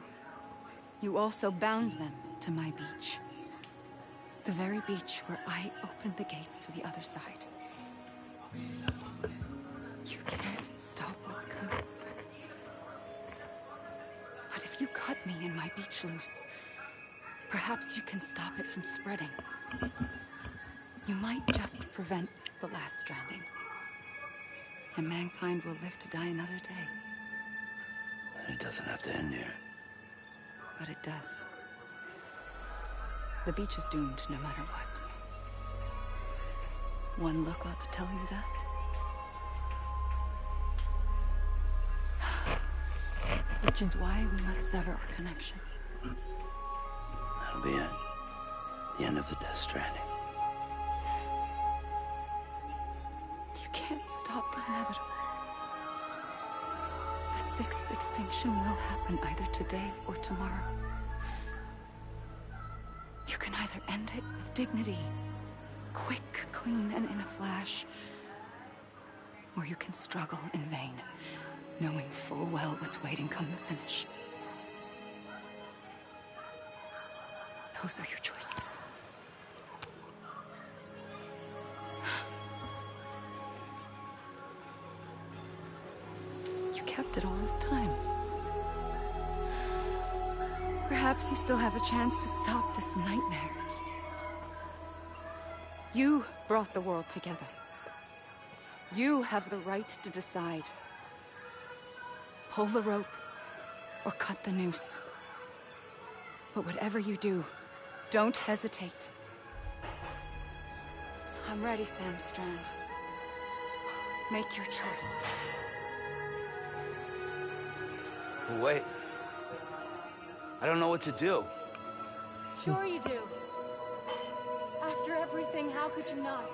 you also bound them to my beach. The very beach where I opened the gates to the other side. You can't stop what's coming. But if you cut me and my beach loose, perhaps you can stop it from spreading. You might just prevent the last stranding. And mankind will live to die another day. And it doesn't have to end here. But it does. The beach is doomed no matter what. One look ought to tell you that. Which is why we must sever our connection. That'll be it. The end of the Death Stranding. You can't stop the inevitable. The sixth extinction will happen either today or tomorrow. You can either end it with dignity, quick, clean, and in a flash, or you can struggle in vain, knowing full well what's waiting come the finish. Those are your choices. You kept it all this time. Perhaps you still have a chance to stop this nightmare. You brought the world together. You have the right to decide. Pull the rope or cut the noose. But whatever you do, don't hesitate. I'm ready, Sam Strand. Make your choice. Wait. I don't know what to do. Sure you do. After everything, how could you not?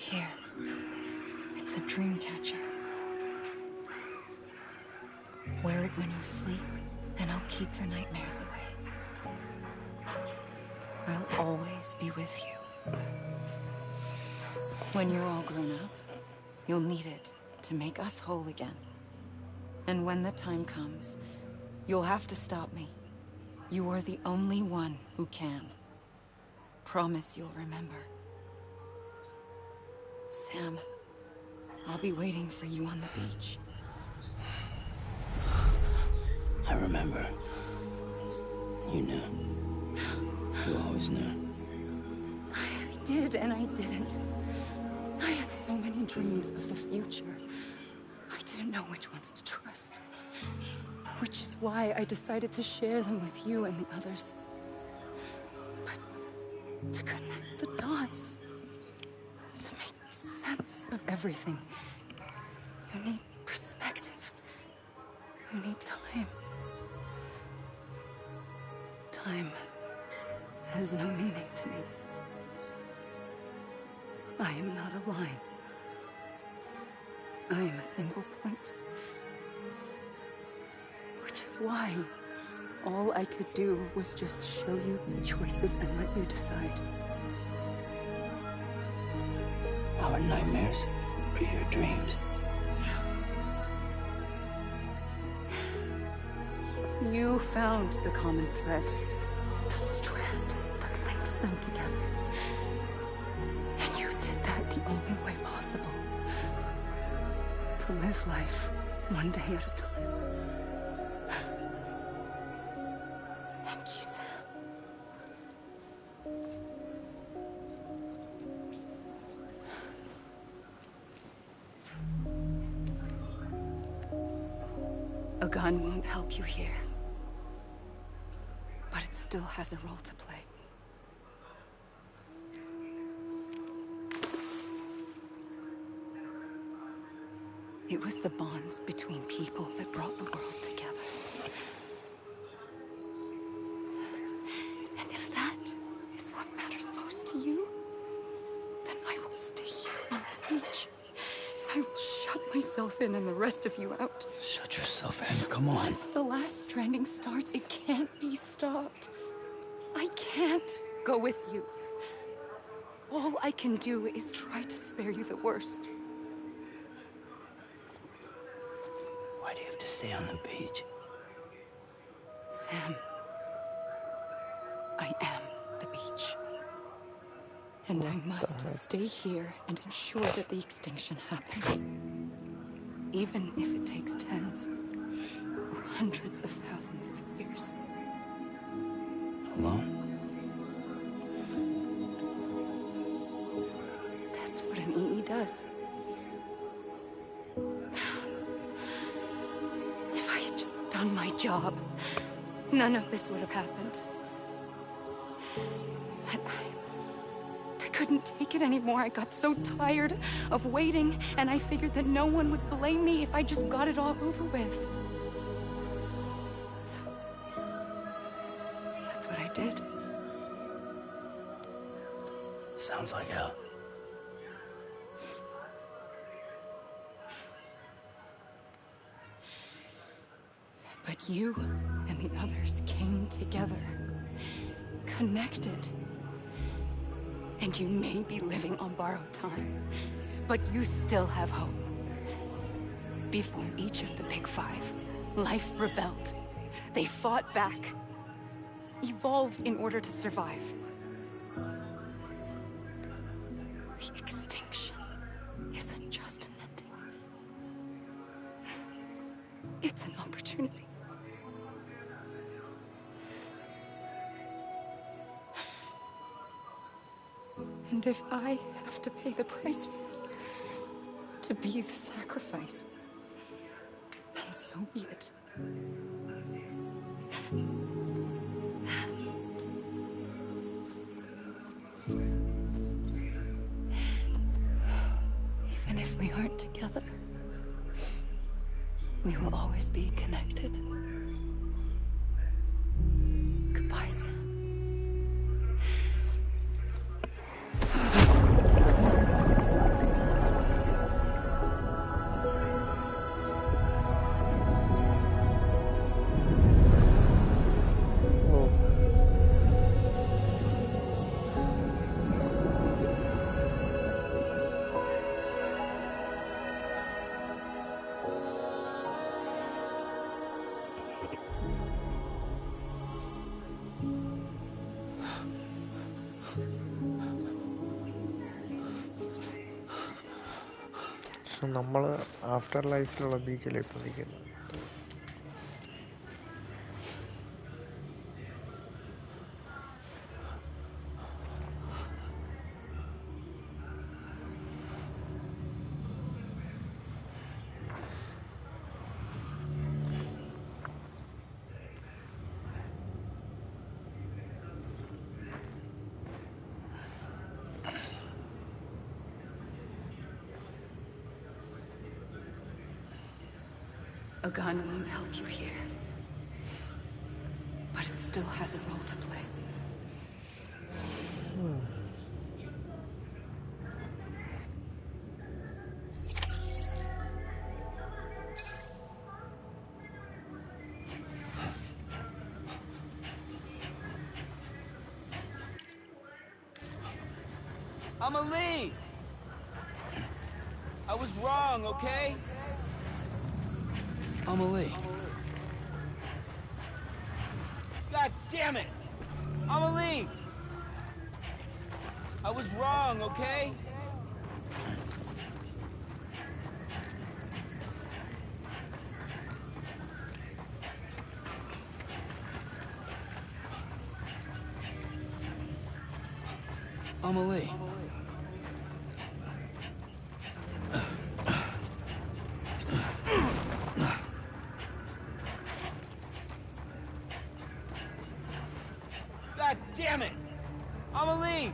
Here. It's a dream catcher. Wear it when you sleep, and I'll keep the nightmares away. I'll always be with you. When you're all grown up, you'll need it to make us whole again. And when the time comes, you'll have to stop me. You are the only one who can. Promise you'll remember. Sam, I'll be waiting for you on the beach. I remember. You knew. You always knew. I did and I didn't. I had so many dreams of the future. I didn't know which ones to trust. Which is why I decided to share them with you and the others. But to connect the dots, to make sense of everything, you need perspective. You need time. Time has no meaning to me. I am not a line. I am a single point. Which is why all I could do was just show you the choices and let you decide. Our nightmares are your dreams. You found the common thread, the strand that links them together. And you did that the only way possible. To live life one day at a time. Thank you, Sam. A gun won't help you here. But it still has a role to play. It was the bonds between people that brought the world together. And if that is what matters most to you, then I will stay here on this beach. I will shut myself in and the rest of you out. Shut yourself in, come on. Once the last stranding starts, it can't be stopped. I can't go with you. All I can do is try to spare you the worst. Why do you have to stay on the beach? Sam, I am the beach. And I must stay here and ensure that the extinction happens. Even if it takes tens or hundreds of thousands of years. Alone? That's what an EE does. If I had just done my job, none of this would have happened. But I couldn't take it anymore. I got so tired of waiting, and I figured that no one would blame me if I just got it all over with. So, that's what I did. Sounds like hell. But you and the others came together, connected. And you may be living on borrowed time, but you still have hope. Before each of the Big Five, life rebelled. They fought back, evolved in order to survive. The extinction isn't just an ending. It's an opportunity. And if I have to pay the price for that, to be the sacrifice, then so be it. Even if we aren't together, we will always be connected. Goodbye, Sam. So നമ്മൾ after ലൈഫിലുള്ള ബീച്ചിലേക്ക് ഇപ്പോൾ നിൽക്കുന്നത്. A gun won't help you here. But it still has a role to play. Amelie! I was wrong, okay? Amelie. God damn it! Amelie! I was wrong, okay? Amelie. God damn it! Amelie!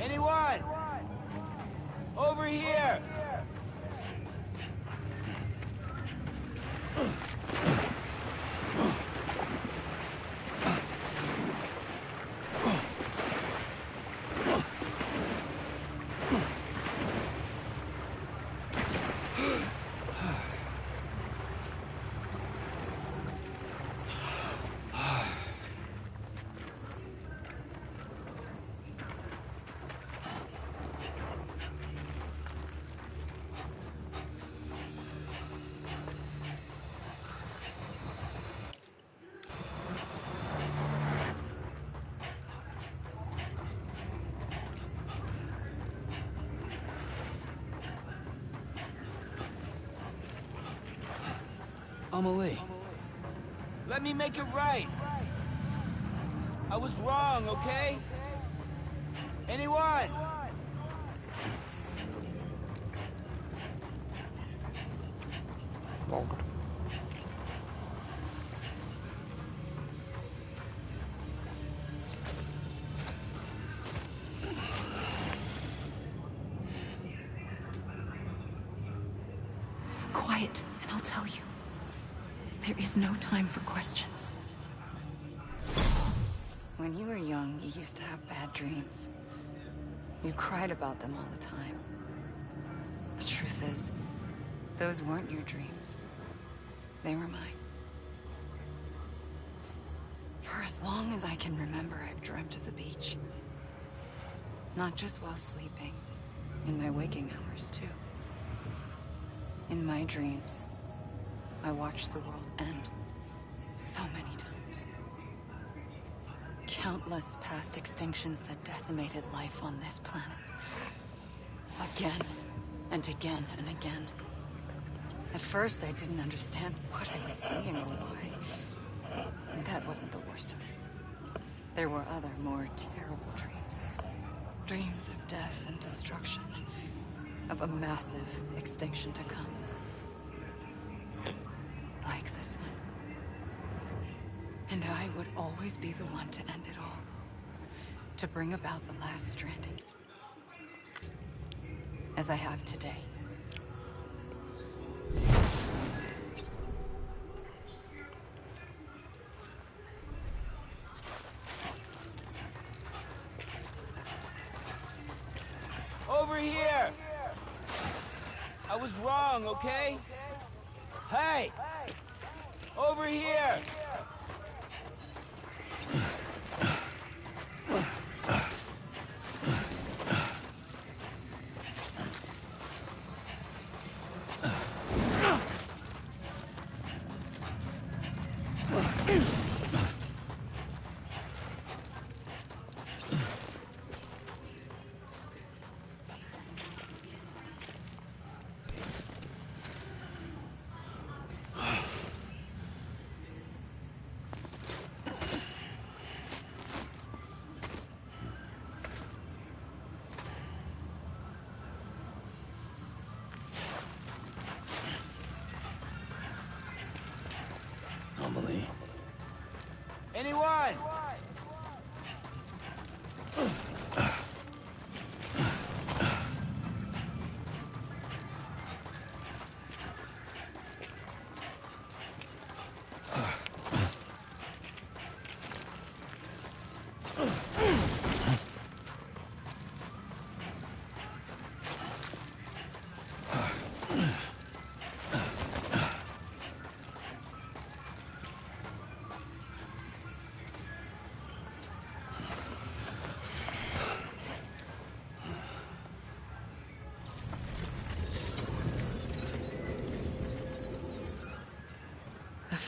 Anyone? Over here! Amelie. Let me make it right. I was wrong, okay? Anyone? നോക്കട്ടെ. Quiet, and I'll tell you. There is no time for questions. When you were young, you used to have bad dreams. You cried about them all the time. The truth is, those weren't your dreams. They were mine. For as long as I can remember, I've dreamt of the beach. Not just while sleeping, in my waking hours, too. In my dreams, I watched the world end so many times. Countless past extinctions that decimated life on this planet. Again and again and again. At first, I didn't understand what I was seeing or why. And that wasn't the worst of it. There were other, more terrible dreams. Dreams of death and destruction. Of a massive extinction to come. Like this one. And I would always be the one to end it all. To bring about the last stranding. As I have today. Over here! I was wrong, okay? Hey! Over here!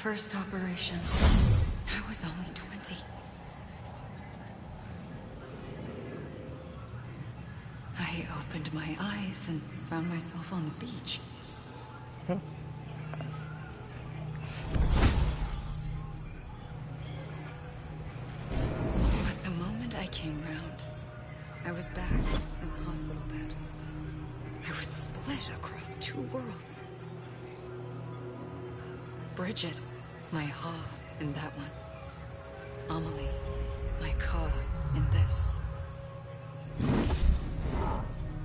first operation, I was only 20. I opened my eyes and found myself on the beach. But the moment I came round, I was back in the hospital bed. I was split across two worlds. Bridget, my Ha in that one. Amelie, my Ka in this.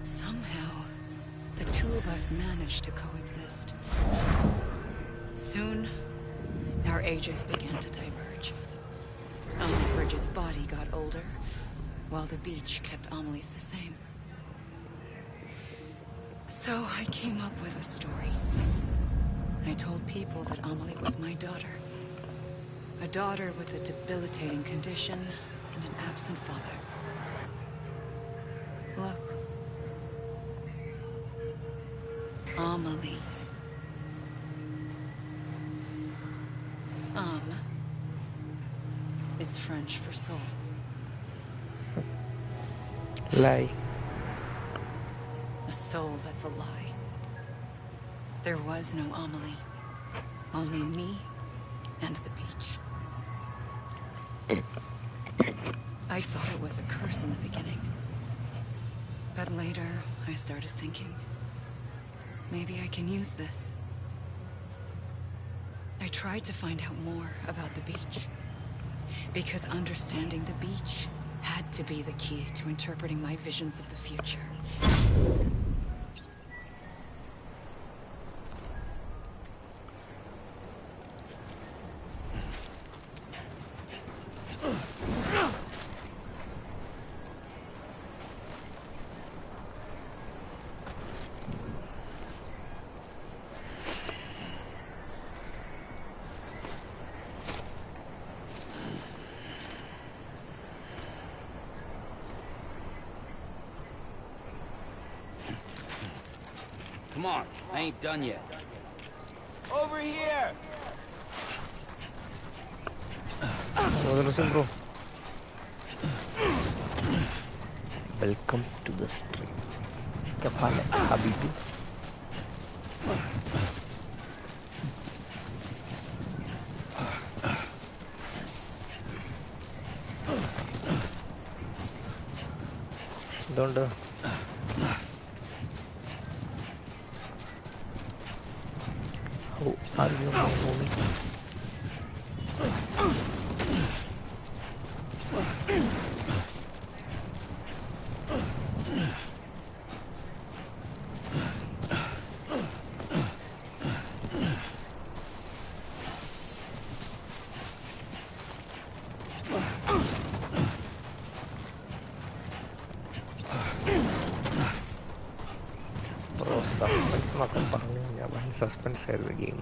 Somehow, the two of us managed to coexist. Soon, our ages began to diverge. Only Bridget's body got older, while the beach kept Amelie's the same. So I came up with a story. I told people that Amelie was my daughter. A daughter with a debilitating condition and an absent father. Look. Amelie. Is French for soul. Lie. A soul that's a lie. There was no Amelie. Only me and the beach. I thought it was a curse in the beginning. But later, I started thinking, maybe I can use this. I tried to find out more about the beach. Because understanding the beach had to be the key to interpreting my visions of the future. Come on, I ain't done yet. Over here! Bro. Welcome to the stream. Kapale Habibi. Don't do. How are you moving? Bro, suspense makan paling ya, bahan suspense saya the game.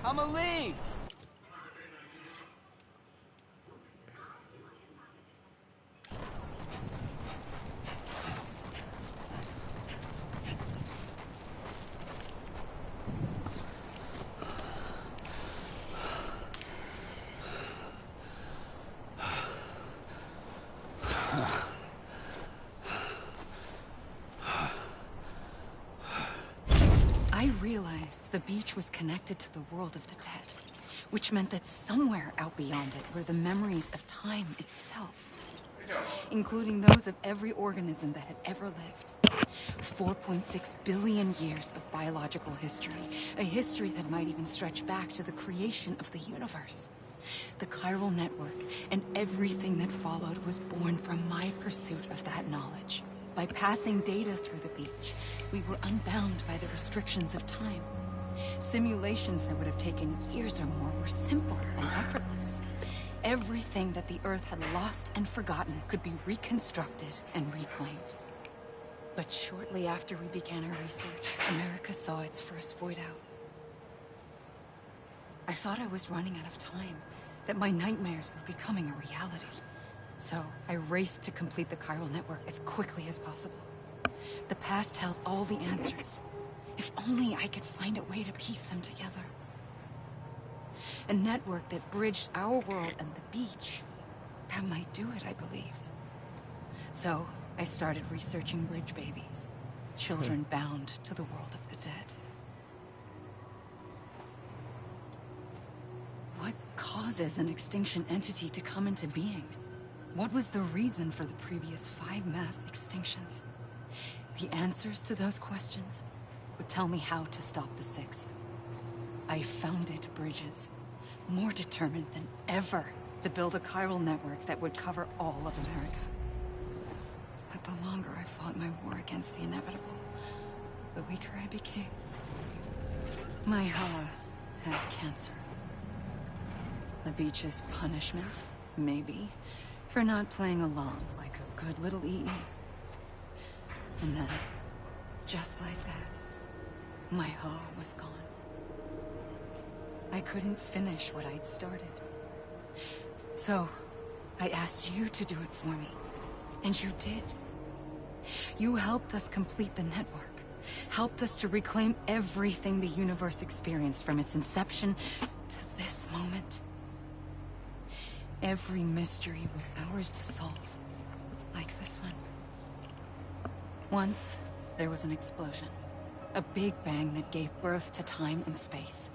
Amelie! I realized the beach was connected to the world of the dead, which meant that somewhere out beyond it were the memories of time itself, including those of every organism that had ever lived. 4.6 billion years of biological history, a history that might even stretch back to the creation of the universe. The chiral network and everything that followed was born from my pursuit of that knowledge. By passing data through the beach, we were unbound by the restrictions of time. Simulations that would have taken years or more were simple and effortless. Everything that the Earth had lost and forgotten could be reconstructed and reclaimed. But shortly after we began our research, America saw its first void out. I thought I was running out of time, that my nightmares were becoming a reality. So I raced to complete the chiral network as quickly as possible. The past held all the answers. If only I could find a way to piece them together. A network that bridged our world and the beach. That might do it, I believed. So I started researching bridge babies. Children bound to the world of the dead. What causes an extinction entity to come into being? What was the reason for the previous 5 mass extinctions? The answers to those questions would tell me how to stop the 6th. I founded bridges, more determined than ever to build a chiral network that would cover all of America. But the longer I fought my war against the inevitable, the weaker I became. My Hala had cancer. The beach's punishment, maybe, for not playing along like a good little EE. And then, just like that, my Ha was gone. I couldn't finish what I'd started. So, I asked you to do it for me. And you did. You helped us complete the network. Helped us to reclaim everything the universe experienced from its inception to this moment. Every mystery was ours to solve. Like this one. Once, there was an explosion. A big bang that gave birth to time and space.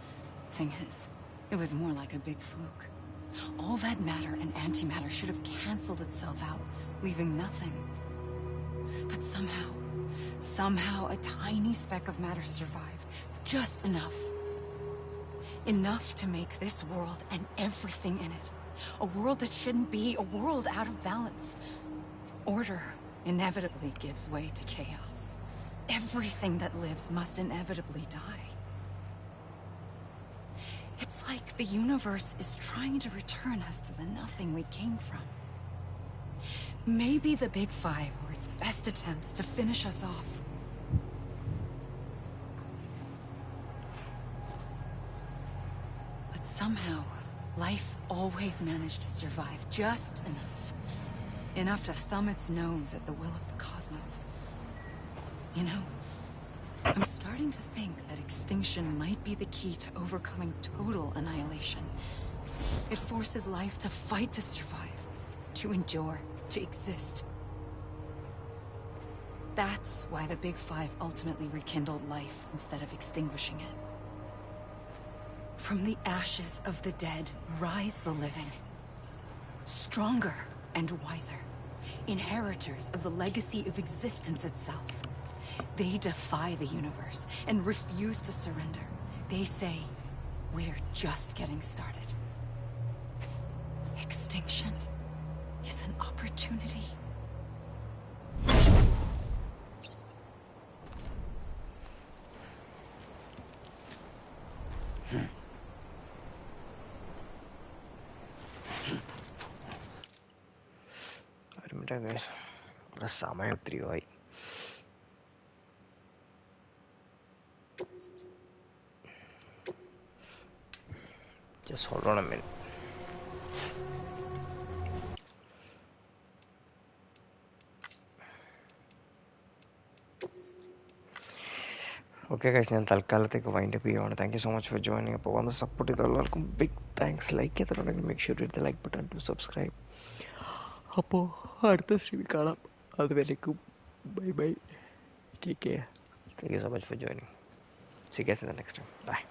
Thing is, it was more like a big fluke. All that matter and antimatter should have canceled itself out, leaving nothing. But somehow a tiny speck of matter survived. Just enough. Enough to make this world and everything in it. A world that shouldn't be, a world out of balance. Order inevitably gives way to chaos. Everything that lives must inevitably die. It's like the universe is trying to return us to the nothing we came from. Maybe the Big Five were its best attempts to finish us off. But somehow, life always managed to survive just enough. Enough to thumb its nose at the will of the cosmos. You know, I'm starting to think that extinction might be the key to overcoming total annihilation. It forces life to fight to survive, to endure, to exist. That's why the Big Five ultimately rekindled life instead of extinguishing it. From the ashes of the dead rise the living. Stronger and wiser. Inheritors of the legacy of existence itself. They defy the universe and refuse to surrender. They say, we're just getting started. Extinction is an opportunity. സമയം ഒത്തിരിയായി. Just hold on a minute. Okay guys, ഞാൻ തൽക്കാലത്തേക്ക് wind up ചെയ്യുവാണ്. Thank you so much for joining. അപ്പോൾ വന്ന് support ചെയ്ത എല്ലാവർക്കും big thanks. Like ചെയ്തിട്ടുണ്ടെങ്കിൽ make sure to hit the like button to subscribe. അപ്പോൾ അടുത്ത സ്ട്രീമിൽ കാണാം. അതുവരേക്കും bye bye. Take care. Thank you so much for joining. See you guys in the next time. Bye.